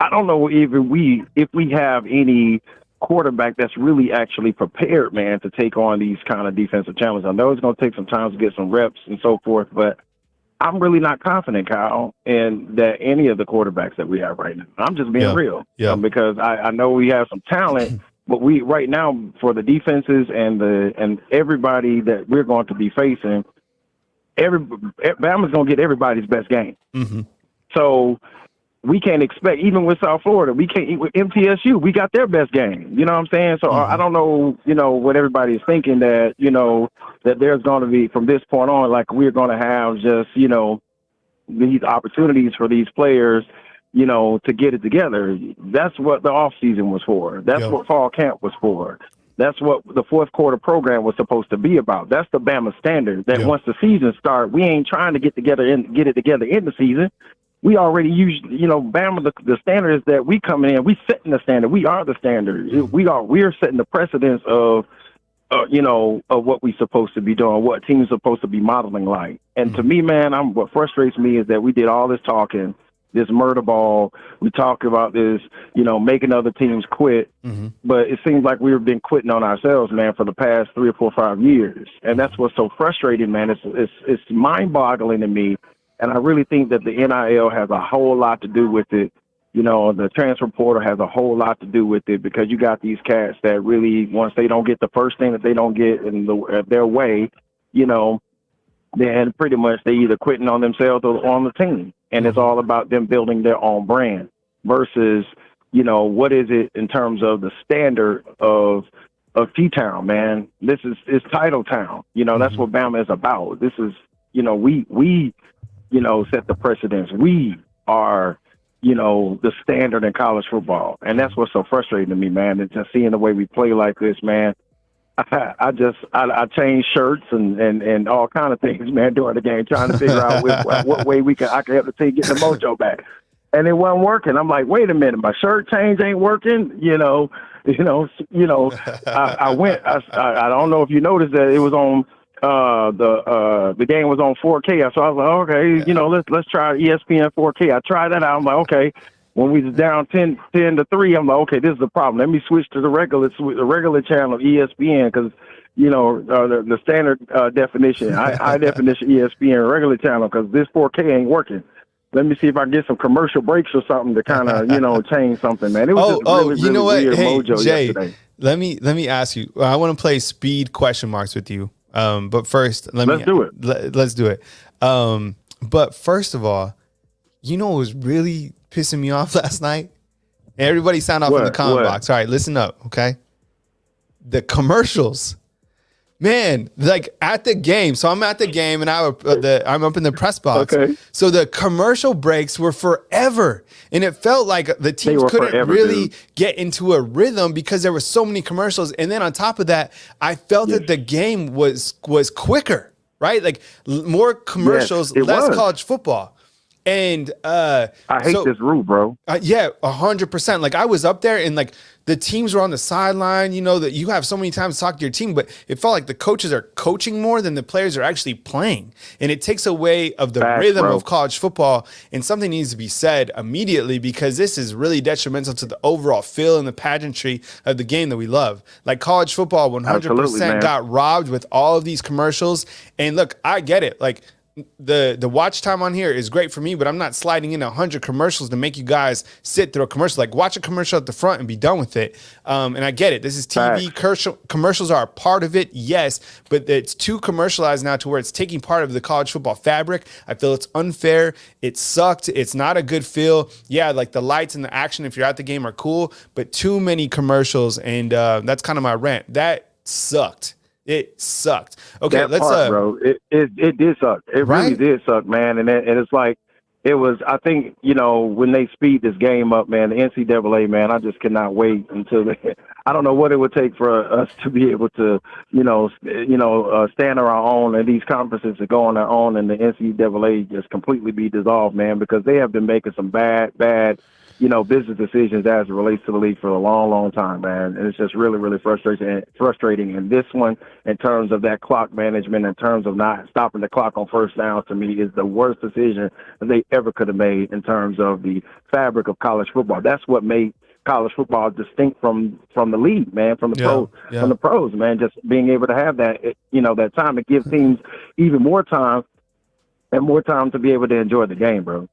I don't know if we have any quarterback that's really actually prepared, man, to take on these kind of defensive challenges. I know it's going to take some time to get some reps and so forth, but I'm really not confident, Kyle, in that any of the quarterbacks that we have right now. I'm just being real, because I know we have some talent, but we right now for the defenses and everybody that we're going to be facing, Bama's going to get everybody's best game. Mm-hmm. So we can't expect, even with South Florida, with MTSU, we got their best game. You know what I'm saying? So I don't know, what everybody is thinking that, that there's going to be from this point on, like we're going to have just, these opportunities for these players, to get it together. That's what the off season was for. That's what fall camp was for. That's what the fourth quarter program was supposed to be about. That's the Bama standard. That once the season starts, we ain't trying to get it together in the season. We already use, Bama. The standard is that we come in, we setting the standard. We are the standard. We're setting the precedence of, of what we're supposed to be doing, what teams are supposed to be modeling like. And to me, man, what frustrates me is that we did all this talking, this murder ball. We talk about this, making other teams quit, but it seems like we've been quitting on ourselves, man, for the past 3 or 4 or 5 years. And that's what's so frustrating, man. It's mind-boggling to me. And I really think that the NIL has a whole lot to do with it. The transfer portal has a whole lot to do with it, because you got these cats that really, once they don't get the first thing that they don't get in their way, then pretty much they either quitting on themselves or on the team. And it's all about them building their own brand versus, what is it in terms of the standard of T-Town, man. This is title town. That's what Bama is about. This is, we set the precedence. We are, the standard in college football. And that's what's so frustrating to me, man. It's just seeing the way we play like this, man. I changed shirts and all kind of things, man, during the game, trying to figure out what way I could help the team get the mojo back. And it wasn't working. I'm like, wait a minute, my shirt change ain't working. I don't know if you noticed that it was on, the game was on 4K. So I was like, okay, let's try ESPN 4K. I tried that out. I'm like, okay. When we was down 10-3, I'm like, okay, this is the problem. Let me switch to the regular channel of ESPN, because the standard definition, high definition ESPN regular channel, because this 4K ain't working. Let me see if I can get some commercial breaks or something to kind of change something, man. It was really weird mojo Jay, yesterday. Let me ask you. I want to play speed question marks with you. But first, let's do it. Let's do it. But first of all, what was really pissing me off last night? Everybody sound off in the comment box. All right, listen up, okay? The commercials. Man, like at the game. So I'm at the game and I'm up in the press box. Okay. So the commercial breaks were forever. And it felt like the teams couldn't really get into a rhythm because there were so many commercials. And then on top of that, I felt that the game was quicker, right? Like more commercials, less college football. And I hate this rule, bro. Yeah, 100%. Like I was up there and like the teams were on the sideline, that you have so many times to talk to your team, but it felt like the coaches are coaching more than the players are actually playing. And it takes away of the rhythm of college football. And something needs to be said immediately, because this is really detrimental to the overall feel and the pageantry of the game that we love. Like college football 100% got robbed with all of these commercials. And look, I get it. Like the watch time on here is great for me, but I'm not sliding in 100 commercials to make you guys sit through a commercial. Like, watch a commercial at the front and be done with it. And I get it. This is TV. Commercials are a part of it, yes, but it's too commercialized now to where it's taking part of the college football fabric. I feel it's unfair. It sucked. It's not a good feel. Yeah, like the lights and the action, if you're at the game, are cool, but too many commercials, and that's kind of my rant. That sucked. It sucked. Okay, that let's part, bro. It did suck. It really did suck, man. And it's like it was. I think when they speed this game up, man, the NCAA, man, I just cannot wait until I don't know what it would take for us to be able to, stand on our own, and these conferences to go on their own, and the NCAA just completely be dissolved, man, because they have been making some bad, business decisions as it relates to the league for a long, long time, man. And it's just really, really frustrating. And this one, in terms of that clock management, in terms of not stopping the clock on first downs, to me, is the worst decision that they ever could have made in terms of the fabric of college football. That's what made college football distinct from the league, man, from the pros, man. Just being able to have that, that time to give teams even more time to be able to enjoy the game, bro.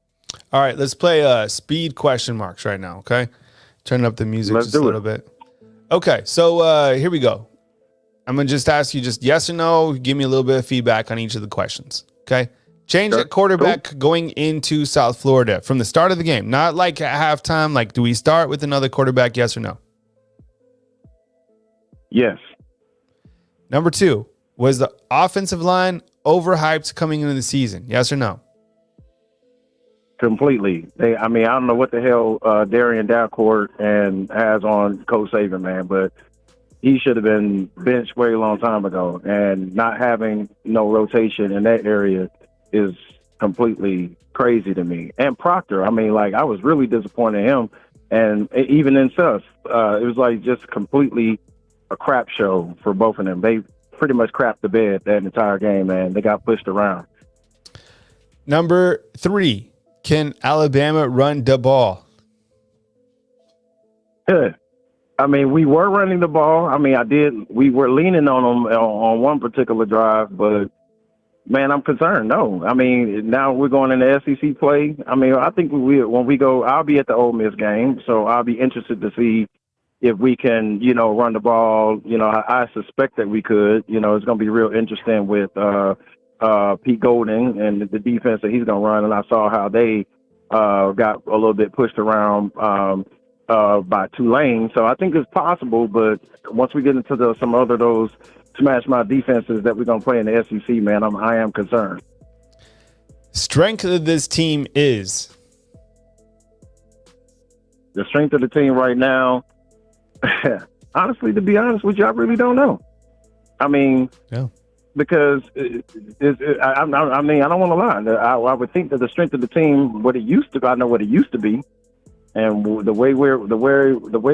All right, let's play speed question marks right now, okay? Turn up the music just a little bit. Okay, so here we go. I'm going to just ask you just yes or no. Give me a little bit of feedback on each of the questions, okay? Change at quarterback going into South Florida from the start of the game, not like at halftime. Like, do we start with another quarterback, yes or no? Yes. Number 2, was the offensive line overhyped coming into the season, yes or no? Completely. I don't know what the hell Darian Dalcourt has on Coach Saban, man, but he should have been benched way a long time ago. And not having no rotation in that area is completely crazy to me. And Proctor, I was really disappointed in him. And even in Suss, it was like just completely a crap show for both of them. They pretty much crapped the bed that entire game, man. They got pushed around. Number 3. Can Alabama run the ball? Good. We were running the ball. We were leaning on them on one particular drive, but man, I'm concerned. No. Now we're going into SEC play. I think when we go, I'll be at the Ole Miss game, so I'll be interested to see if we can, run the ball. I suspect that we could. It's going to be real interesting with Pete Golding and the defense that he's going to run. And I saw how they got a little bit pushed around by Tulane. So I think it's possible. But once we get into some other those smash mouth defenses that we're going to play in the SEC, man, I am concerned. Strength of this team is? The strength of the team right now, honestly, to be honest with you, I really don't know. Because I don't want to lie. I would think that the strength of the team, what it used to, I know what it used to be, and the way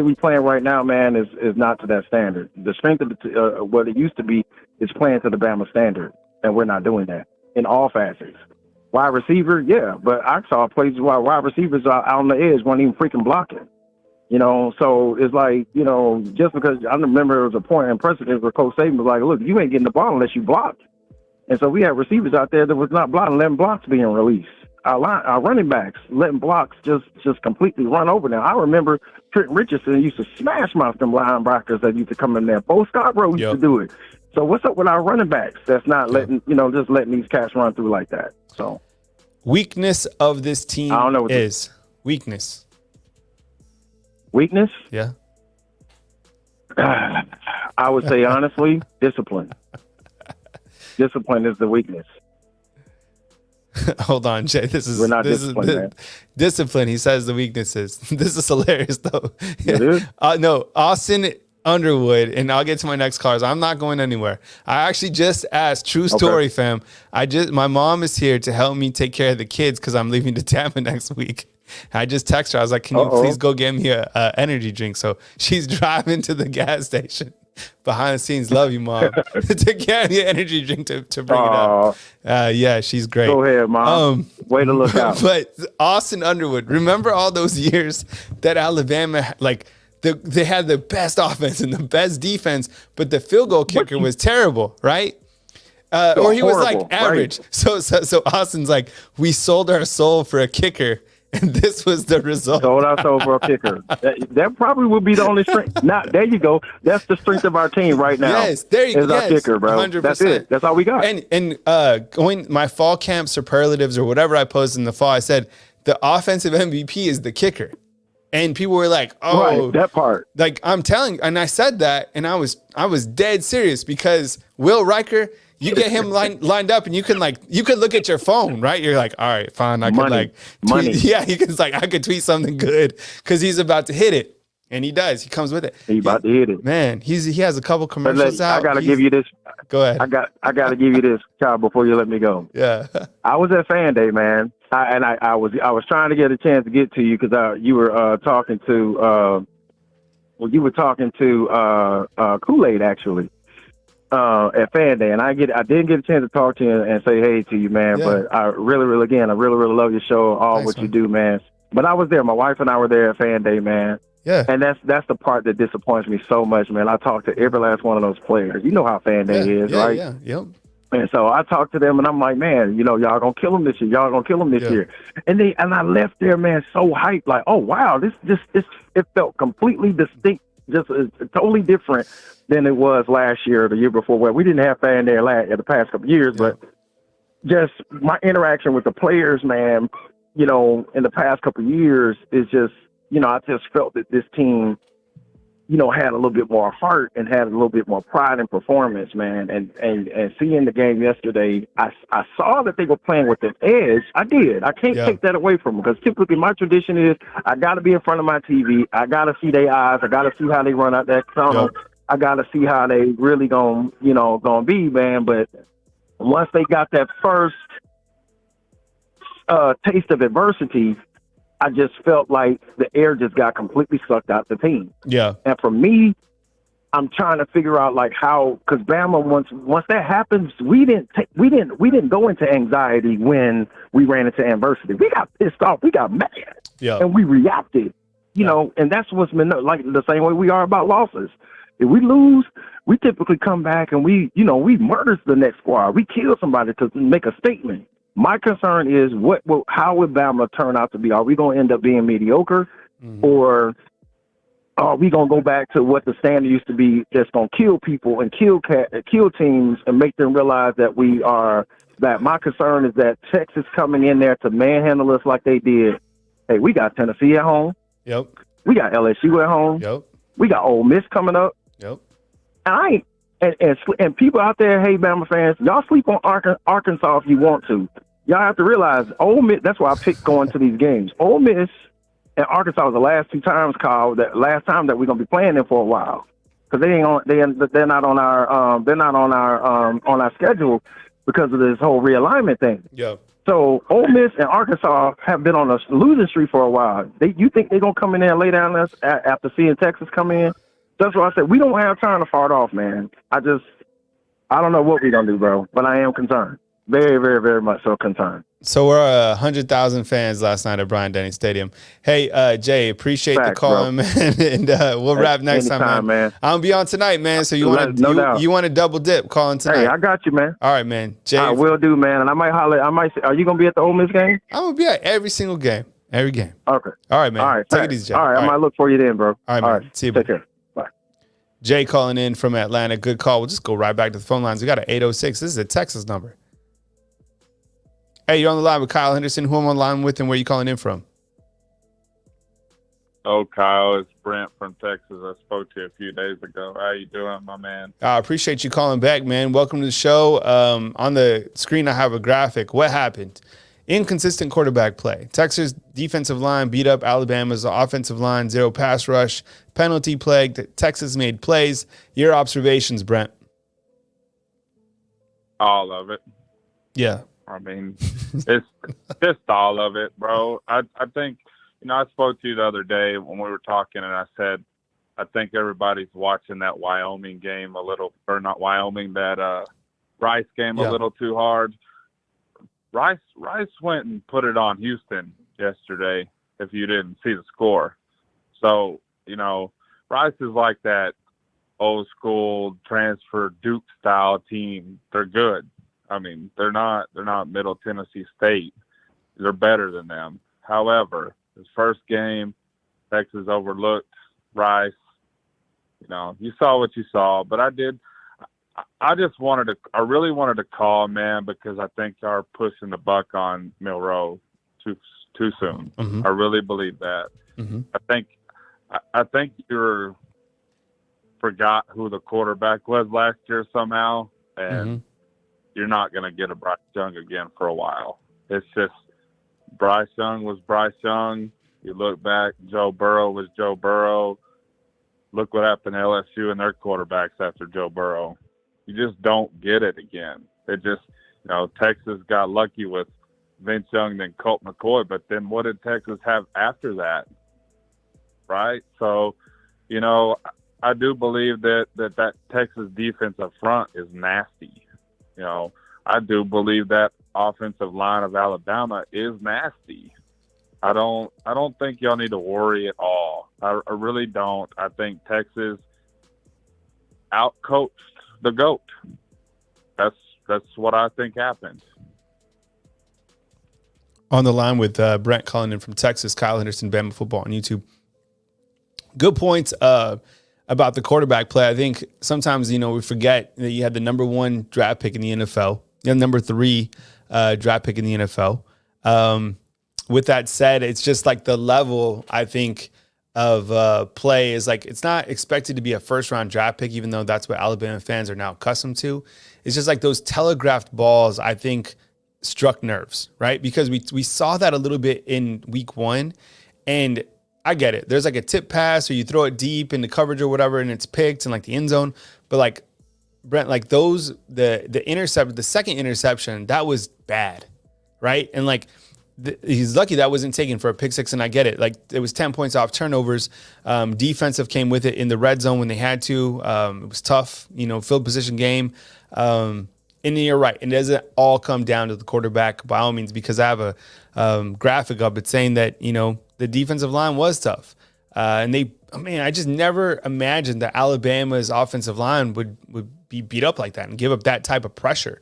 we playing right now, man, is not to that standard. The strength of what it used to be is playing to the Bama standard, and we're not doing that in all facets. Wide receiver, yeah, but I saw places where wide receivers out on the edge weren't even freaking blocking. So it's like, just because I remember there was a point in precedent where Coach Saban was like, look, you ain't getting the ball unless you block. And so we had receivers out there that was not blocking, letting blocks being released. Our running backs letting blocks just completely run over them. I remember Trent Richardson used to smash mouth them linebackers that used to come in there. Bo Scarborough used to do it. So what's up with our running backs that's not letting, just letting these cats run through like that? So weakness of this team is weakness. Weakness? Yeah. I would say, honestly, discipline. Discipline is the weakness. Hold on, Jay. We're not disciplined, man. Discipline, he says the weaknesses. This is hilarious, though. It is? No, Austin Underwood, and I'll get to my next cars. I'm not going anywhere. I actually just asked, true story, fam. My mom is here to help me take care of the kids because I'm leaving to Tampa next week. I just texted her. I was like, can you please go get me a energy drink? So she's driving to the gas station. Behind the scenes, love you, Mom. To get me an energy drink to bring it up. Yeah, she's great. Go ahead, Mom. Way to look out. But Austin Underwood, remember all those years that Alabama, they had the best offense and the best defense, but the field goal kicker was terrible, right? Or he was like horrible, average. right. So Austin's like, we sold our soul for a kicker, and this was the result. Sold our soul for a kicker. That probably would be the only strength. Now, there you go. That's the strength of our team right now. Yes, there you go. Is our kicker, bro. 100%. That's it. That's all we got. And going my fall camp superlatives or whatever I posted in the fall, I said the offensive MVP is the kicker. And people were like, "Oh, right, that part." Like I'm telling, and I said that, and I was dead serious because Will Riker, you get him lined up, and you can look at your phone, right? You're like, all right, fine, I could like tweet. Yeah, you can I could tweet something good because he's about to hit it, and he does. He comes with it. He's about to hit it. Man, he has a couple commercials out. I gotta give you this. Go ahead. I gotta give you this, Kyle, before you let me go. Yeah. I was at Fan Day, man. I was trying to get a chance to get to you because you were talking to Kool-Aid actually at Fan Day, and I didn't get a chance to talk to you and say hey to you, man. Yeah. But I really love your show, all what you do, man. But I was there. My wife and I were there at Fan Day, man. Yeah. And that's the part that disappoints me so much, man. I talked to every last one of those players. You know how Fan Day is, right? Yeah. Yep. And so I talked to them, and I'm like, man, y'all gonna kill them this year. Y'all gonna kill them this year. And I left there, man, so hyped, like, oh wow, this it felt completely distinct, just totally different than it was last year or the year before. Well, we didn't have Fan Day the past couple of years, but just my interaction with the players, man, in the past couple of years is just, I just felt that this team, had a little bit more heart and had a little bit more pride in performance, man. And seeing the game yesterday, I saw that they were playing with an edge. I did. I can't take that away from them because typically my tradition is I got to be in front of my TV. I got to see their eyes. I got to see how they run out that tunnel. I got to see how they really gonna be, man. But once they got that first taste of adversity, I just felt like the air just got completely sucked out the team. Yeah. And for me, I'm trying to figure out like how, because Bama once that happens, we didn't go into anxiety when we ran into adversity. We got pissed off. We got mad. Yeah. And we reacted. And that's what's been like the same way we are about losses. If we lose, we typically come back and we murder the next squad. We kill somebody to make a statement. My concern is how would Bama turn out to be? Are we going to end up being mediocre, or are we going to go back to what the standard used to be? That's going to kill people and kill teams and make them realize that we are. That my concern is that Texas coming in there to manhandle us like they did. Hey, we got Tennessee at home. Yep. We got LSU at home. Yep. We got Ole Miss coming up. Yep. And people out there, hey, Bama fans, y'all sleep on Arkansas if you want to. Y'all have to realize, Ole Miss, that's why I picked going to these games. Ole Miss and Arkansas was the last two times, Kyle, that last time that we're gonna be playing them for a while, because they're not on our schedule because of this whole realignment thing. Yeah. So Ole Miss and Arkansas have been on a losing streak for a while. You think they're gonna come in there and lay down us after seeing Texas come in? That's why I said we don't have time to fart off, man. I don't know what we're gonna do, bro, but I am concerned. Very, very, very much so concerned. So we're 100,000 fans last night at Bryant-Denny Stadium. Hey, Jay, appreciate the call, man, and we'll wrap next time, man. I'm gonna be on tonight, man. So you want to double dip calling tonight? Hey, I got you, man. All right, man. Jay, I will do, man. And I might holler. Are you gonna be at the Ole Miss game? I'm gonna be at every single game. Every game. Okay. All right, man. All right. Take it easy, Jay. All right. I might look for you then, bro. All right, man. See you. Take care. Jay calling in from Atlanta. Good call. We'll just go right back to the phone lines. We got an 806. This is a Texas number. Hey, you're on the line with Kyle Henderson. Who am I on the line with and where you calling in from? Oh, Kyle, it's Brent from Texas. I spoke to you a few days ago. How you doing, my man? I appreciate you calling back, man. Welcome to the show. On the screen, I have a graphic. What happened? Inconsistent quarterback play. Texas defensive line beat up Alabama's offensive line, 0 pass rush, penalty plagued. Texas made plays. Your observations, Brent? All of it. Yeah. I mean, it's just all of it, bro. I think, I spoke to you the other day when we were talking, and I said, I think everybody's watching that Wyoming game a little, or not Wyoming, that Rice game a little too hard. Rice went and put it on Houston yesterday, if you didn't see the score. So, Rice is like that old school transfer Duke style team. They're good. I mean, they're not Middle Tennessee State. They're better than them. However, his first game, Texas overlooked Rice. You know, you saw what you saw, but I really wanted to call, man, because I think y'all are pushing the buck on Milroe too soon. Mm-hmm. I really believe that. Mm-hmm. I think you forgot who the quarterback was last year somehow, and you're not going to get a Bryce Young again for a while. It's just Bryce Young was Bryce Young. You look back, Joe Burrow was Joe Burrow. Look what happened to LSU and their quarterbacks after Joe Burrow. You just don't get it again. It just, you know, Texas got lucky with Vince Young and then Colt McCoy, but then what did Texas have after that? Right? So, you know, I do believe that Texas defense up front is nasty. You know, I do believe that offensive line of Alabama is nasty. I don't think y'all need to worry at all. I really don't. I think Texas outcoached the GOAT. That's what I think happened. On the line with Brent calling in from Texas, Kyle Henderson, Bama Football on YouTube. Good points about the quarterback play. I think sometimes, you know, we forget that you had the number 1 draft pick in the NFL. You had number 3 draft pick in the NFL. With that said, it's just like the level, I think, of play is like, it's not expected to be a first-round draft pick, even though that's what Alabama fans are now accustomed to. It's just like those telegraphed balls, I think, struck nerves, right? Because we saw that a little bit in week 1, and I get it. There's like a tip pass or you throw it deep into coverage or whatever, and it's picked in like the end zone. But like Brent, like those, the intercept, the second interception, that was bad, right? And like he's lucky that wasn't taken for a pick 6, and I get it. Like it was 10 points off turnovers. Defensive came with it in the red zone when they had to. It was tough, you know, field position game. And you're right. It doesn't all come down to the quarterback by all means, because I have a graphic up. It's saying that, you know, the defensive line was tough. And I just never imagined that Alabama's offensive line would be beat up like that and give up that type of pressure.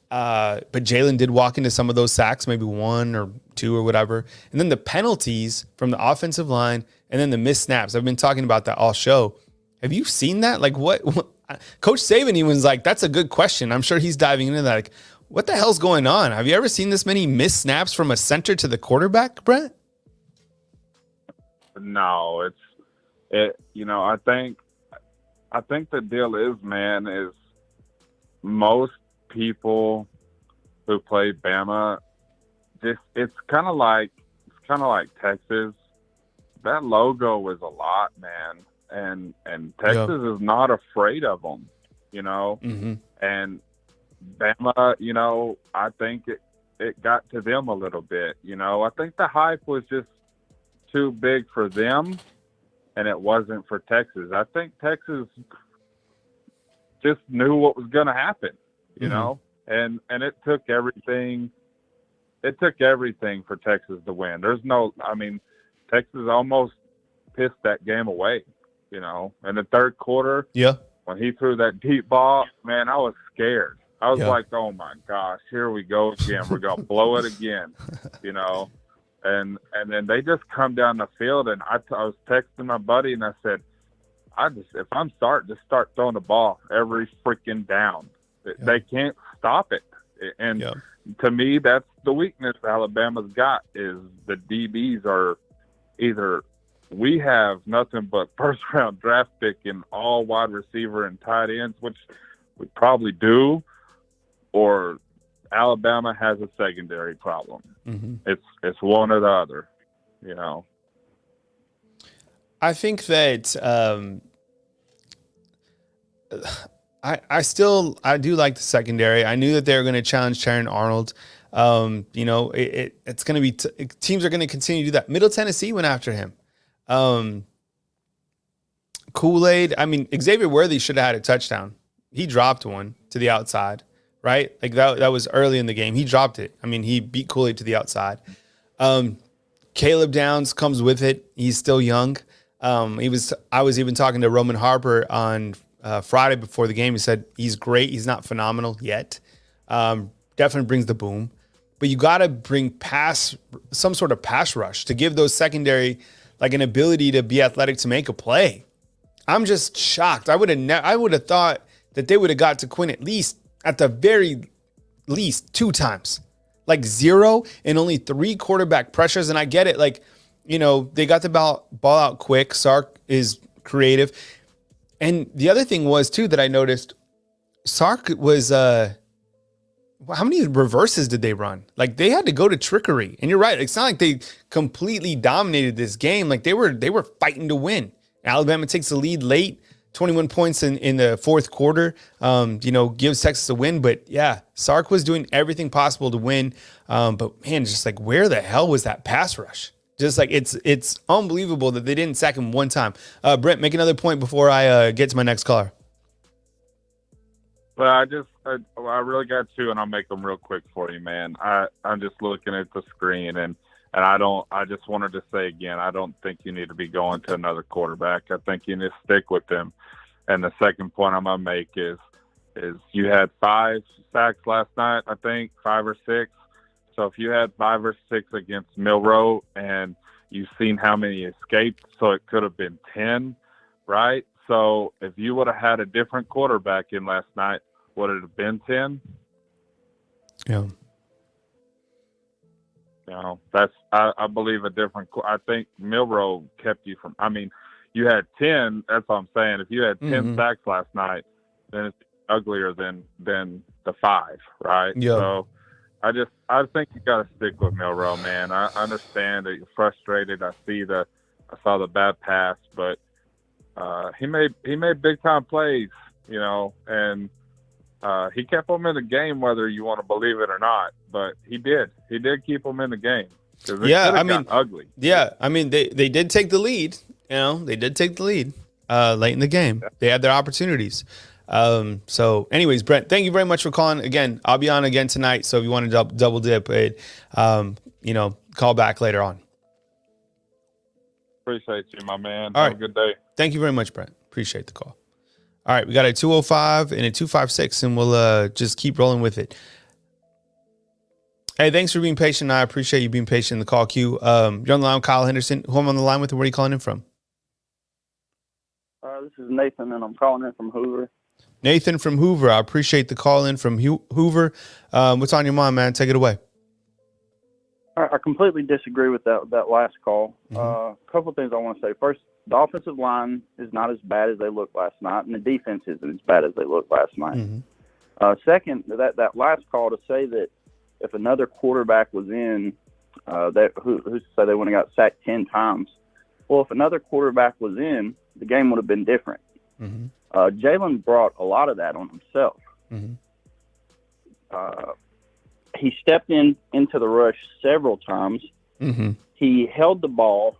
But Jalen did walk into some of those sacks, maybe 1 or 2 or whatever. And then the penalties from the offensive line and then the missed snaps. I've been talking about that all show. Have you seen that? Like what Coach Saban, he was like, that's a good question. I'm sure he's diving into that. Like, what the hell's going on? Have you ever seen this many missed snaps from a center to the quarterback, Brent? No, you know, I think the deal is, man, is most people who play Bama, it's kind of like Texas. That logo was a lot, man. And Texas is not afraid of them, you know. Mm-hmm. And Bama, you know, I think it got to them a little bit, you know. I think the hype was just too big for them, and it wasn't for Texas. I think Texas just knew what was going to happen, you know. And it took everything. It took everything for Texas to win. Texas almost pissed that game away. You know, in the third quarter, when he threw that deep ball, man, I was scared. I was like, oh my gosh, here we go again. We're gonna blow it again, you know. And then they just come down the field, and I was texting my buddy, and I said, if I'm starting, just start throwing the ball every freaking down. They can't stop it. And to me, that's the weakness Alabama's got, is the DBs are either we have nothing but first-round draft pick in all wide receiver and tight ends, which we probably do, or Alabama has a secondary problem. Mm-hmm. It's one or the other, you know. I think that I do like the secondary. I knew that they were going to challenge Sharon Arnold. You know, it's going to be teams are going to continue to do that. Middle Tennessee went after him. Kool-Aid. I mean, Xavier Worthy should have had a touchdown. He dropped one to the outside, right? Like that was early in the game. He dropped it. I mean, he beat Kool-Aid to the outside. Caleb Downs comes with it. He's still young. I was even talking to Roman Harper on Friday before the game. He said he's great. He's not phenomenal yet. Definitely brings the boom. But you got to bring some sort of pass rush to give those secondary like an ability to be athletic to make a play. I'm just shocked. I would have thought that they would have got to Quinn at the very least 2 times. Like 0 and only 3 quarterback pressures. And I get it. Like, they got the ball out quick. Sark is creative. And the other thing was, too, that I noticed, Sark was, how many reverses did they run? Like, they had to go to trickery. And you're right. It's not like they completely dominated this game. Like, they were fighting to win. Alabama takes the lead late, 21 points in the fourth quarter, gives Texas a win. But, yeah, Sark was doing everything possible to win. But, man, just like, where the hell was that pass rush? Just like, it's unbelievable that they didn't sack him one time. Brent, make another point before I get to my next caller. But I really got 2, and I'll make them real quick for you, man. I'm just looking at the screen, and I just wanted to say again, I don't think you need to be going to another quarterback. I think you need to stick with them. And the second point I'm going to make is you had 5 sacks last night, I think, 5 or 6. So if you had 5 or 6 against Milroe and you've seen how many escaped, so it could have been 10, right? So if you would have had a different quarterback in last night, would it have been 10? Yeah. I believe a different. I think Milroe kept you from. I mean, you had 10. That's what I'm saying. If you had 10 sacks last night, then it's uglier than the 5, right? Yeah. So I think you got to stick with Milroe, man. I understand that you're frustrated. I saw the bad pass, but he made big time plays, and he kept them in the game, whether you want to believe it or not. But he did keep them in the game. Yeah, I mean, ugly. Yeah, I mean, they did take the lead. They did take the lead late in the game. They had their opportunities. So, anyways, Brent, thank you very much for calling. Again, I'll be on again tonight. So if you want to double dip, call back later on. Appreciate you, my man. All Have right. a good day. Thank you very much, Brent. Appreciate the call. All right, we got a 205 and a 256, and we'll just keep rolling with it. Hey, thanks for being patient. I appreciate you being patient in the call queue. You're on the line with Kyle Henderson. Who I'm on the line with, and where are you calling in from? This is Nathan, and I'm calling in from Hoover. Nathan from Hoover. I appreciate the call in from Hoover. What's on your mind, man? Take it away. I completely disagree with that last call. Mm-hmm. A couple of things I want to say. First, the offensive line is not as bad as they looked last night, and the defense isn't as bad as they looked last night. Mm-hmm. Second, that last call to say that if another quarterback was in, who's to say they wouldn't have got sacked 10 times? Well, if another quarterback was in, the game would have been different. Mm-hmm. Jalen brought a lot of that on himself. Mm-hmm. He stepped into the rush several times. Mm-hmm. He held the ball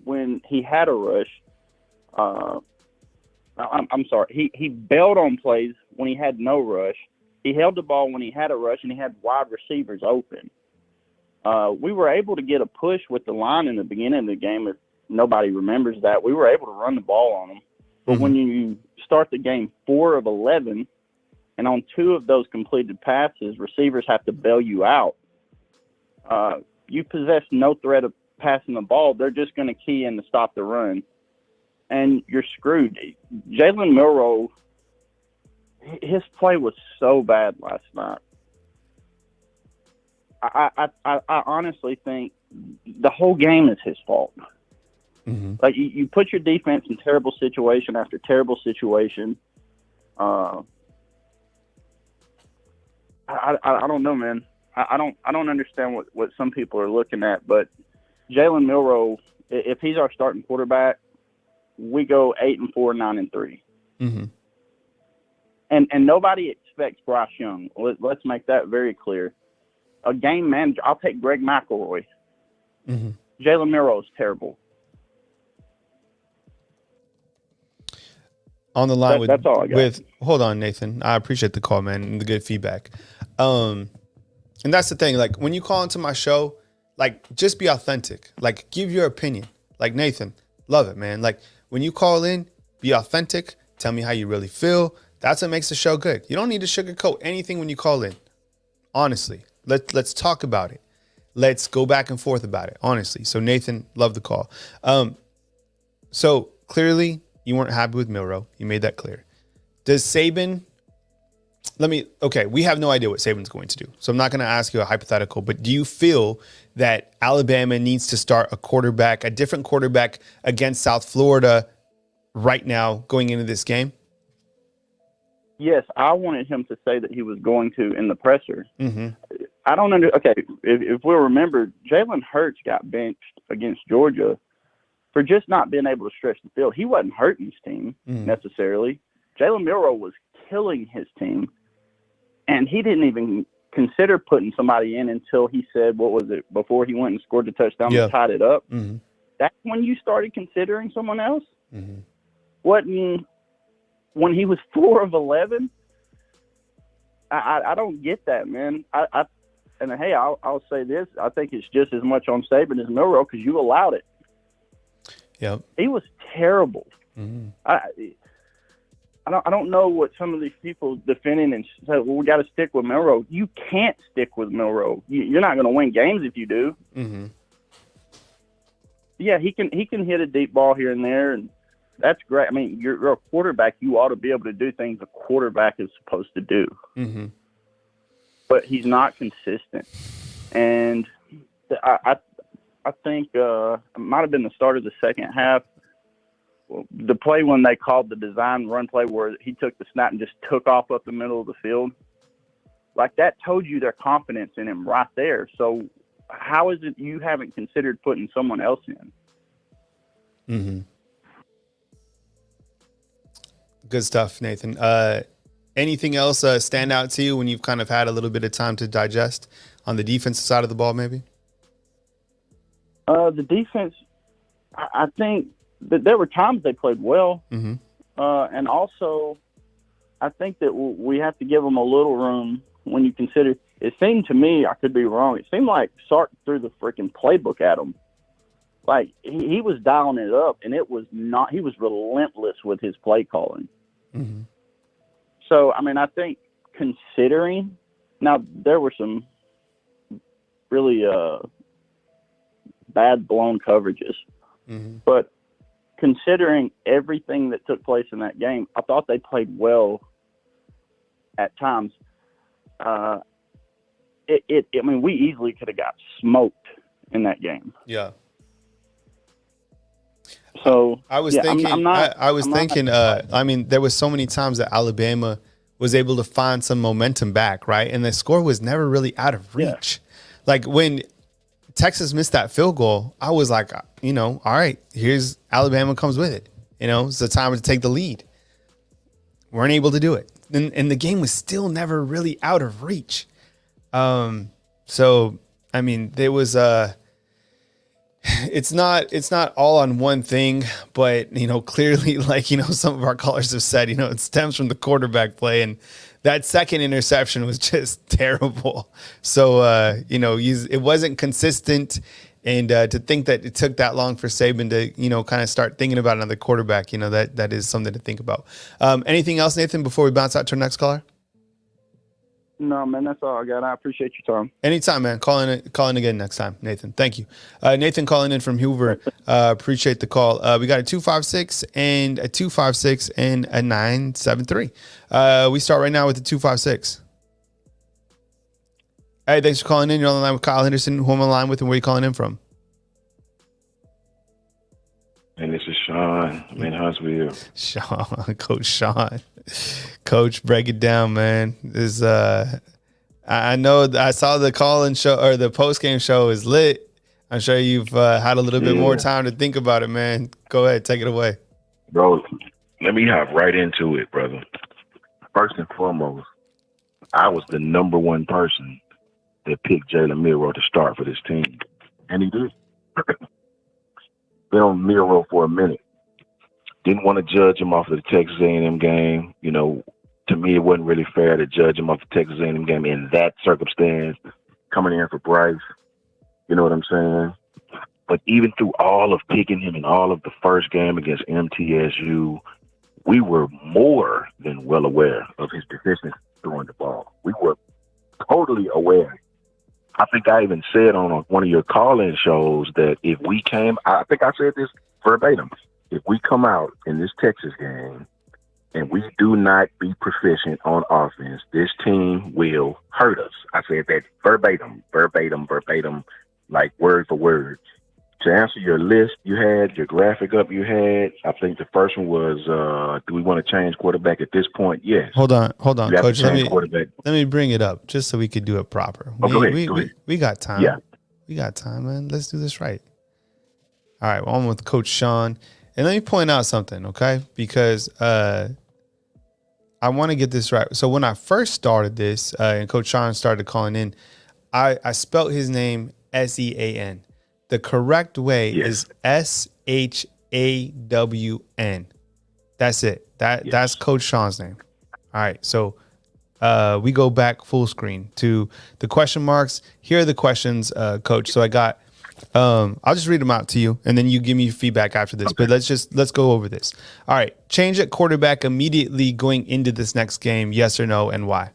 when he had a rush. I'm sorry. He bailed on plays when he had no rush. He held the ball when he had a rush, and he had wide receivers open. We were able to get a push with the line in the beginning of the game. If nobody remembers that, we were able to run the ball on them. But when you start the game 4 of 11, and on 2 of those completed passes, receivers have to bail you out, you possess no threat of passing the ball. They're just going to key in to stop the run, and you're screwed. Jalen Milroe, his play was so bad last night. I honestly think the whole game is his fault. Mm-hmm. Like, you put your defense in terrible situation after terrible situation. I don't know, man. I don't understand what some people are looking at, but Jalen Milroe, if he's our starting quarterback, we go 8-4, 9-3. Mm-hmm. And nobody expects Bryce Young. Let's make that very clear. A game manager, I'll take Greg McElroy. Mm-hmm. Jalen Milroe is terrible. On the line That's all I got. Hold on, Nathan. I appreciate the call, man, and the good feedback. And that's the thing. Like, when you call into my show, like, just be authentic. Like, give your opinion. Like, Nathan, love it, man. Like, when you call in, be authentic. Tell me how you really feel. That's what makes the show good. You don't need to sugarcoat anything when you call in. Honestly, let's talk about it. Let's go back and forth about it. Honestly. So Nathan, love the call. So clearly you weren't happy with Milroe. You made that clear. Does Saban? We have no idea what Saban's going to do. So I'm not going to ask you a hypothetical, but do you feel that Alabama needs to start a different quarterback against South Florida right now going into this game? Yes, I wanted him to say that he was going to in the presser. Mm-hmm. I don't under. Okay, if we'll remember, Jalen Hurts got benched against Georgia for just not being able to stretch the field. He wasn't hurting his team necessarily. Jalen Milroe was killing his team, and he didn't even consider putting somebody in until he said, what was it, before he went and scored the touchdown and tied it up. Mm-hmm. That's when you started considering someone else? Mm-hmm. When he was 4 of 11? I don't get that, man. I'll say this. I think it's just as much on Saban as Milroe because you allowed it. Yep. He was terrible. Mm-hmm. I don't know what some of these people defending and say, well, we got to stick with Milroe. You can't stick with Milroe. You're not going to win games if you do. Mm-hmm. Yeah, he can hit a deep ball here and there, and that's great. I mean, you're a quarterback. You ought to be able to do things a quarterback is supposed to do. Mm-hmm. But he's not consistent. And I think it might have been the start of the second half. The play when they called the design run play where he took the snap and just took off up the middle of the field, like that told you their confidence in him right there. So how is it you haven't considered putting someone else in? Mm-hmm. Good stuff, Nathan. Anything else stand out to you when you've kind of had a little bit of time to digest on the defensive side of the ball, maybe? The defense, I think that there were times they played well. Mm-hmm. And also, I think that we have to give them a little room when you consider – it seemed to me, I could be wrong, it seemed like Sark threw the freaking playbook at them. Like, he was dialing it up, and it was not – he was relentless with his play calling. Mm-hmm. So, I mean, I think considering – now, there were some really bad blown coverages. Mm-hmm. But considering everything that took place in that game, I thought they played well at times. I mean, we easily could have got smoked in that game. Yeah. So I was thinking. I mean, there was so many times that Alabama was able to find some momentum back, right? And the score was never really out of reach. Yeah. Like when Texas missed that field goal, I was like, all right, here's Alabama comes with it. It's the time to take the lead. Weren't able to do it. And the game was still never really out of reach. So, I mean, there was it's not all on one thing, but, clearly, like, some of our callers have said, it stems from the quarterback play, and that second interception was just terrible. So, it wasn't consistent. And to think that it took that long for Saban to, kind of start thinking about another quarterback, that is something to think about. Anything else, Nathan, before we bounce out to our next caller? No, man, that's all I got. I appreciate your time. Anytime, man. Call in again next time, Nathan. Thank you. Nathan calling in from Hoover. Appreciate the call. We got a 256 and a 256 and a 973. We start right now with the 256. Hey, thanks for calling in. You're on the line with Kyle Henderson. Who am I on the line with, and where are you calling in from? And this is Sean. I'm in Huntsville. Coach Sean. Coach, break it down, man. I know I saw the call-in show or the post-game show is lit. I'm sure you've had a little bit more time to think about it, man. Go ahead, take it away. Bro, let me hop right into it, brother. First and foremost, I was the number one person that picked Jalen Milroe to start for this team. And he did. Been on Milroe for a minute. Didn't want to judge him off of the Texas A&M game. To me, it wasn't really fair to judge him off the Texas A&M game in that circumstance, coming in for Bryce. You know what I'm saying? But even through all of picking him in all of the first game against MTSU, we were more than well aware of his deficiency throwing the ball. We were totally aware. I think I even said on one of your call-in shows that if we came, I think I said this verbatim, if we come out in this Texas game and we do not be proficient on offense, this team will hurt us. I said that verbatim, like word for word. To answer your list you had, your graphic up you had, I think the first one was, do we want to change quarterback at this point? Yes. Hold on, You have Coach. to change quarterback. Let me bring it up just so we could do it proper. Go ahead. We got time. Yeah. We got time, man. Let's do this right. All right, well, I'm with Coach Sean. And let me point out something, okay? Because I want to get this right. So when I first started this, and Coach Sean started calling in, I spelt his name Sean. The correct way is Shawn. That's it. That's Coach Sean's name. All right. So we go back full screen to the question marks. Here are the questions, Coach. So I got I'll just read them out to you and then you give me feedback after this. Okay. But let's go over this. All right. Change at quarterback immediately going into this next game, yes or no, and why?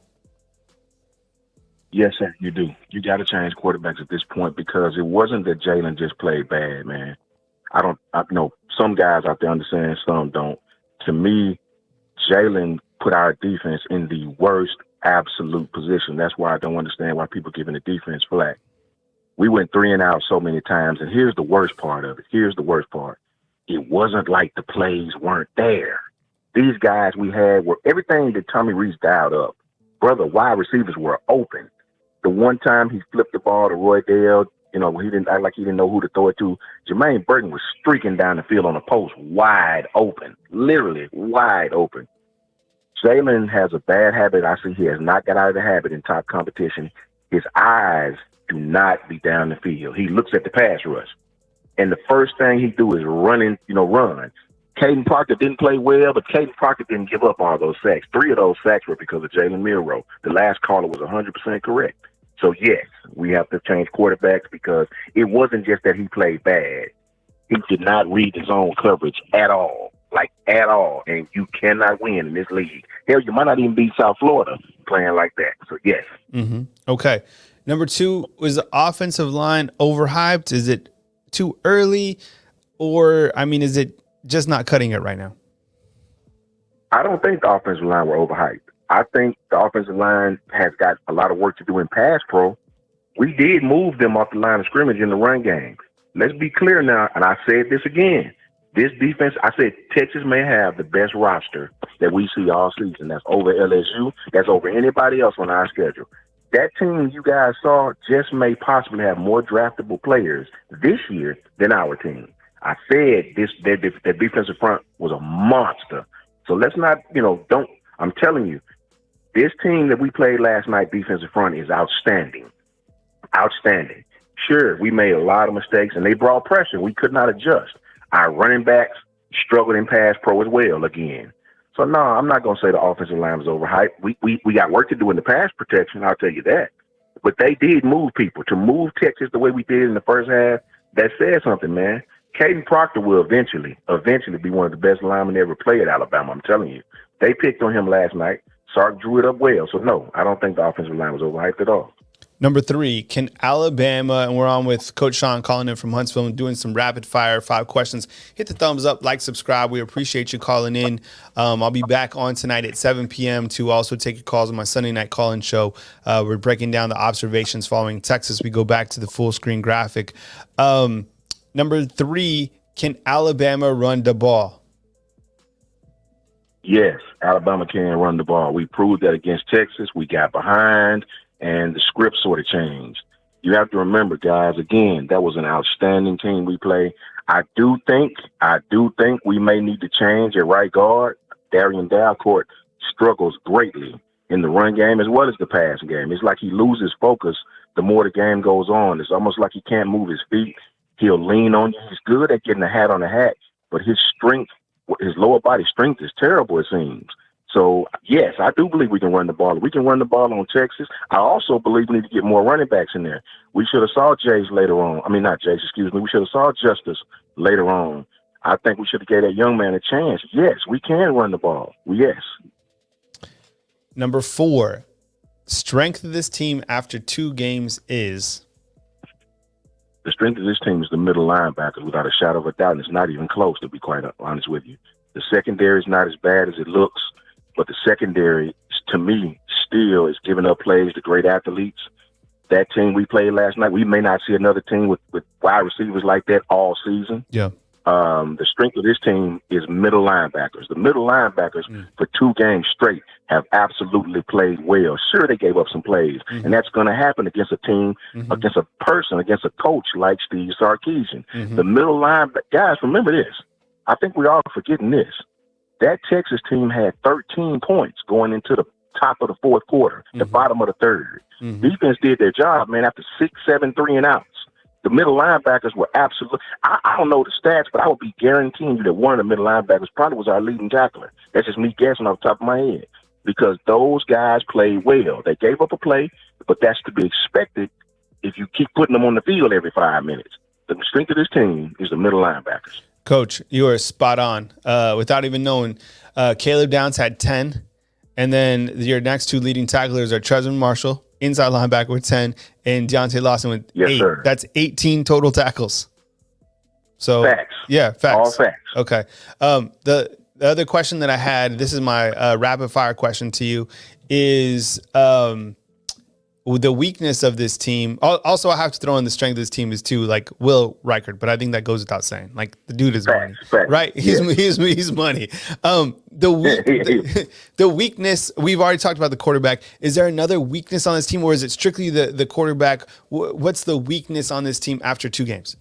Yes, sir, you do. You got to change quarterbacks at this point because it wasn't that Jalen just played bad, man. I know some guys out there understand, some don't. To me, Jalen put our defense in the worst absolute position. That's why I don't understand why people giving the defense flack. We went 3 and out so many times, and here's the worst part of it. It wasn't like the plays weren't there. These guys we had were everything that Tommy Rees dialed up. Brother, wide receivers were open. The one time he flipped the ball to Roy Dale, he didn't act like he didn't know who to throw it to. Jermaine Burton was streaking down the field on a post, wide open, literally wide open. Jalen has a bad habit. I see he has not got out of the habit in top competition. His eyes do not be down the field. He looks at the pass rush. And the first thing he do is run. Caden Proctor didn't play well, but Caden Proctor didn't give up all those sacks. 3 of those sacks were because of Jalen Milroe. The last caller was 100% correct. So, yes, we have to change quarterbacks because it wasn't just that he played bad. He did not read his own coverage at all, at all. And you cannot win in this league. Hell, you might not even beat South Florida playing like that. So, yes. Mm-hmm. Okay. Number 2, was the offensive line overhyped? Is it too early? Or, is it just not cutting it right now? I don't think the offensive line were overhyped. I think the offensive line has got a lot of work to do in pass pro. We did move them off the line of scrimmage in the run game. Let's be clear now, and I said this again. This defense, I said Texas may have the best roster that we see all season. That's over LSU. That's over anybody else on our schedule. That team you guys saw just may possibly have more draftable players this year than our team. I said that defensive front was a monster. So let's not, I'm telling you, this team that we played last night, defensive front, is outstanding. Outstanding. Sure, we made a lot of mistakes, and they brought pressure. We could not adjust. Our running backs struggled in pass pro as well again. So, no, I'm not going to say the offensive line was overhyped. We got work to do in the pass protection, I'll tell you that. But they did move people. To move Texas the way we did in the first half, that says something, man. Caden Proctor will eventually be one of the best linemen ever play at Alabama, I'm telling you. They picked on him last night. Sark drew it up well. So, no, I don't think the offensive line was overhyped at all. Number 3, can Alabama, and we're on with Coach Sean calling in from Huntsville and doing some rapid fire 5 questions. Hit the thumbs up, like, subscribe. We appreciate you calling in. I'll be back on tonight at 7 p.m. to also take your calls on my Sunday night call-in show. We're breaking down the observations following Texas. We go back to the full screen graphic. Number 3, can Alabama run the ball? Yes, Alabama can run the ball. We proved that against Texas. We got behind, and the script sort of changed. You have to remember, guys, again, that was an outstanding team we play. I do think we may need to change at right guard. Darian Dalcourt struggles greatly in the run game as well as the pass game. It's like he loses focus the more the game goes on. It's almost like he can't move his feet. He'll lean on you. He's good at getting a hat on a hat, but his strength, his lower body strength is terrible, it seems. So, yes, I do believe we can run the ball. We can run the ball on Texas. I also believe we need to get more running backs in there. We should have saw Jace later on. I mean, not Jace, excuse me. We should have saw Justice later on. I think we should have gave that young man a chance. Yes, we can run the ball. Yes. Number 4, strength of this team after 2 games is? The strength of this team is the middle linebackers, without a shadow of a doubt, and it's not even close, to be quite honest with you. The secondary is not as bad as it looks, but the secondary, to me, still is giving up plays to great athletes. That team we played last night, we may not see another team with wide receivers like that all season. Yeah. The strength of this team is middle linebackers. The middle linebackers for 2 games straight have absolutely played well. Sure, they gave up some plays, and that's going to happen against a team, against a person, against a coach like Steve Sarkisian. The middle linebackers, guys, remember this. I think we're all forgetting this. That Texas team had 13 points going into the top of the 4th quarter, the bottom of the 3rd. Defense did their job, man, after 6, 7, 3 and outs. The middle linebackers were absolutely – I don't know the stats, but I would be guaranteeing you that one of the middle linebackers probably was our leading tackler. That's just me guessing off the top of my head, because those guys played well. They gave up a play, but that's to be expected if you keep putting them on the field every 5 minutes. The strength of this team is the middle linebackers. Coach, you are spot on. Without even knowing, Caleb Downs had 10, and then your next 2 leading tacklers are Trezor Marshall, inside linebacker with 10, and Deontay Lawson with 8. Sir. That's 18 total tackles. So facts. Yeah, facts. All facts. Okay. The other question that I had, this is my rapid fire question to you, is the weakness of this team. Also, I have to throw in the strength of this team is too, like Will Reichert, but I think that goes without saying. Like, the dude is money, right? He's money. The weakness, we've already talked about the quarterback. Is there another weakness on this team, or is it strictly the quarterback? What's the weakness on this team after 2 games?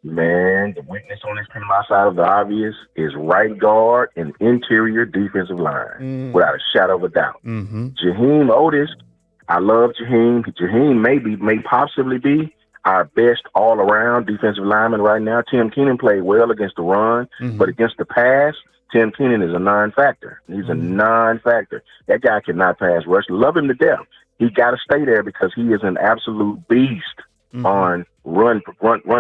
Man, the weakness on this team outside of the obvious is right guard and interior defensive line, without a shadow of a doubt. Jaheim Otis, I love Jaheim. Jaheim may possibly be our best all-around defensive lineman right now. Tim Keenan played well against the run, but against the pass, Tim Keenan is a non-factor. He's a non-factor. That guy cannot pass rush. Love him to death. He got to stay there because he is an absolute beast on run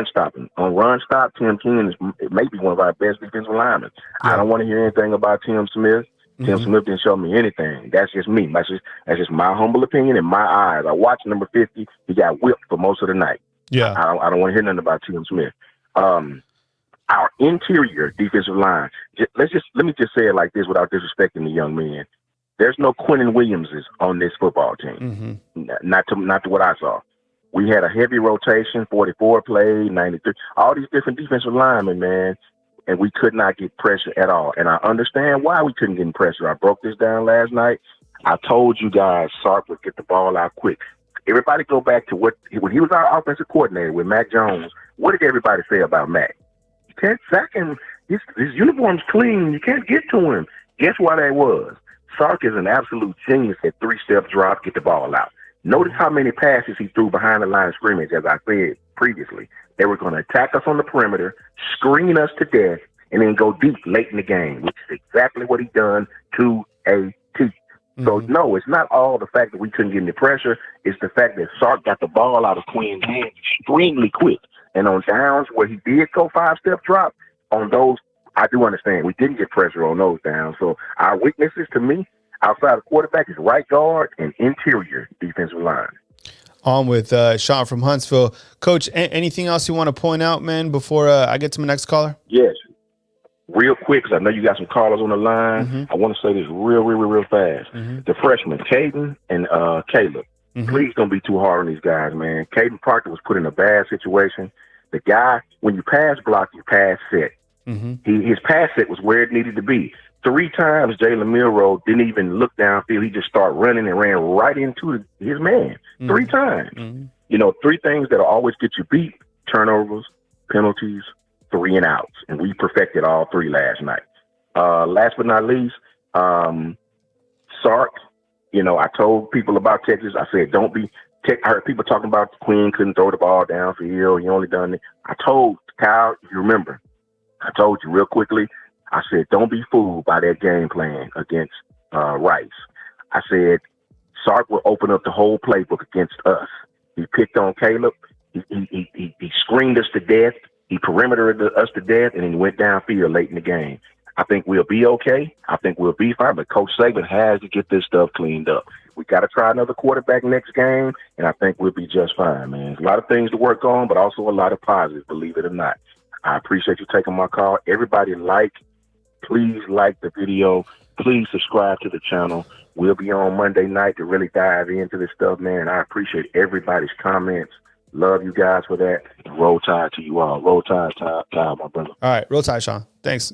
stopping. On run stop, Tim Keenan is maybe one of our best defensive linemen. I don't want to hear anything about Tim Smith. Tim Smith didn't show me anything. That's just me. That's just my humble opinion in my eyes. I watched number 50. He got whipped for most of the night. Yeah. I don't want to hear nothing about Tim Smith. Our interior defensive line, let me just say it like this without disrespecting the young men. There's no Quentin Williamses on this football team. Not to what I saw. We had a heavy rotation, 44 played, 93, all these different defensive linemen, man. And we could not get pressure at all. And I understand why we couldn't get pressure. I broke this down last night. I told you guys Sark would get the ball out quick. Everybody go back to when he was our offensive coordinator with Mac Jones. What did everybody say about Mac? You can't sack him. His uniform's clean. You can't get to him. Guess why that was? Sark is an absolute genius at 3-step drop, get the ball out. Notice how many passes he threw behind the line of scrimmage, as I said previously. They were going to attack us on the perimeter, screen us to death, and then go deep late in the game, which is exactly what he done to a T. So, no, it's not all the fact that we couldn't get any pressure. It's the fact that Sark got the ball out of Quinn's hands extremely quick. And on downs where he did go 5-step drop, on those, I do understand. We didn't get pressure on those downs. So our weaknesses, to me, outside of quarterback, is right guard and interior defensive line. On with Sean from Huntsville. Coach, anything else you want to point out, man, before I get to my next caller? Yes. Real quick, because I know you got some callers on the line. I want to say this real fast. The freshmen, Caden and Caleb, please don't be too hard on these guys, man. Caden Proctor was put in a bad situation. The guy, when you pass block, you pass set. His pass set was where it needed to be. 3 times Jalen Milroe didn't even look downfield. He just started running and ran right into his man. 3 times. You know, 3 things that'll always get you beat: turnovers, penalties, 3 and outs. And we perfected all 3 last night. Last but not least, Sark, you know, I told people about Texas. I said, I heard people talking about Quinn couldn't throw the ball downfield. He only done it. I told Kyle, you remember, I told you real quickly, I said, don't be fooled by that game plan against Rice. I said, Sark will open up the whole playbook against us. He picked on Caleb. He screamed us to death. He perimetered us to death, and then he went downfield late in the game. I think we'll be okay. I think we'll be fine, but Coach Saban has to get this stuff cleaned up. We got to try another quarterback next game, and I think we'll be just fine, man. There's a lot of things to work on, but also a lot of positives, believe it or not. I appreciate you taking my call. Everybody please like the video. Please subscribe to the channel. We'll be on Monday night to really dive into this stuff, man. I appreciate everybody's comments. Love you guys for that. Roll Tide to you all. Roll Tide, my brother. All right. Roll Tide, Sean. Thanks.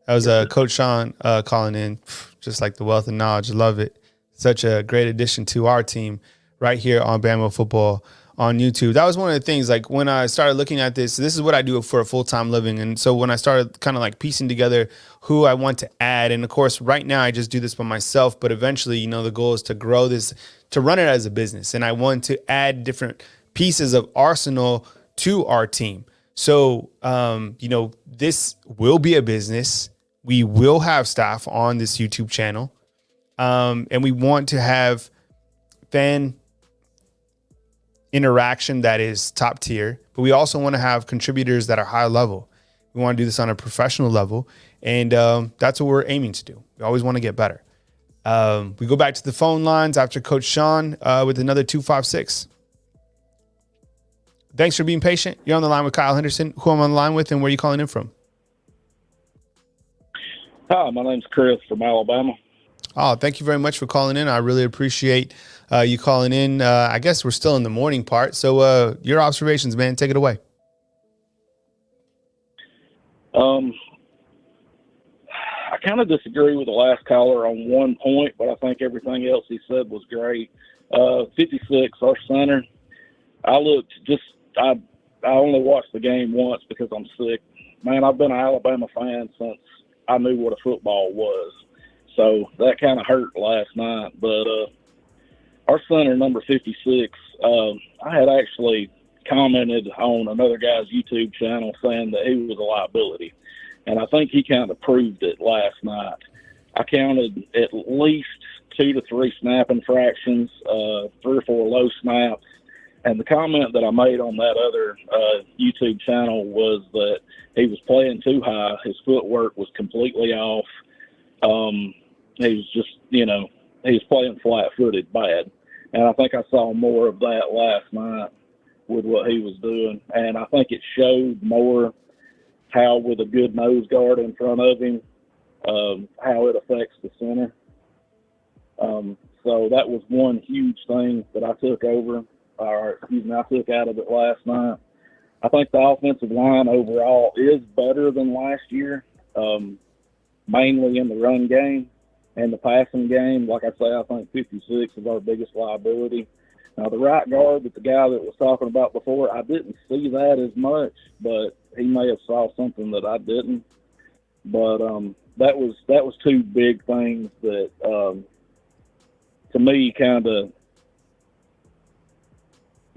That was Coach Sean calling in. Just like the wealth of knowledge. Love it. Such a great addition to our team right here on Bama Football on YouTube. That was one of the things, like when I started looking at this is what I do for a full-time living. And so when I started kind of like piecing together who I want to add, and of course, right now I just do this by myself, but eventually, you know, the goal is to grow this, to run it as a business. And I want to add different pieces of arsenal to our team. So, you know, this will be a business. We will have staff on this YouTube channel. And we want to have fan interaction that is top tier, but we also want to have contributors that are high level. We want to do this on a professional level, and that's what we're aiming to do. We always want to get better. We go back to the phone lines after Coach Sean with another 256. Thanks for being patient. You're on the line with Kyle Henderson. Who I'm on the line with, and where are you calling in from? Hi, my name's Chris from Alabama. Oh, thank you very much for calling in. I really appreciate you calling in. I guess we're still in the morning part. So your observations, man, take it away. I kind of disagree with the last caller on one point, but I think everything else he said was great. 56, our center. I only watched the game once because I'm sick. Man, I've been an Alabama fan since I knew what a football was. So that kind of hurt last night. But our center, number 56, I had actually commented on another guy's YouTube channel saying that he was a liability. And I think he kind of proved it last night. I counted at least 2 to 3 snap infractions, 3 or 4 low snaps. And the comment that I made on that other YouTube channel was that he was playing too high. His footwork was completely off. He was just, you know, he was playing flat-footed bad. And I think I saw more of that last night with what he was doing. And I think it showed more how, with a good nose guard in front of him, how it affects the center. So that was one huge thing that I took I took out of it last night. I think the offensive line overall is better than last year, mainly in the run game and the passing game. Like I say, I think 56 is our biggest liability. Now, the right guard, with the guy that was talking about before, I didn't see that as much, but he may have saw something that I didn't. But that was 2 big things that, to me, kind of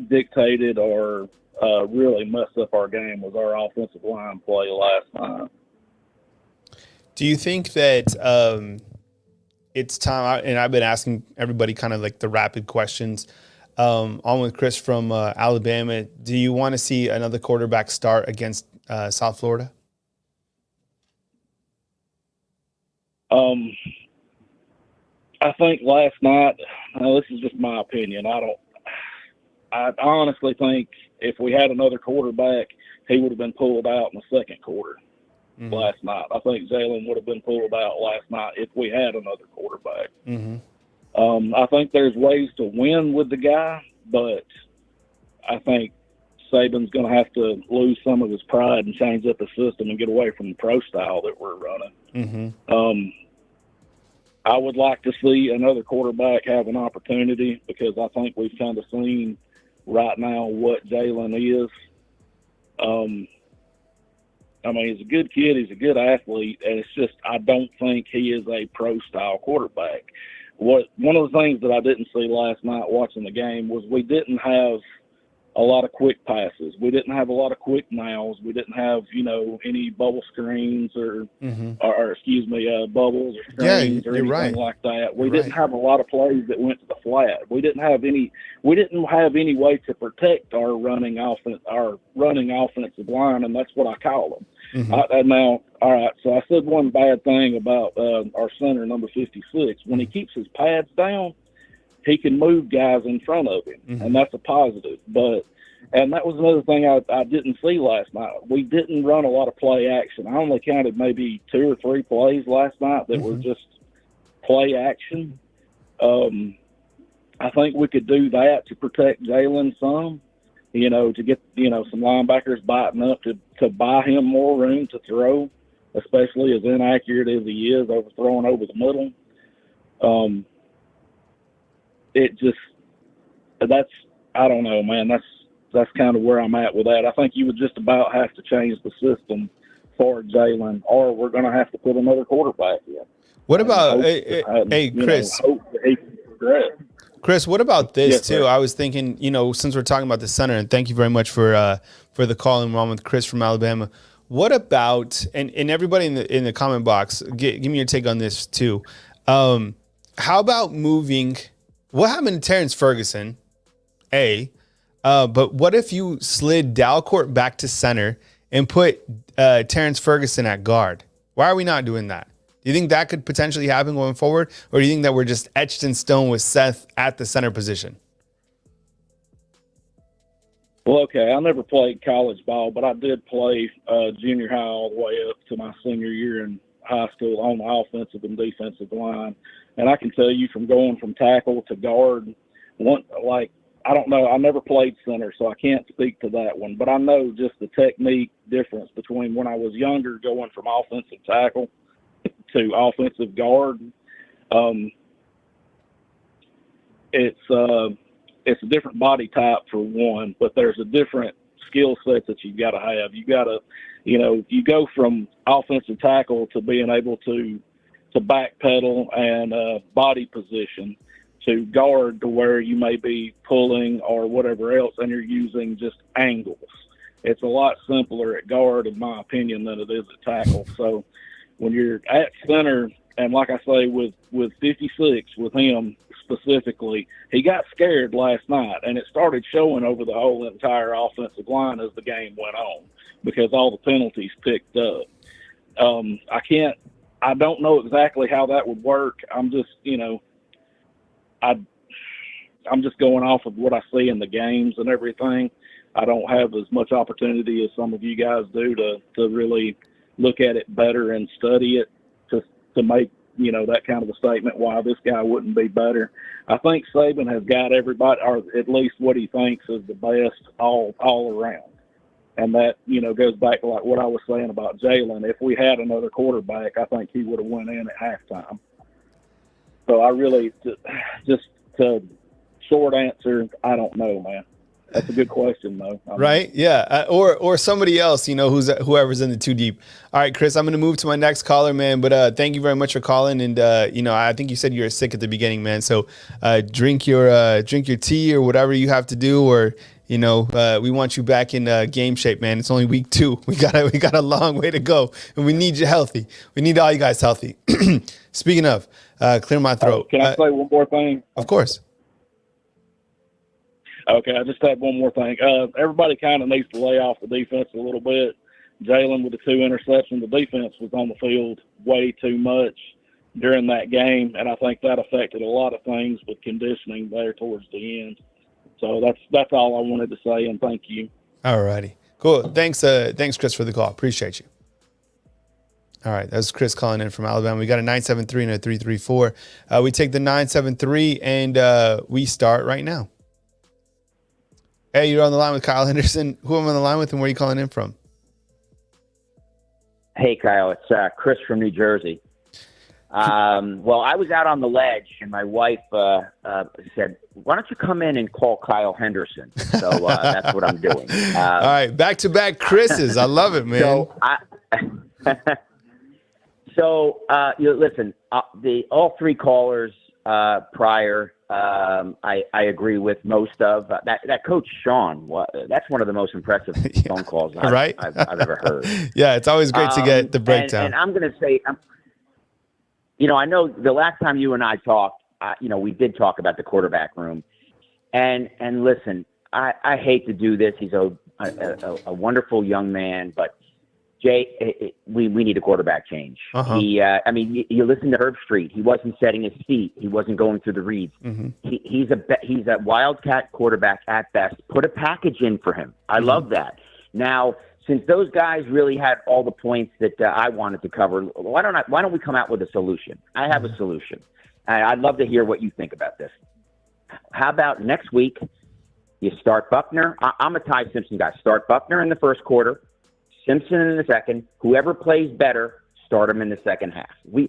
dictated or really messed up our game was our offensive line play last night. Do you think that it's time, and I've been asking everybody kind of like the rapid questions, on with Chris from Alabama, do you want to see another quarterback start against South Florida? I think last night, this is just my opinion, I honestly think if we had another quarterback, he would have been pulled out in the second quarter last night. I think Jalen would have been pulled out last night if we had another quarterback. I think there's ways to win with the guy, but I think Saban's going to have to lose some of his pride and change up the system and get away from the pro style that we're running. I would like to see another quarterback have an opportunity because I think we've kind of seen right now what Jalen is. I mean, he's a good kid. He's a good athlete. And it's just, I don't think he is a pro-style quarterback. One of the things that I didn't see last night watching the game was we didn't have a lot of quick passes. We didn't have a lot of quick nows. We didn't have, any bubble screens or bubbles or screens or anything like that. We didn't have a lot of plays that went to the flat. We didn't have any way to protect our running offensive line, and that's what I call them. Now, all right, so I said one bad thing about our center, number 56. When he keeps his pads down, he can move guys in front of him, and that's a positive. And that was another thing I didn't see last night. We didn't run a lot of play action. I only counted maybe 2 or 3 plays last night that were just play action. I think we could do that to protect Jalen some, to get, some linebackers biting up to buy him more room to throw, especially as inaccurate as he is throwing over the middle. I don't know, man. That's kind of where I'm at with that. I think you would just about have to change the system for Jalen, or we're going to have to put another quarterback in. What about, Chris? Chris, what about this too? I was thinking, since we're talking about the center, and thank you very much for the call in with Chris from Alabama. What about, and everybody in the comment box, give me your take on this too. How about moving? What happened to Terrence Ferguson? But what if you slid Dalcourt back to center and put Terrence Ferguson at guard? Why are we not doing that? Do you think that could potentially happen going forward? Or do you think that we're just etched in stone with Seth at the center position? Well, okay, I never played college ball, but I did play junior high all the way up to my senior year in high school on the offensive and defensive line. And I can tell you from going from tackle to guard, I don't know. I never played center, so I can't speak to that one. But I know just the technique difference between when I was younger going from offensive tackle to offensive guard. It's a different body type for one, but there's a different skill set that you've got to have. You got to, you go from offensive tackle to being able to backpedal and body position to guard to where you may be pulling or whatever else, and you're using just angles. It's a lot simpler at guard, in my opinion, than it is at tackle. So when you're at center, and like I say, with 56, with him specifically, he got scared last night, and it started showing over the whole entire offensive line as the game went on because all the penalties picked up. I don't know exactly how that would work. I'm just, I'm just going off of what I see in the games and everything. I don't have as much opportunity as some of you guys do to really look at it better and study it to make, that kind of a statement why this guy wouldn't be better. I think Saban has got everybody, or at least what he thinks is the best all around. And that, goes back to like what I was saying about Jalen. If we had another quarterback, I think he would have went in at halftime. So I really, just to short answer, I don't know, man. That's a good question, though. Right? Yeah. Or somebody else, whoever's in the too deep. All right, Chris, I'm going to move to my next caller, man. But thank you very much for calling. And, I think you said you were sick at the beginning, man. So drink your tea or whatever you have to do. Or, we want you back in game shape, man. It's only week 2. We got a long way to go. And we need you healthy. We need all you guys healthy. Speaking of, clear my throat. Can I say one more thing? Of course. Okay, I just had one more thing. Everybody kind of needs to lay off the defense a little bit. Jalen with the 2 interceptions, the defense was on the field way too much during that game, and I think that affected a lot of things with conditioning there towards the end. So that's all I wanted to say, and thank you. All righty. Cool. Thanks, Chris, for the call. Appreciate you. All right, that's Chris calling in from Alabama. We got a 973 and a 334. We take the 973, and we start right now. Hey, you're on the line with Kyle Henderson. Who am I on the line with, and where are you calling in from? Hey, Kyle. It's Chris from New Jersey. Well, I was out on the ledge, and my wife said, why don't you come in and call Kyle Henderson? So that's what I'm doing. All right, back-to-back Chris's. I love it, man. Listen, all 3 callers prior I agree with most of that. Coach Sean, that's one of the most impressive phone calls I've ever heard. Yeah, it's always great to get the breakdown. And I'm going to say, I know the last time you and I talked, we did talk about the quarterback room. And listen, I hate to do this. He's a wonderful young man, but Jay, we need a quarterback change. Uh-huh. You listen to Herb Street. He wasn't setting his feet. He wasn't going through the reads. Mm-hmm. He's a wildcat quarterback at best. Put a package in for him. I love that. Now, since those guys really had all the points that I wanted to cover, why don't we come out with a solution? I have a solution. I'd love to hear what you think about this. How about next week you start Buckner? I'm a Ty Simpson guy. Start Buckner in the first quarter. Simpson in the second. Whoever plays better, start him in the second half. We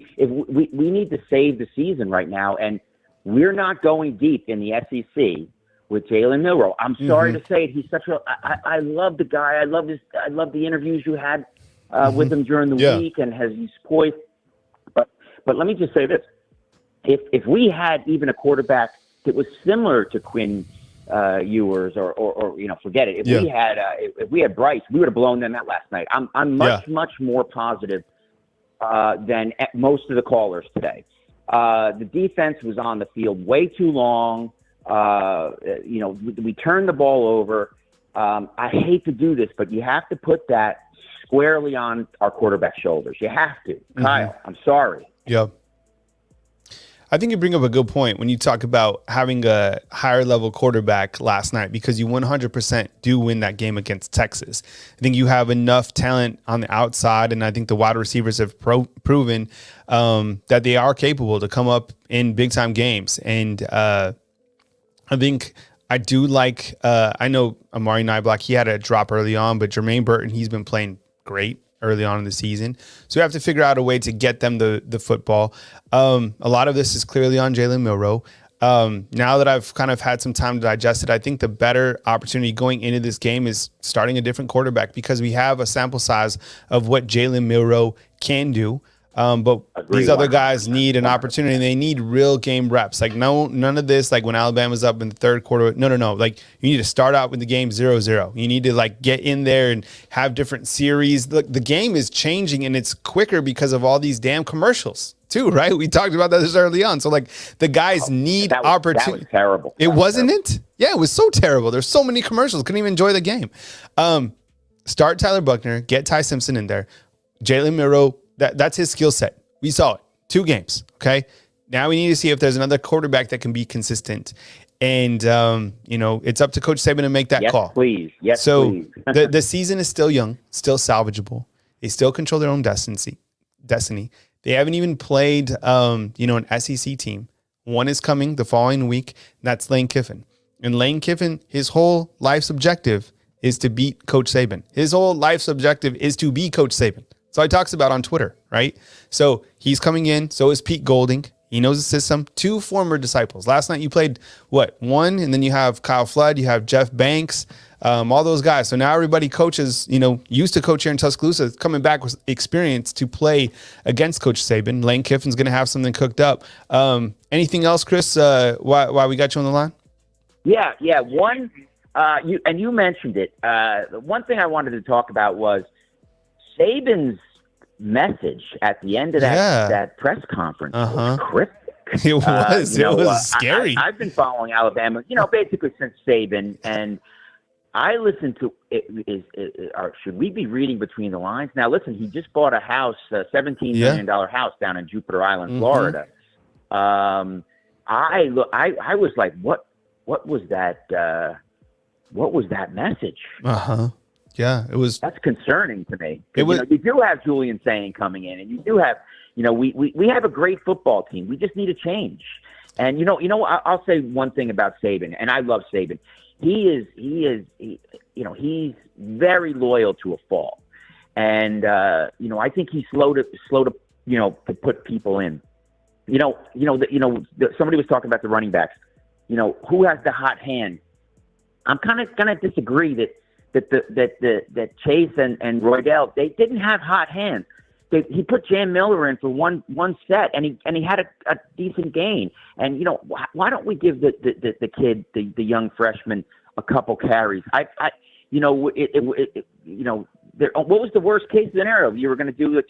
need to save the season right now, and we're not going deep in the SEC with Jalen Milroe. I'm sorry to say it. He's such a. I love the guy. I love the interviews you had with him during the week, and he's poised. But let me just say this: if we had even a quarterback that was similar to Quinn Ewers or forget it. If we had Bryce, we would have blown them out last night. I'm much more positive than most of the callers today. The defense was on the field way too long. We turned the ball over. I hate to do this, but you have to put that squarely on our quarterback's shoulders. You have to. Kyle, I'm sorry. Yep. I think you bring up a good point when you talk about having a higher level quarterback last night, because you 100% do win that game against Texas. I think you have enough talent on the outside, and I think the wide receivers have proven that they are capable to come up in big time games. And I think I do like, I know Amari Niblack, he had a drop early on, but Jermaine Burton, he's been playing great early on in the season. So we have to figure out a way to get them the football. A lot of this is clearly on Jalen Milroe. Now that I've kind of had some time to digest it, I think the better opportunity going into this game is starting a different quarterback, because we have a sample size of what Jalen Milroe can do. But these other guys need an opportunity, and they need real game reps. Like none of this, like when Alabama's up in the third quarter. No. Like you need to start out with the game 0-0. You need to like get in there and have different series. Look, the game is changing, and it's quicker because of all these damn commercials too, right? We talked about that this early on. So like the guys need opportunity. That was terrible. It wasn't it? Yeah, it was so terrible. There's so many commercials. Couldn't even enjoy the game. Start Tyler Buckner. Get Ty Simpson in there. Jalen Milroe. That's his skill set. We saw it. 2 games. Okay. Now we need to see if there's another quarterback that can be consistent. And, it's up to Coach Saban to make that call. Please. Yes, so please. the season is still young, still salvageable. They still control their own destiny. They haven't even played, an SEC team. One is coming the following week. And that's Lane Kiffin. And Lane Kiffin, his whole life's objective is to beat Coach Saban. His whole life's objective is to be Coach Saban. So he talks about on Twitter, right? So he's coming in. So is Pete Golding. He knows the system. 2 former disciples. Last night you played, 1? And then you have Kyle Flood. You have Jeff Banks, all those guys. So now everybody coaches, used to coach here in Tuscaloosa, coming back with experience to play against Coach Saban. Lane Kiffin's going to have something cooked up. Anything else, Chris, why we got you on the line? Yeah. One, you mentioned it. One thing I wanted to talk about was Saban's message at the end of that press conference was cryptic. It was. It was scary. I've been following Alabama, basically since Saban, and I listened to it. Should we be reading between the lines? Now, listen, he just bought a house, a $17 million house down in Jupiter Island, Florida. I was like, what was that? What was that message? Yeah, it was. That's concerning to me. It was. You do have Julian Saying coming in, and you do have, we have a great football team. We just need a change. And I'll say one thing about Saban, and I love Saban. He's very loyal to a fault, and I think he's slow to to put people in. Somebody was talking about the running backs. Who has the hot hand? I'm kind of gonna disagree that Chase and Roydell, they didn't have hot hands. he put Jan Miller in for one set, and he had a decent game. And why don't we give the kid, the young freshman, a couple carries? What was the worst case scenario? You were going to do a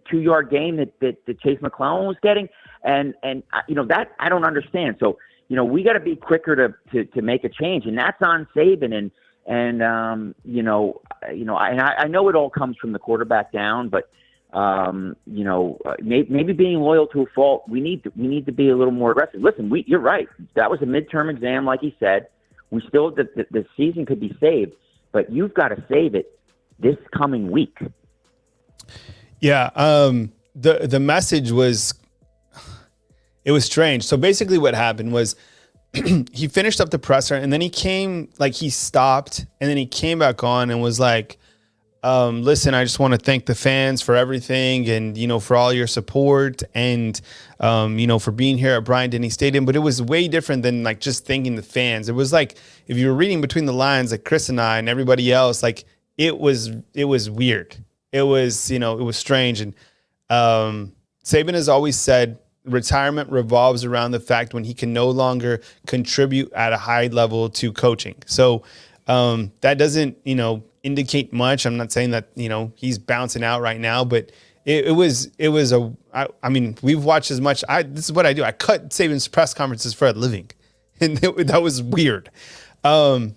two-yard game that Chase McClellan was getting, and that I don't understand. So we got to be quicker to make a change, and that's on Saban. And I know it all comes from the quarterback down, but maybe being loyal to a fault, we need to be a little more aggressive. Listen, you're right. That was a midterm exam, like he said. We still the season could be saved, but you've got to save it this coming week. Yeah. The message was, it was strange. So basically what happened was he finished up the presser and then he stopped and then he came back on and was like, listen, I just want to thank the fans for everything and, for all your support and, for being here at Bryant-Denny Stadium. But it was way different than like just thanking the fans. It was like, if you were reading between the lines, like Chris and I and everybody else, like it was weird. It was strange. And Saban has always said retirement revolves around the fact when he can no longer contribute at a high level to coaching. So that doesn't, indicate much. I'm not saying that, he's bouncing out right now, but we've watched as much. This is what I do. I cut Saban's press conferences for a living. And that was weird. Right.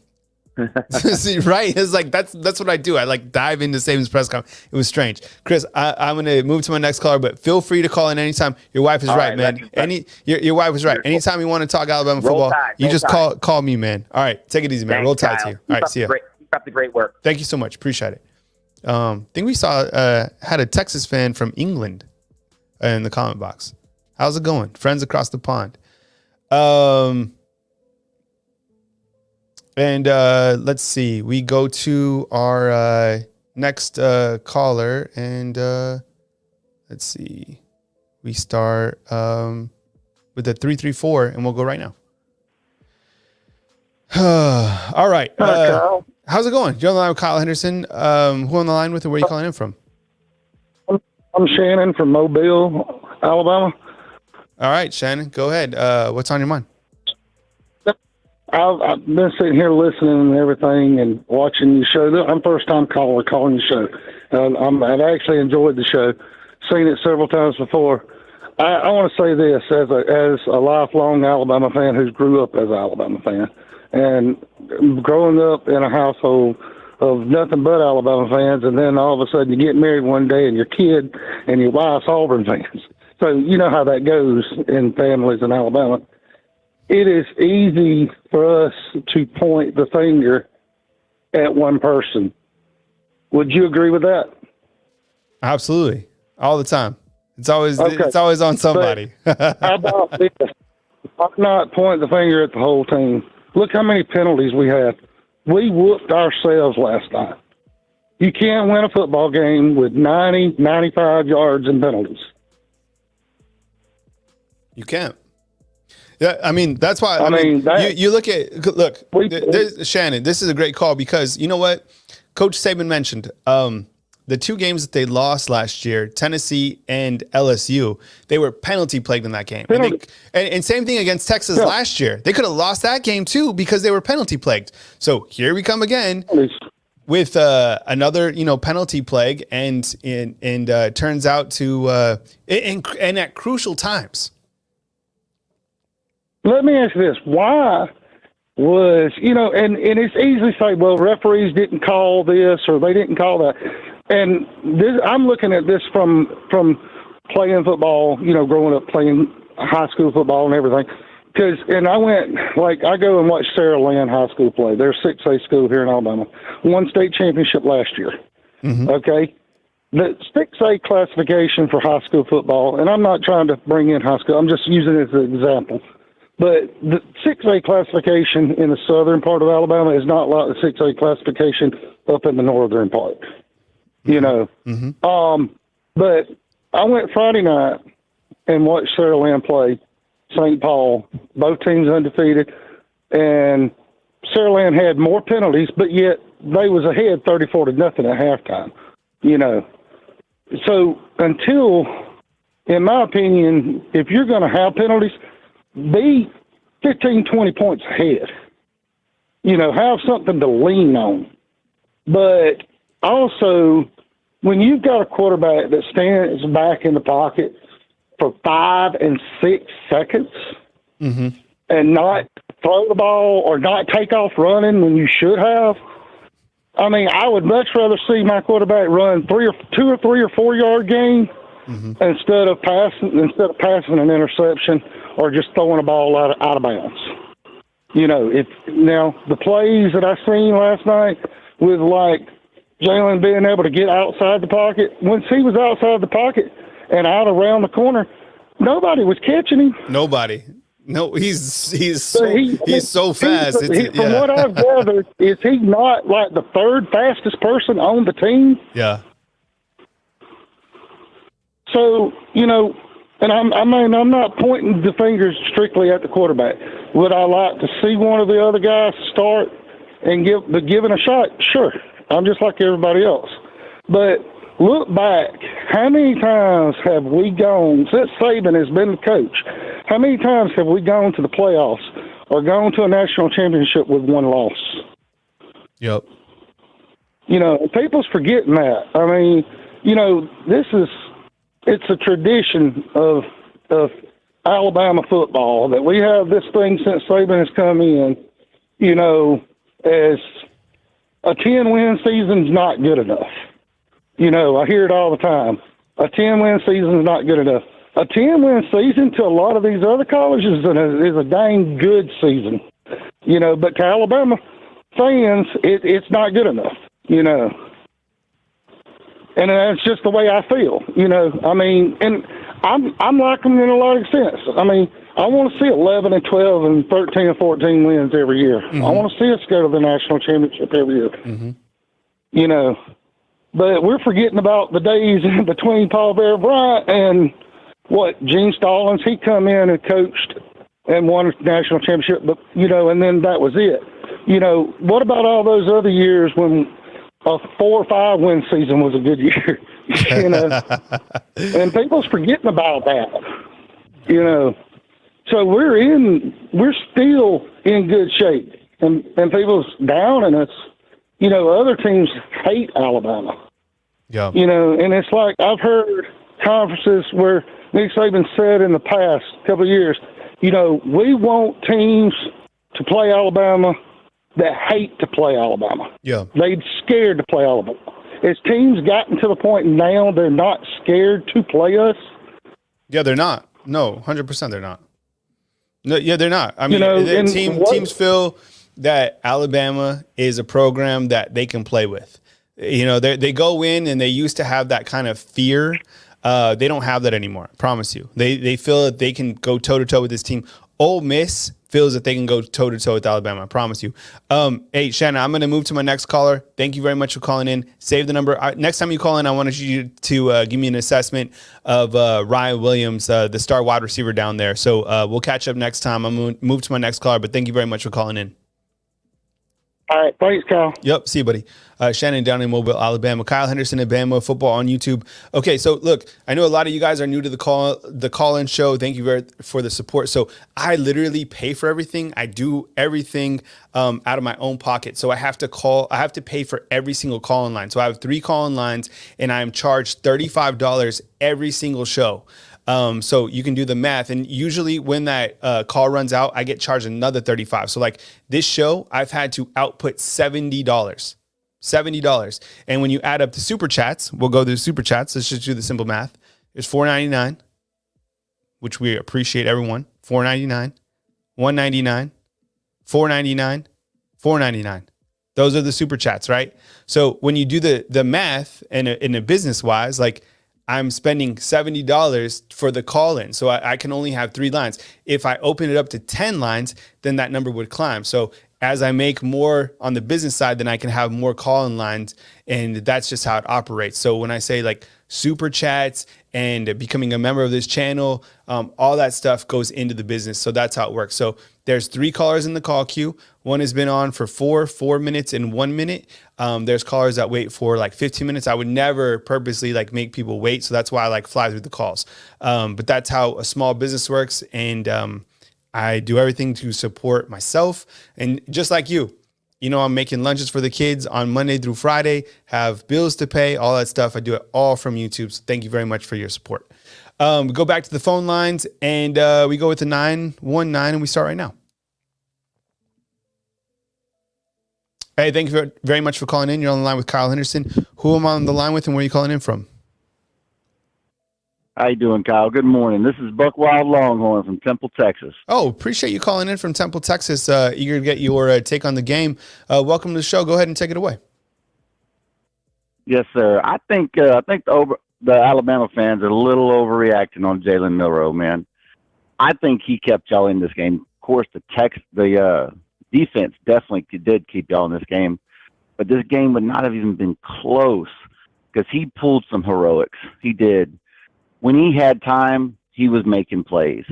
It's like, that's what I do. I like dive into Saban's press conference. It was strange. Chris, I'm going to move to my next caller, but feel free to call in anytime. Your wife is right, man. Your wife is right. Anytime you want to talk Alabama football, you just call me, man. All right. Take it easy, man. Roll Tide to you. All right. See ya. Keep up the great work. Thank you so much. Appreciate it. I think we had a Texas fan from England in the comment box. How's it going? Friends across the pond. And let's see. We go to our next caller, and let's see. We start with the 334, and we'll go right now. All right. How's it going? You're on the line with Kyle Henderson. Who on the line with, and where are you calling in from? I'm Shannon from Mobile, Alabama. All right, Shannon, go ahead. What's on your mind? I've been sitting here listening and everything and watching your show. I'm first-time caller calling your show. I've actually enjoyed the show, seen it several times before. I want to say this as a lifelong Alabama fan who's grew up as an Alabama fan, and growing up in a household of nothing but Alabama fans, and then all of a sudden you get married one day and your kid and your wife's Auburn fans. So you know how that goes in families in Alabama. It is easy for us to point the finger at one person. Would you agree with that? Absolutely. All the time. It's always on somebody. How about this? I'm not pointing the finger at the whole team. Look how many penalties we had. We whooped ourselves last night. You can't win a football game with 90, 95 yards in penalties. You can't. Yeah, I mean, that's why. You look, Shannon, this is a great call because you know what? Coach Saban mentioned the two games that they lost last year, Tennessee and LSU, they were penalty plagued in that game. And same thing against Texas last year. They could have lost that game too because they were penalty plagued. So here we come again with another, penalty plague, and turns out to and at crucial times. Let me ask you this. Why was, and it's easy to say, well, referees didn't call this or they didn't call that. And this, I'm looking at this from playing football, growing up playing high school football and everything. And I go and watch Sarah Land High School play. They're a 6A school here in Alabama. Won state championship last year. Mm-hmm. Okay. The 6A classification for high school football, and I'm not trying to bring in high school, I'm just using it as an example. But the 6A classification in the southern part of Alabama is not like the 6A classification up in the northern part, Mm-hmm. But I went Friday night and watched Sarah Land play St. Paul, both teams undefeated, and Sarah Land had more penalties, but yet they was ahead 34-0 at halftime, So until, in my opinion, if you're going to have penalties, be 15, 20 points ahead. Have something to lean on. But also, when you've got a quarterback that stands back in the pocket for 5 and 6 seconds and not throw the ball or not take off running when you should have, I mean, I would much rather see my quarterback run 2 or 3 or 4 yard game instead of passing an interception or just throwing a ball out of bounds. Now the plays that I seen last night with like Jalen being able to get outside the pocket, once he was outside the pocket and out around the corner, nobody was catching him. Nobody. No, he's so fast. From what I've gathered, is he not like the third fastest person on the team? Yeah. So, and I'm not pointing the fingers strictly at the quarterback. Would I like to see one of the other guys start and give it a shot? Sure. I'm just like everybody else. But look back, how many times have we gone, since Saban has been the coach, how many times have we gone to the playoffs or gone to a national championship with one loss? Yep. People's forgetting that. I mean, it's a tradition of Alabama football that we have this thing since Saban has come in, as a 10-win season's not good enough. I hear it all the time. A 10-win season's not good enough. A 10-win season to a lot of these other colleges is a dang good season. But to Alabama fans, it's not good enough, And that's just the way I feel, I mean, and I'm like them in a lot of sense. I mean, I want to see 11 and 12 and 13 and 14 wins every year. I want to see us go to the national championship every year. But we're forgetting about the days in between Paul Bear Bryant and Gene Stallings. He come in and coached and won a national championship, but and then that was it. What about all those other years when a 4 or 5 win season was a good year? And people's forgetting about that. So we're still in good shape, and people's down in us. Other teams hate Alabama. Yeah. And it's like I've heard conferences where Nick Saban said in the past couple of years, we want teams to play Alabama that hate to play Alabama. Yeah. They're scared to play Alabama. Has teams gotten to the point now they're not scared to play us? Yeah, they're not. No, 100% they're not. No, yeah, they're not. I mean, teams feel that Alabama is a program that they can play with. They go in and they used to have that kind of fear. They don't have that anymore. I promise you. They feel that they can go toe to toe with this team. Ole Miss feels that they can go toe to toe with Alabama. I promise you. Hey, Shannon, I'm going to move to my next caller. Thank you very much for calling in. Save the number. Next time you call in, I wanted you to give me an assessment of Ryan Williams, the star wide receiver down there. So we'll catch up next time. I'm going to move to my next caller, but thank you very much for calling in. All right. Thanks, Kyle. Yep. See you, buddy. Shannon down in Mobile, Alabama. Kyle Henderson at Bama Football on YouTube. Okay. So look, I know a lot of you guys are new to the call-in show. Thank you for the support. So I literally pay for everything. I do everything out of my own pocket. So I have to pay for every single call-in line. So I have 3 call-in lines and I'm charged $35 every single show. So you can do the math, and usually when that call runs out, I get charged another $35. So like this show, I've had to output $70. And when you add up the super chats, we'll go through super chats. Let's just do the simple math. It's $4.99, which we appreciate everyone. $4.99, $1.99, $4.99, $4.99. Those are the super chats, right? So when you do the math in a business wise, like I'm spending $70 for the call-in, so I can only have 3 lines. If I open it up to 10 lines, then that number would climb. So as I make more on the business side, then I can have more call-in lines, and that's just how it operates. So when I say like super chats and becoming a member of this channel, all that stuff goes into the business. So that's how it works. So There's 3 callers in the call queue. One has been on for 4 minutes, and 1 minute. There's callers that wait for like 15 minutes. I would never purposely like make people wait. So that's why I like fly through the calls. But that's how a small business works. And I do everything to support myself. And just like you, I'm making lunches for the kids on Monday through Friday, have bills to pay, all that stuff. I do it all from YouTube. So thank you very much for your support. We go back to the phone lines, and we go with the 919, and we start right now. Hey, thank you very much for calling in. You're on the line with Kyle Henderson. Who am I on the line with, and where are you calling in from? How you doing, Kyle? Good morning. This is Buck Wild Longhorn from Temple, Texas. Oh, appreciate you calling in from Temple, Texas. Eager to get your take on the game. Welcome to the show. Go ahead and take it away. Yes, sir. I think the Alabama fans are a little overreacting on Jalen Milroe, man. I think he kept y'all in this game. Of course, the defense definitely did keep y'all in this game, but this game would not have even been close because he pulled some heroics. He did. When he had time, he was making plays.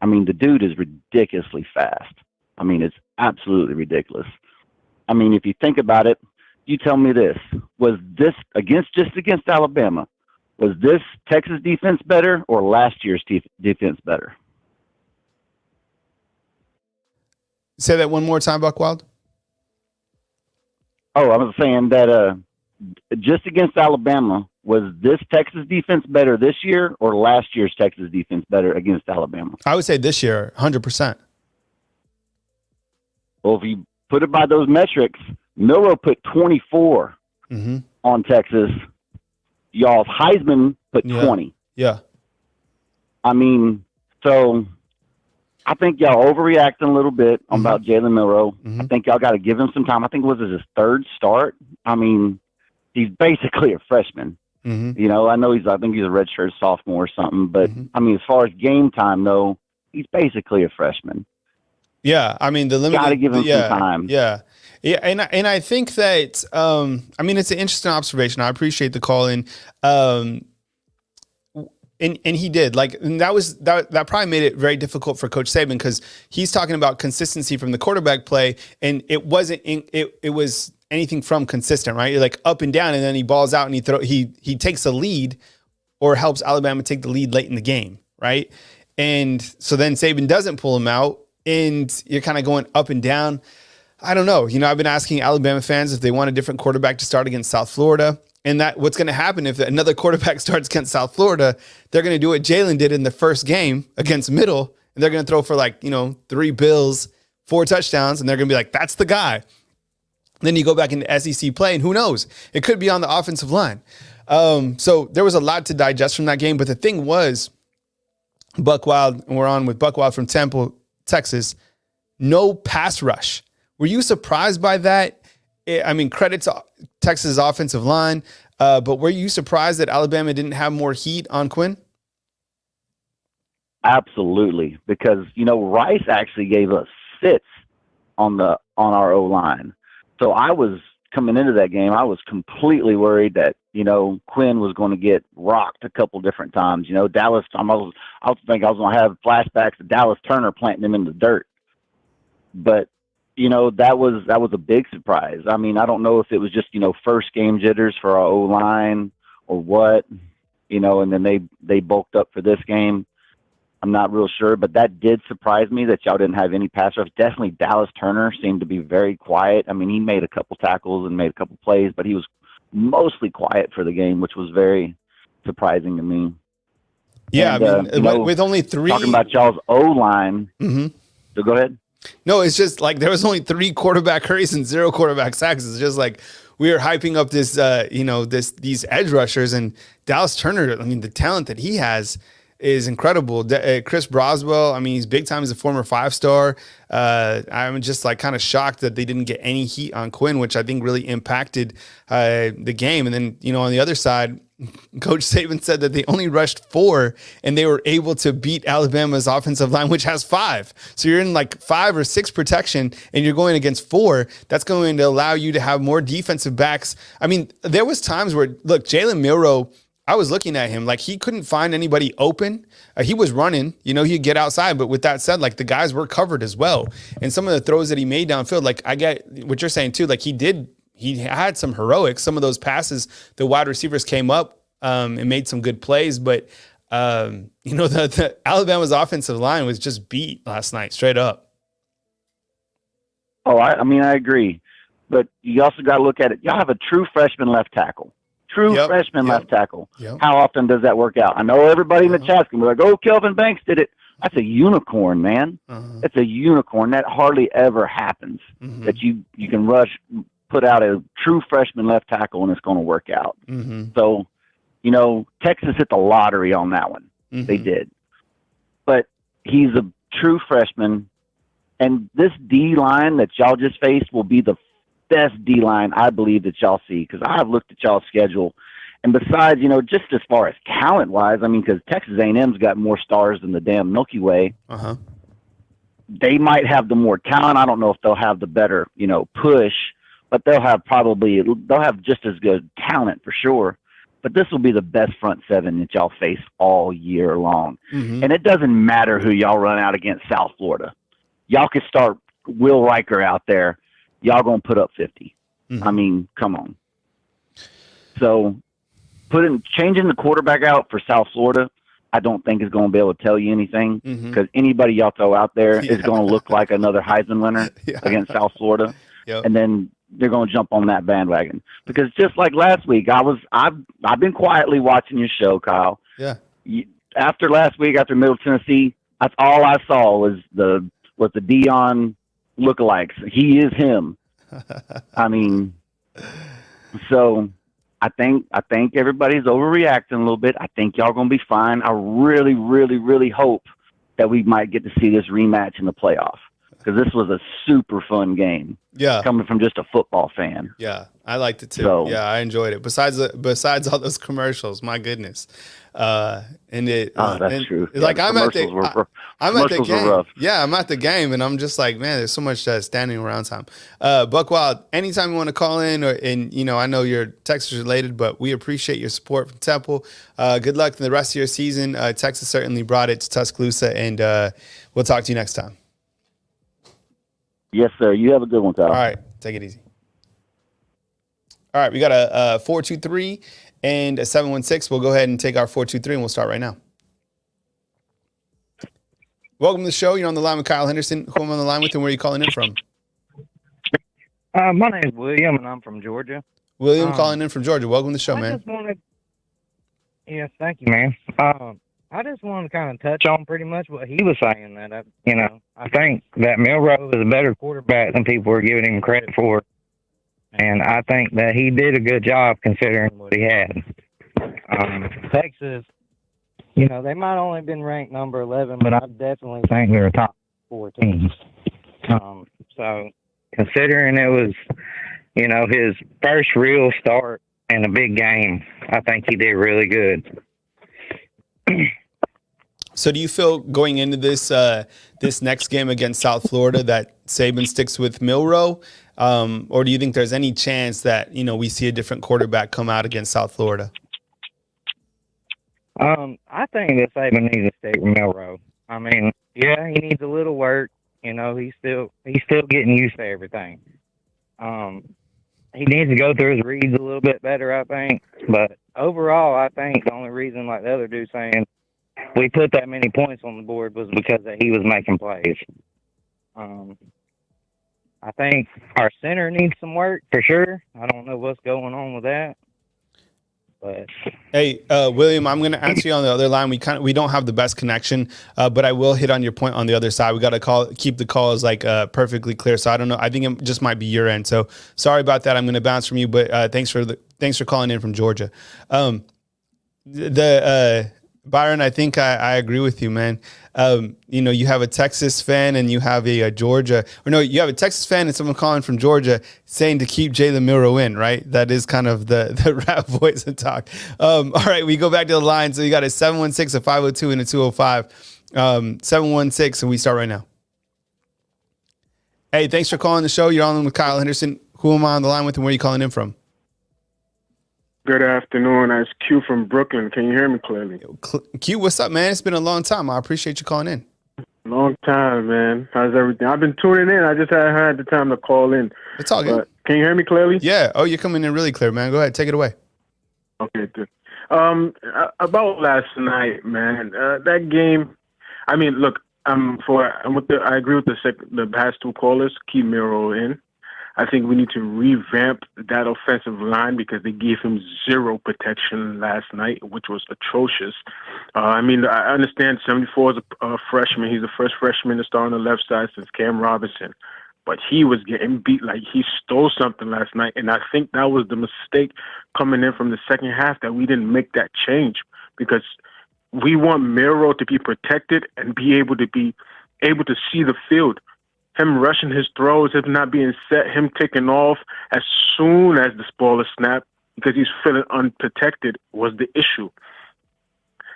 I mean, the dude is ridiculously fast. I mean, it's absolutely ridiculous. I mean, if you think about it, you tell me this. Was this against Alabama, was this Texas defense better or last year's defense better? Say that one more time, Buck Wild. Oh, I was saying that just against Alabama, was this Texas defense better this year or last year's Texas defense better against Alabama? I would say this year, 100%. Well, if you put it by those metrics, Milroe put 24 on Texas. Y'all's Heisman put 20. Yeah. I mean, so I think y'all overreacting a little bit about Jalen Milroe. I think y'all got to give him some time. I think it was his 3rd start. I mean, he's basically a freshman. I know I think he's a redshirt sophomore or something, but I mean, as far as game time though, he's basically a freshman. Yeah. I mean, got to give him some time. Yeah. Yeah. And I think that, I mean, it's an interesting observation. I appreciate the call in. And he did, and that probably made it very difficult for Coach Saban because he's talking about consistency from the quarterback play, and it wasn't it was anything from consistent, right? You're like up and down, and then he balls out and he takes a lead or helps Alabama take the lead late in the game, right? And so then Saban doesn't pull him out, and you're kind of going up and down. I don't know. I've been asking Alabama fans if they want a different quarterback to start against South Florida. And that what's going to happen if another quarterback starts against South Florida, they're going to do what Jalen did in the first game against Middle, and they're going to throw for 3 bills, 4 touchdowns, and they're going to be like, that's the guy. Then you go back into SEC play, and who knows? It could be on the offensive line. So there was a lot to digest from that game. But the thing was, Buck Wild, and we're on with Buck Wild from Temple, Texas, no pass rush. Were you surprised by that? I mean, credit to Texas' offensive line, but were you surprised that Alabama didn't have more heat on Quinn? Absolutely, because Rice actually gave us fits on our O-line. So I was coming into that game, I was completely worried that Quinn was going to get rocked a couple different times. Dallas, I was thinking I was going to have flashbacks to Dallas Turner planting him in the dirt, but that was a big surprise. I mean, I don't know if it was just, first game jitters for our O-line or what, and then they bulked up for this game. I'm not real sure, but that did surprise me that y'all didn't have any pass rush. Definitely Dallas Turner seemed to be very quiet. I mean, he made a couple tackles and made a couple plays, but he was mostly quiet for the game, which was very surprising to me. Yeah, and, with only 3. Talking about y'all's O-line. So go ahead. No, it's just there was only 3 quarterback hurries and 0 quarterback sacks. It's just we are hyping up this, these edge rushers, and Dallas Turner. I mean, the talent that he has is incredible. Chris Broswell, I mean, he's big time as a former 5-star. I'm just kind of shocked that they didn't get any heat on Quinn, which I think really impacted the game. And then, on the other side, Coach Saban said that they only rushed 4 and they were able to beat Alabama's offensive line, which has 5. So you're in 5 or 6 protection and you're going against 4. That's going to allow you to have more defensive backs. I mean, there was times where, look, Jalen Milroe, I was looking at him like he couldn't find anybody open. He was running, he'd get outside. But with that said, like the guys were covered as well. And some of the throws that he made downfield, like I get what you're saying too. Like he had some heroics. Some of those passes, the wide receivers came up and made some good plays. But, the Alabama's offensive line was just beat last night, straight up. Oh, I mean, I agree. But you also got to look at it. Y'all have a true freshman left tackle. Left tackle. Yep. How often does that work out? I know everybody in the chat's going to be like, oh, Kelvin Banks did it. That's a unicorn, man. It's a unicorn. That hardly ever happens, that you can put out a true freshman left tackle and it's going to work out. So, Texas hit the lottery on that one. They did. But he's a true freshman. And this D-line that y'all just faced will be the best D-line I believe that y'all see, because I've looked at y'all's schedule. And besides, just as far as talent-wise, I mean, because Texas A&M's got more stars than the damn Milky Way. They might have the more talent. I don't know if they'll have the better, push, but they'll have just as good talent for sure. But this will be the best front seven that y'all face all year long. And it doesn't matter who y'all run out against South Florida. Y'all could start Will Riker out there. Y'all going to put up 50. I mean, come on. So changing the quarterback out for South Florida, I don't think is going to be able to tell you anything, because anybody y'all throw out there is going to look like another Heisman winner against South Florida. And then they're going to jump on that bandwagon, because just like last week, I've been quietly watching your show, Kyle. After last week, after Middle Tennessee, that's all I saw was the Dion lookalikes. He is him. I mean, so I think everybody's overreacting a little bit. I think y'all gonna be fine. I really, really, really hope that we might get to see this rematch in the playoff, because this was a super fun game. Coming from just a football fan. I liked it too. So, I enjoyed it. Besides all those commercials, my goodness. That's true. Like I'm at the game. I'm at the game, and I'm just like, man, there's so much standing around time. Buckwild, anytime you want to call in, I know you're Texas related, but we appreciate your support from Temple. Good luck in the rest of your season. Texas certainly brought it to Tuscaloosa, and we'll talk to you next time. Yes, sir. You have a good one, Kyle. All right, take it easy. All right, we got a 423 and a 716. We'll go ahead and take our 423 and we'll start right now. Welcome to the show. You're on the line with Kyle Henderson. Who am I on the line with, and where are you calling in from? My name is William, and I'm from Georgia. William calling in from Georgia. Welcome to the show, man. Yes, thank you, man. I just wanted to kind of touch on pretty much what he was saying, that, I think that Milroe is a better quarterback than people are giving him credit for. And I think that he did a good job considering what he had. Texas, they might only have been ranked number 11, but I definitely think they're a top 4 team. So considering it was, his first real start in a big game, I think he did really good. So do you feel going into this this next game against South Florida that Saban sticks with Milroe? Or do you think there's any chance that, we see a different quarterback come out against South Florida? I think that Saban needs to stick with Milroe. I mean, he needs a little work. He's still getting used to everything. He needs to go through his reads a little bit better, I think. But overall, I think the only reason, like the other dude saying, we put that many points on the board was because that he was making plays. I think our center needs some work for sure. I don't know what's going on with that. But hey, William, I'm going to answer you on the other line. We don't have the best connection, but I will hit on your point on the other side. We got to keep the calls perfectly clear. So I don't know. I think it just might be your end. So sorry about that. I'm going to bounce from you, but thanks for calling in from Georgia. Byron, I think I agree with you, man. You have a Texas fan and you have a Georgia, you have a Texas fan and someone calling from Georgia saying to keep Jalen Milroe in, right? That is kind of the rap voice of talk. All right, we go back to the line. So you got a 716, a 502, and a 205. 716, and we start right now. Hey, thanks for calling the show. You're on with Kyle Henderson. Who am I on the line with, and where are you calling in from? Good afternoon. It's Q from Brooklyn. Can you hear me clearly? Q, what's up, man? It's been a long time. I appreciate you calling in. Long time, man. How's everything? I've been tuning in. I just haven't had the time to call in. It's all good. But can you hear me clearly? Yeah. Oh, you're coming in really clear, man. Go ahead. Take it away. Okay, good. About last night, man. That game. I mean, look. I agree with the past two callers. Keep Miro in. I think we need to revamp that offensive line because they gave him zero protection last night, which was atrocious. I mean, I understand 74 is a freshman. He's the first freshman to start on the left side since Cam Robinson. But he was getting beat like he stole something last night. And I think that was the mistake coming in from the second half, that we didn't make that change, because we want Miro to be protected and be able to see the field. Him rushing his throws, him not being set, him taking off as soon as the ball is snapped because he's feeling unprotected was the issue.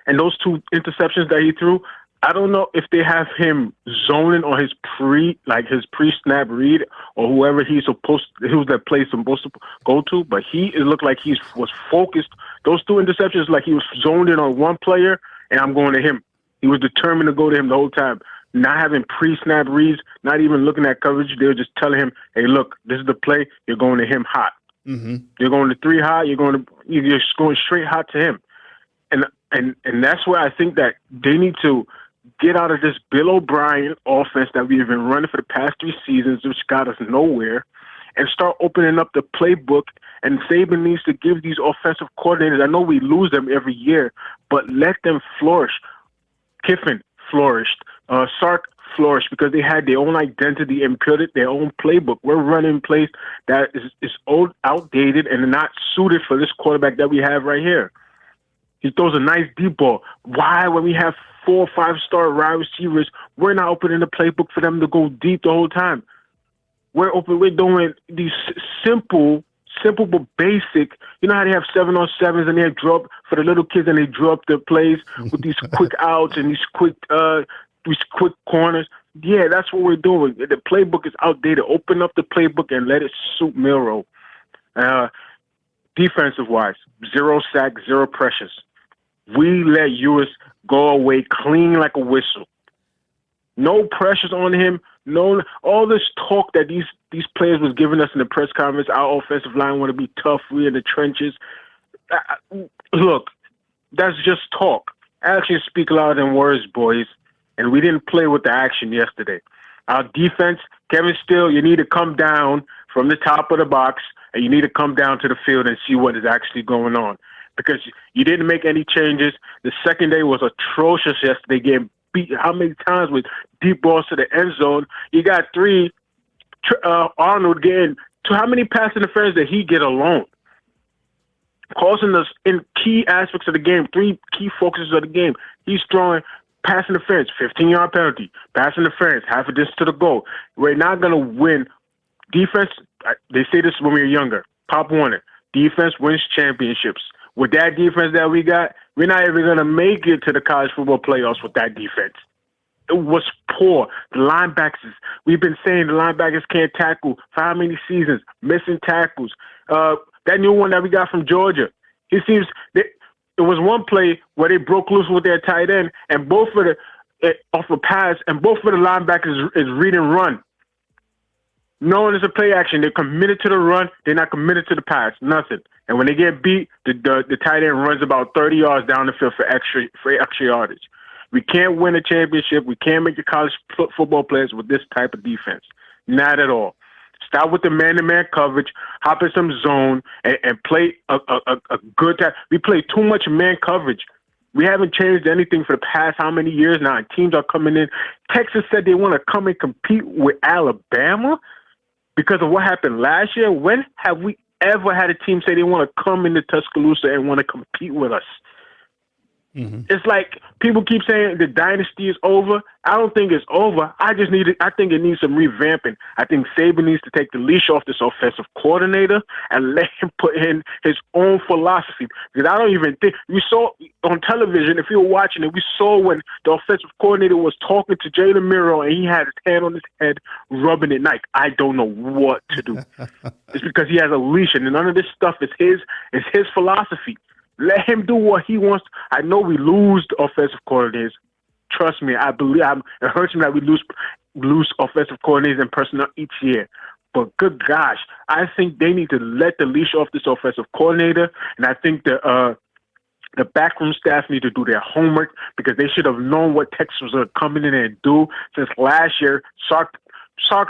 And those two interceptions that he threw, I don't know if they have him zoning on his pre-snap read or whoever who's that play supposed to go to, but it looked like he was focused. Those two interceptions, like he was zoned in on one player and I'm going to him. He was determined to go to him the whole time. Not having pre-snap reads, not even looking at coverage. They were just telling him, hey, look, this is the play. You're going to him hot. Mm-hmm. You're going to 3 hot. You're just going straight hot to him. And that's where I think that they need to get out of this Bill O'Brien offense that we've been running for the past 3 seasons, which got us nowhere, and start opening up the playbook. And Saban needs to give these offensive coordinators, I know we lose them every year, but let them flourish. Kiffin flourished. Sark flourished because they had their own identity and built their own playbook. We're running plays that is old, outdated, and not suited for this quarterback that we have right here. He throws a nice deep ball. Why, when we have 4 or 5-star wide receivers, we're not opening the playbook for them to go deep the whole time? We're doing these simple but basic. You know how they have 7-on-7s and they drop for the little kids and they drop the plays with these quick outs and these quick corners. Yeah, that's what we're doing. The playbook is outdated. Open up the playbook and let it suit Miro. Defensive-wise, 0 sacks, 0 pressures. We let Ewers go away clean like a whistle. No pressures on him. No, all this talk that these players was giving us in the press conference, our offensive line want to be tough, we in the trenches. Look, that's just talk. Actions speak louder than words, boys. And we didn't play with the action yesterday. Our defense, Kevin Steele, you need to come down from the top of the box and you need to come down to the field and see what is actually going on. Because you didn't make any changes. The secondary was atrocious yesterday, getting beat how many times with deep balls to the end zone. You got 3, Arnold getting to how many pass interference did he get alone? Causing us in key aspects of the game, 3 key focuses of the game. He's throwing pass interference, 15-yard penalty, pass interference, half a distance to the goal. We're not going to win. Defense, they say this when we were younger. Pop Warner, defense wins championships. With that defense that we got, we're not even going to make it to the college football playoffs with that defense. It was poor. The linebackers, we've been saying the linebackers can't tackle for how many seasons? Missing tackles. That new one that we got from Georgia, it was one play where they broke loose with their tight end, and both of off a pass, and both of the linebackers is read and run. Knowing it's a play action, they're committed to the run. They're not committed to the pass. Nothing. And when they get beat, the tight end runs about 30 yards down the field for extra yardage. We can't win a championship. We can't make the college football players with this type of defense. Not at all. Stop with the man-to-man coverage, hop in some zone, and play a good time. We play too much man coverage. We haven't changed anything for the past how many years now, and teams are coming in. Texas said they want to come and compete with Alabama because of what happened last year. When have we ever had a team say they want to come into Tuscaloosa and want to compete with us? It's like people keep saying the dynasty is over. I don't think it's over. I think it needs some revamping. I think Saban needs to take the leash off this offensive coordinator and let him put in his own philosophy. Because I don't even think we saw on television, if you were watching it, we saw when the offensive coordinator was talking to Jalen Miro and he had his hand on his head, rubbing it like, I don't know what to do. It's because he has a leash and none of this stuff is his philosophy. Let him do what he wants. I know we lose the offensive coordinators. Trust me, I believe it hurts me that we lose offensive coordinators and personnel each year. But good gosh, I think they need to let the leash off this offensive coordinator, and I think the backroom staff need to do their homework because they should have known what Texas was going to come in and do since last year. Sark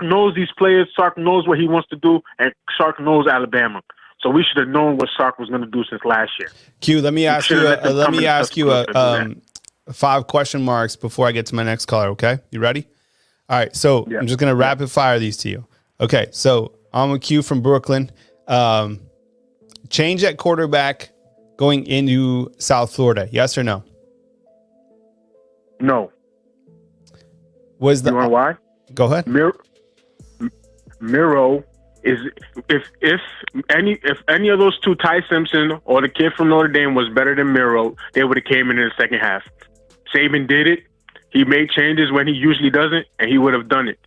knows these players. Sark knows what he wants to do, and Sark knows Alabama. So we should have known what Sark was going to do since last year. Q, let me ask you 5 question marks before I get to my next caller, okay? You ready? All right, so I'm just going to rapid fire these to you. Okay, so I'm with Q from Brooklyn. Change at quarterback going into South Florida, yes or no? No. You know why? Go ahead. Miro is if any of those two, Ty Simpson or the kid from Notre Dame, was better than Miro, they would have came in the second half. Saban did it. He made changes when he usually doesn't, and he would have done it.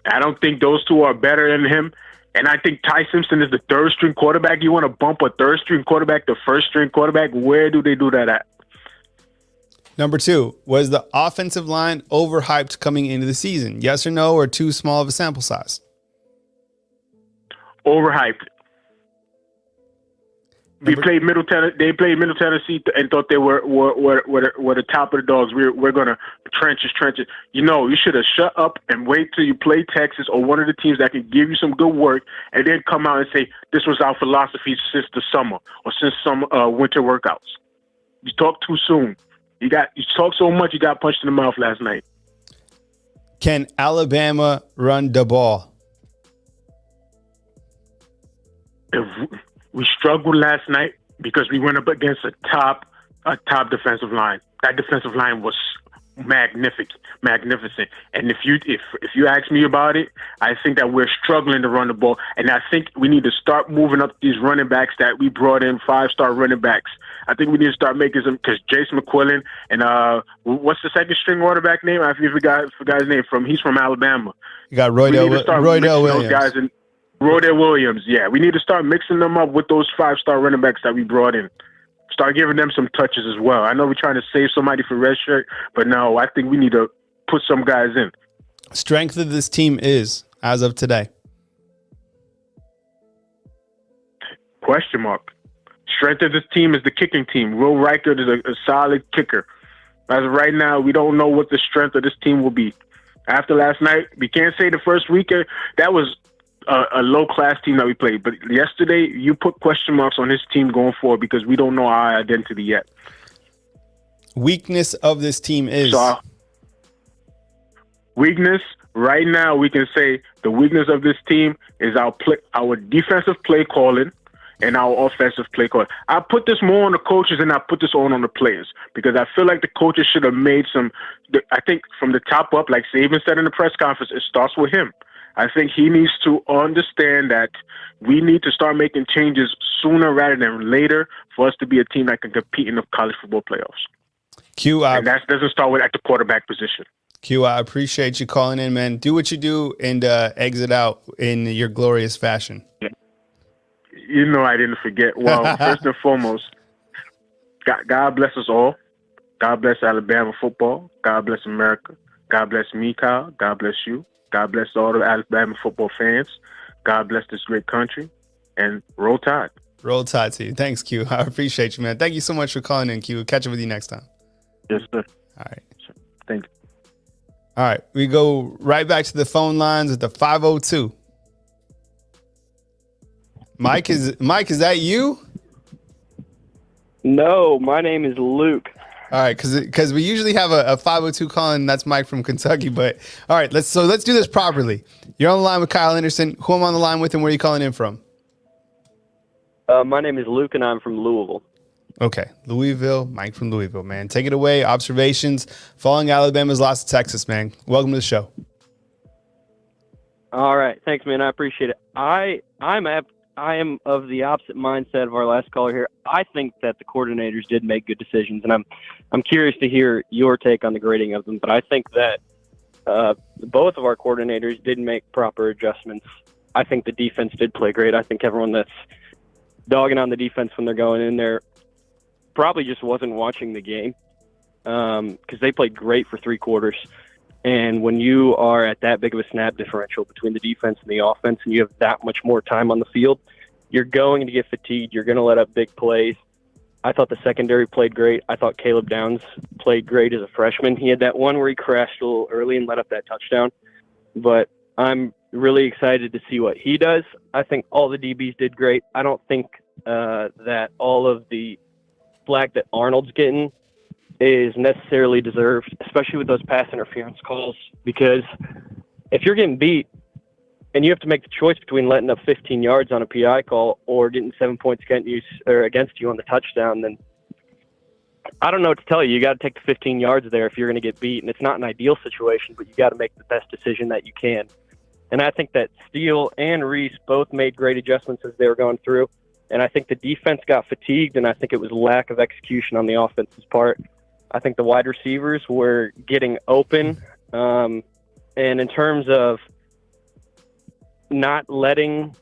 I don't think those two are better than him. And I think Ty Simpson is the third string quarterback. You want to bump a third string quarterback to first string quarterback? Where do they do that at? Number 2, was the offensive line overhyped coming into the season? Yes or no, or too small of a sample size? Overhyped. They played Middle Tennessee and thought they were the top of the dogs. We're gonna trenches. You know, you should have shut up and wait till you play Texas or one of the teams that can give you some good work, and then come out and say this was our philosophy since the summer or since some winter workouts. You talk too soon. You talk so much. You got punched in the mouth last night. Can Alabama run the ball? We struggled last night because we went up against a top defensive line. That defensive line was magnificent. And if you ask me about it, I think that we're struggling to run the ball. And I think we need to start moving up these running backs that we brought in, 5-star running backs. I think we need to start making some, because Jason McQuillan and what's the second string quarterback name? I forgot his name. He's from Alabama. You got Roydell Williams. Roydell Williams, yeah. We need to start mixing them up with those 5-star running backs that we brought in. Start giving them some touches as well. I know we're trying to save somebody for red shirt, but no, I think we need to put some guys in. Strength of this team is, as of today? Question mark. Strength of this team is the kicking team. Will Reichert is a solid kicker. As of right now, we don't know what the strength of this team will be. After last night, we can't say the first weekend. That was a low-class team that we played. But yesterday, you put question marks on this team going forward because we don't know our identity yet. Weakness of this team is? Weakness, right now, we can say the weakness of this team is our defensive play calling and our offensive play calling. I put this more on the coaches and I put this on the players because I feel like the coaches should have made I think from the top up, like Saban said in the press conference, it starts with him. I think he needs to understand that we need to start making changes sooner rather than later for us to be a team that can compete in the college football playoffs. And that doesn't start with at the quarterback position. Q, I appreciate you calling in, man. Do what you do and exit out in your glorious fashion. You know I didn't forget. Well, first and foremost, God bless us all. God bless Alabama football. God bless America. God bless me, Kyle. God bless you. God bless all the Alabama football fans. God bless this great country. And roll tide. Roll tide to you. Thanks, Q. I appreciate you, man. Thank you so much for calling in, Q. Catch up with you next time. Yes, sir. All right. Thank you. All right. We go right back to the phone lines at the 502. Mike, is that you? No, my name is Luke. All right, because we usually have a 502 call, and that's Mike from Kentucky. But all right, let's do this properly. You're on the line with Kyle Henderson. Who am I on the line with, and where are you calling in from? My name is Luke, and I'm from Louisville. Okay, Louisville, Mike from Louisville, man. Take it away. Observations following Alabama's loss to Texas, man. Welcome to the show. All right, thanks, man. I appreciate it. I am of the opposite mindset of our last caller here. I think that the coordinators did make good decisions, and I'm curious to hear your take on the grading of them. But I think that both of our coordinators did make proper adjustments. I think the defense did play great. I think everyone that's dogging on the defense when they're going in there probably just wasn't watching the game because they played great for 3 quarters. And when you are at that big of a snap differential between the defense and the offense and you have that much more time on the field, you're going to get fatigued. You're going to let up big plays. I thought the secondary played great. I thought Caleb Downs played great as a freshman. He had that one where he crashed a little early and let up that touchdown. But I'm really excited to see what he does. I think all the DBs did great. I don't think that all of the flack that Arnold's getting is necessarily deserved, especially with those pass interference calls, because if you're getting beat and you have to make the choice between letting up 15 yards on a PI call or getting 7 points against you on the touchdown, then I don't know what to tell you. You got to take the 15 yards there if you're going to get beat, and it's not an ideal situation, but you got to make the best decision that you can. And I think that Steele and Reese both made great adjustments as they were going through, and I think the defense got fatigued, and I think it was lack of execution on the offense's part. I think the wide receivers were getting open. And in terms of not letting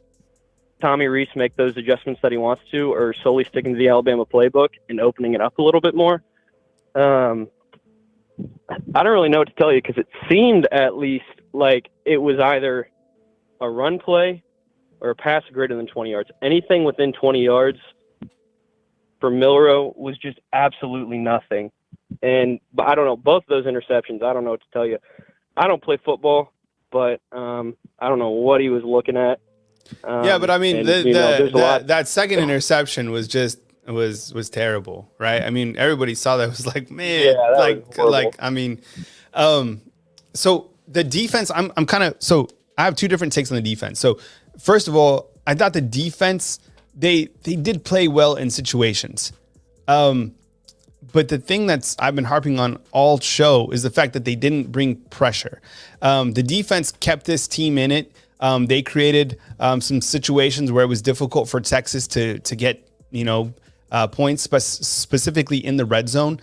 Tommy Reese make those adjustments that he wants to, or solely sticking to the Alabama playbook and opening it up a little bit more, I don't really know what to tell you because it seemed at least like it was either a run play or a pass greater than 20 yards. Anything within 20 yards for Milroe was just absolutely nothing. And I don't know, both of those interceptions, I don't know what to tell you. I don't play football, but I don't know what he was looking at. Yeah, but I mean, and, that second interception was just was terrible, right? I mean, everybody saw that. It was like, man, I mean, so the defense, I'm kind of, so I have 2 different takes on the defense. So first of all, I thought the defense, they did play well in situations. But the thing I've been harping on all show is the fact that they didn't bring pressure. The defense kept this team in it. They created some situations where it was difficult for Texas to get, points, specifically in the red zone.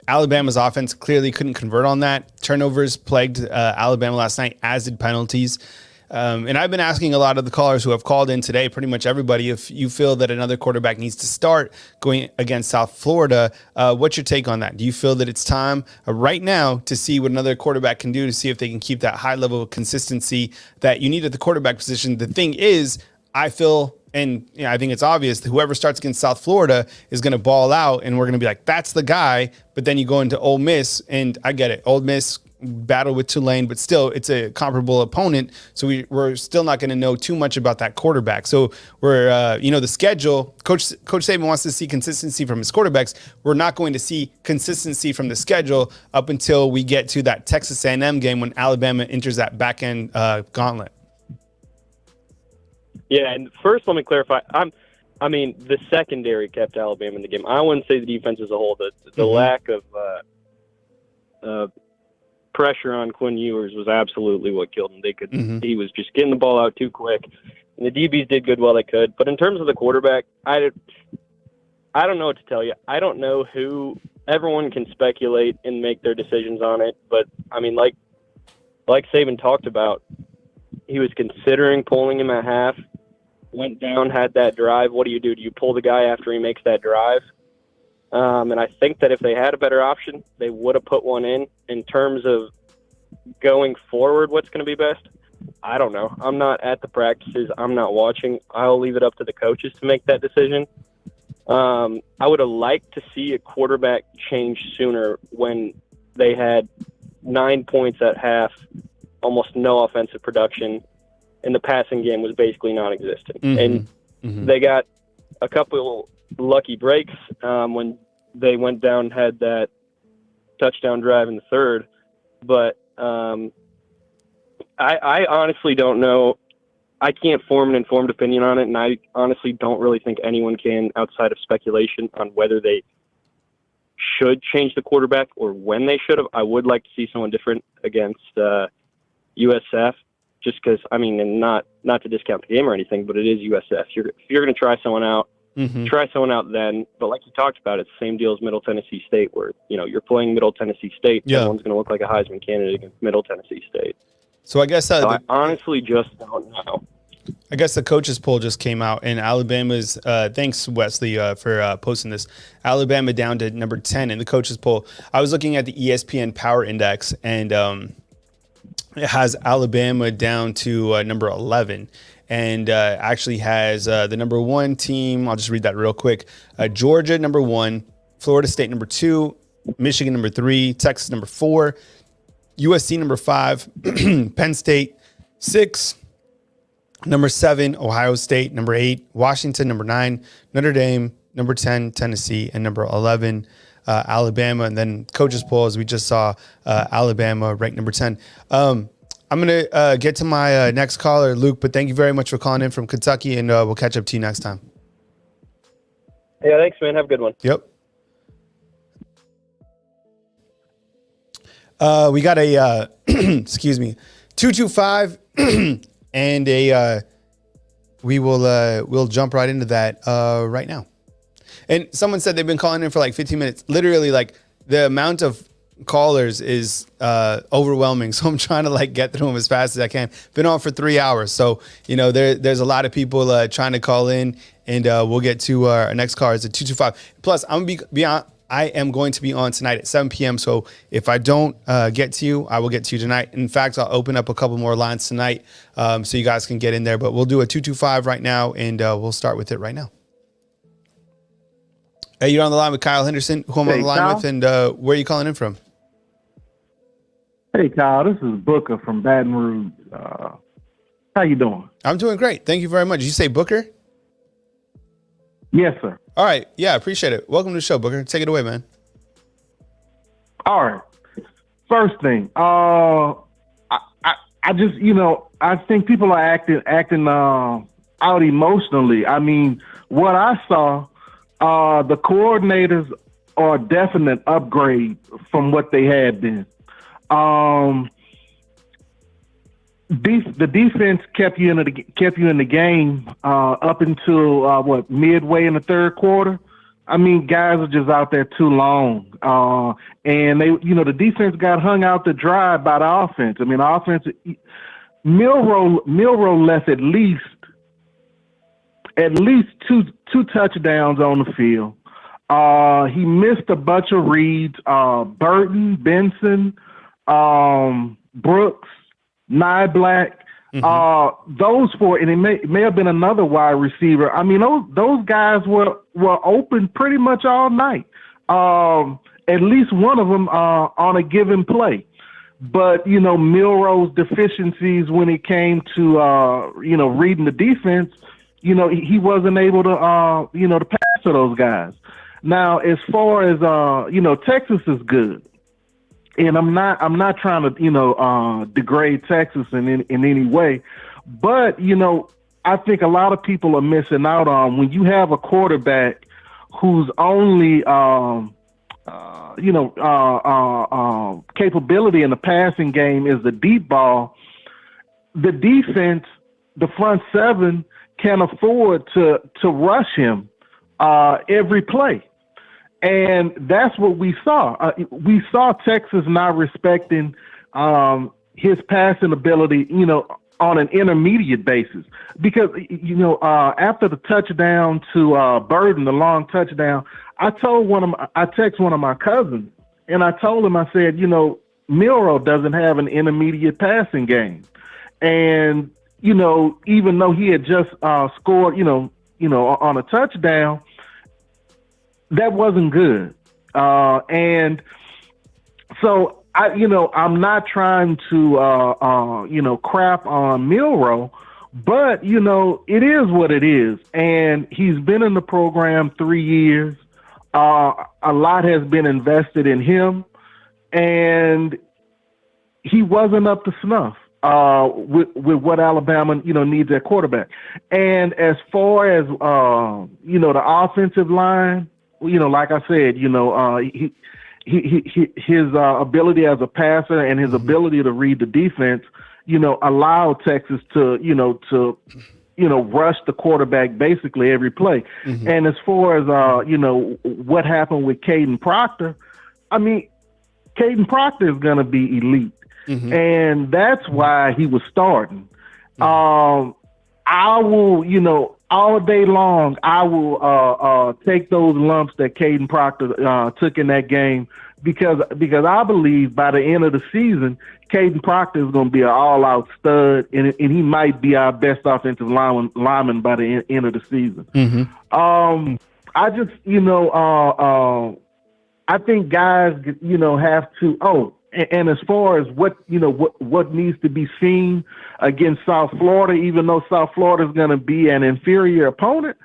Alabama's offense clearly couldn't convert on that. Turnovers plagued Alabama last night, as did penalties. And I've been asking a lot of the callers who have called in today, pretty much everybody, if you feel that another quarterback needs to start going against South Florida. What's your take on that? Do you feel that it's time right now to see what another quarterback can do to see if they can keep that high level of consistency that you need at the quarterback position? The thing is, I feel, and I think it's obvious that whoever starts against South Florida is going to ball out, and we're going to be like, that's the guy. But then you go into Ole Miss, and I get it. Ole Miss battle with Tulane, but still it's a comparable opponent. So we're still not going to know too much about that quarterback. So we're, the schedule, Coach Saban wants to see consistency from his quarterbacks. We're not going to see consistency from the schedule up until we get to that Texas A&M game when Alabama enters that back end gauntlet. Yeah, and first let me clarify. The secondary kept Alabama in the game. I wouldn't say the defense as a whole. The lack of pressure on Quinn Ewers was absolutely what killed him. He was just getting the ball out too quick, and the DBs did good while they could. But in terms of the quarterback, I don't know what to tell you. I don't know who. Everyone can speculate and make their decisions on it, but I mean, like Saban talked about, he was considering pulling him at half. Went down, had that drive. What do? Do you pull the guy after he makes that drive? And I think that if they had a better option, they would have put one in. In terms of going forward, what's going to be best? I don't know. I'm not at the practices. I'm not watching. I'll leave it up to the coaches to make that decision. I would have liked to see a quarterback change sooner when they had 9 points at half, almost no offensive production, and the passing game was basically non-existent. And they got a couple lucky breaks when they went down, had that touchdown drive in the third. But I honestly don't know I can't form an informed opinion on it, and I honestly don't really think anyone can outside of speculation on whether they should change the quarterback or when they should have. I would like to see someone different against USF, just because, I mean, and not to discount the game or anything, but it is USF. If you're going to try someone out, try someone out then. But like you talked about, it's the same deal as Middle Tennessee State, where, you know, you're playing Middle Tennessee State. Yeah. Everyone's going to look like a Heisman candidate against Middle Tennessee State. So I guess I honestly just don't know. I guess the coaches poll just came out, and Alabama's thanks Wesley for posting this. Alabama down to number 10 in the coaches poll. I was looking at the ESPN Power Index, and it has Alabama down to number 11, and actually has the number 1 team. I'll just read that real quick. Georgia number 1, Florida State number 2, Michigan number 3, Texas number 4, USC number 5, Penn State 6. Number 7, Ohio State. Number 8, Washington. Number 9, Notre Dame. Number 10, Tennessee. And number 11, Alabama. And then coaches poll, as we just saw, Alabama ranked number 10. I'm going to get to my next caller, Luke, but thank you very much for calling in from Kentucky, and we'll catch up to you next time. Yeah, thanks, man. Have a good one. Yep. We got a, excuse me, 225 and we'll jump right into that right now. And someone said they've been calling in for like 15 minutes. Literally, like, the amount of callers is overwhelming. So I'm trying to like get through them as fast as I can. Been on for 3 hours. So, you know, there's a lot of people trying to call in, and we'll get to our next call. It's a 225. Plus, I am going to be on tonight at 7 p.m. So if I don't get to you, I will get to you tonight. In fact, I'll open up a couple more lines tonight so you guys can get in there. But we'll do a 225 right now, and we'll start with it right now. Hey, you're on the line with Kyle Henderson, who I'm on the line Kyle. with, and where are you calling in from? Hey, Kyle, this is Booker from Baton Rouge. How you doing? I'm doing great. Thank you very much. Did you say Booker? Yes, sir. All right. Yeah, appreciate it. Welcome to the show, Booker. Take it away, man. All right. First thing, I just, you know, I think people are acting out emotionally. I mean, what I saw, the coordinators are a definite upgrade from what they had been. The defense kept you in the game up until midway in the third quarter. I mean, guys are just out there too long, and the defense got hung out to dry by the offense. I mean, the offense, Milroe left at least two touchdowns on the field. He missed a bunch of reads. Burton, Benson, Brooks, Nye Black, those four, and it may have been another wide receiver. I mean, those guys were open pretty much all night. At least one of them on a given play. But, you know, Milroe's deficiencies when it came to, reading the defense, you know, he wasn't able to, to pass to those guys. Now, as far as, Texas is good. And I'm not trying to, degrade Texas in any way. But, you know, I think a lot of people are missing out on when you have a quarterback whose only, capability in the passing game is the deep ball. The defense, the front seven, can afford to rush him every play. And that's what we saw. We saw Texas not respecting his passing ability, you know, on an intermediate basis. Because, you know, after the touchdown to Burden, the long touchdown, I text one of my cousins, and I told him, I said, you know, Milroe doesn't have an intermediate passing game. And, you know, even though he had just scored, you know, on a touchdown, that wasn't good. And so I'm not trying to, crap on Milroe, but, you know, it is what it is. And he's been in the program 3 years. A lot has been invested in him, and he wasn't up to snuff. with what Alabama, needs at quarterback. And as far as, the offensive line, like I said, his ability as a passer and his ability to read the defense, allowed Texas to rush the quarterback basically every play. And as far as, what happened with Caden Proctor, I mean, Caden Proctor is going to be elite. And that's why he was starting. I will, all day long, I will take those lumps that Caden Proctor took in that game because I believe by the end of the season, Caden Proctor is going to be an all-out stud, and he might be our best offensive lineman by the end of the season. I just, I think guys, have to. And as far as what needs to be seen against South Florida, even though South Florida is going to be an inferior opponent,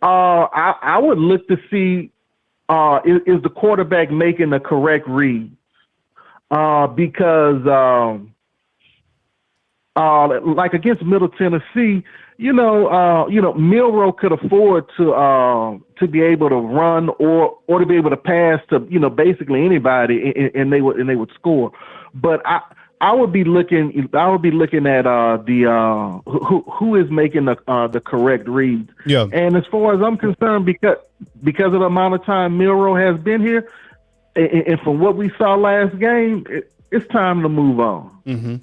I would look to see is the quarterback making the correct read? Because like against Middle Tennessee, Milroe could afford to be able to run or to be able to pass to basically anybody, and they would score. But I would be looking at the who is making the correct reads. Yeah. And as far as I'm concerned, because of the amount of time Milroe has been here, and from what we saw last game, it's time to move on.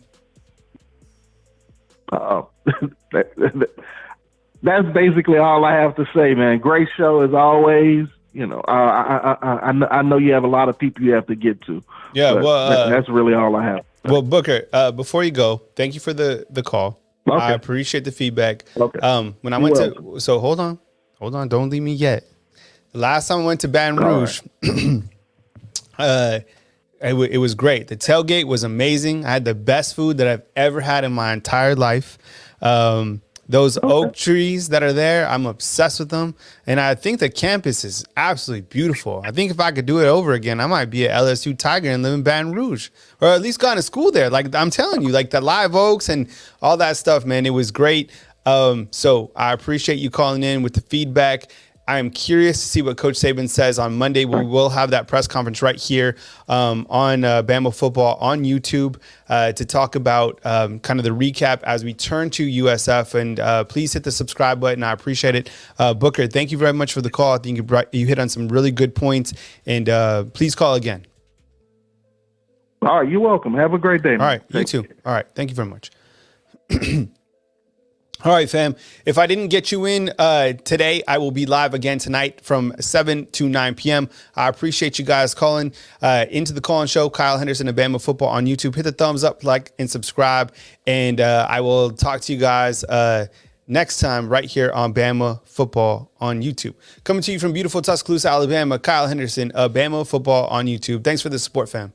That's basically all I have to say, man. Great show as always. I know you have a lot of people you have to get to. Yeah, well, that's really all I have. Well, Booker, before you go, thank you for the call. Okay. I appreciate the feedback. Okay. When I went to, so hold on, don't leave me yet. The last time I went to Baton Rouge, it was great. The tailgate was amazing. I had the best food that I've ever had in my entire life. Those oak trees that are there, I'm obsessed with them. And I think the campus is absolutely beautiful. I think if I could do it over again, I might be an LSU Tiger and live in Baton Rouge, or at least gone to school there. Like I'm telling you, like the live oaks and all that stuff, man, it was great. So I appreciate you calling in with the feedback. I am curious to see what Coach Saban says on Monday. We will have that press conference right here on Bama Football on YouTube to talk about kind of the recap as we turn to USF. And please hit the subscribe button. I appreciate it. Booker, thank you very much for the call. I think you hit on some really good points. And please call again. All right, you're welcome. Have a great day, man. All right, you too. All right, thank you very much. All right, fam. If I didn't get you in today, I will be live again tonight from 7 to 9 p.m. I appreciate you guys calling into the call-in show. Kyle Henderson and Bama Football on YouTube. Hit the thumbs up, like, and subscribe. And I will talk to you guys next time right here on Bama Football on YouTube. Coming to you from beautiful Tuscaloosa, Alabama, Kyle Henderson of Bama Football on YouTube. Thanks for the support, fam.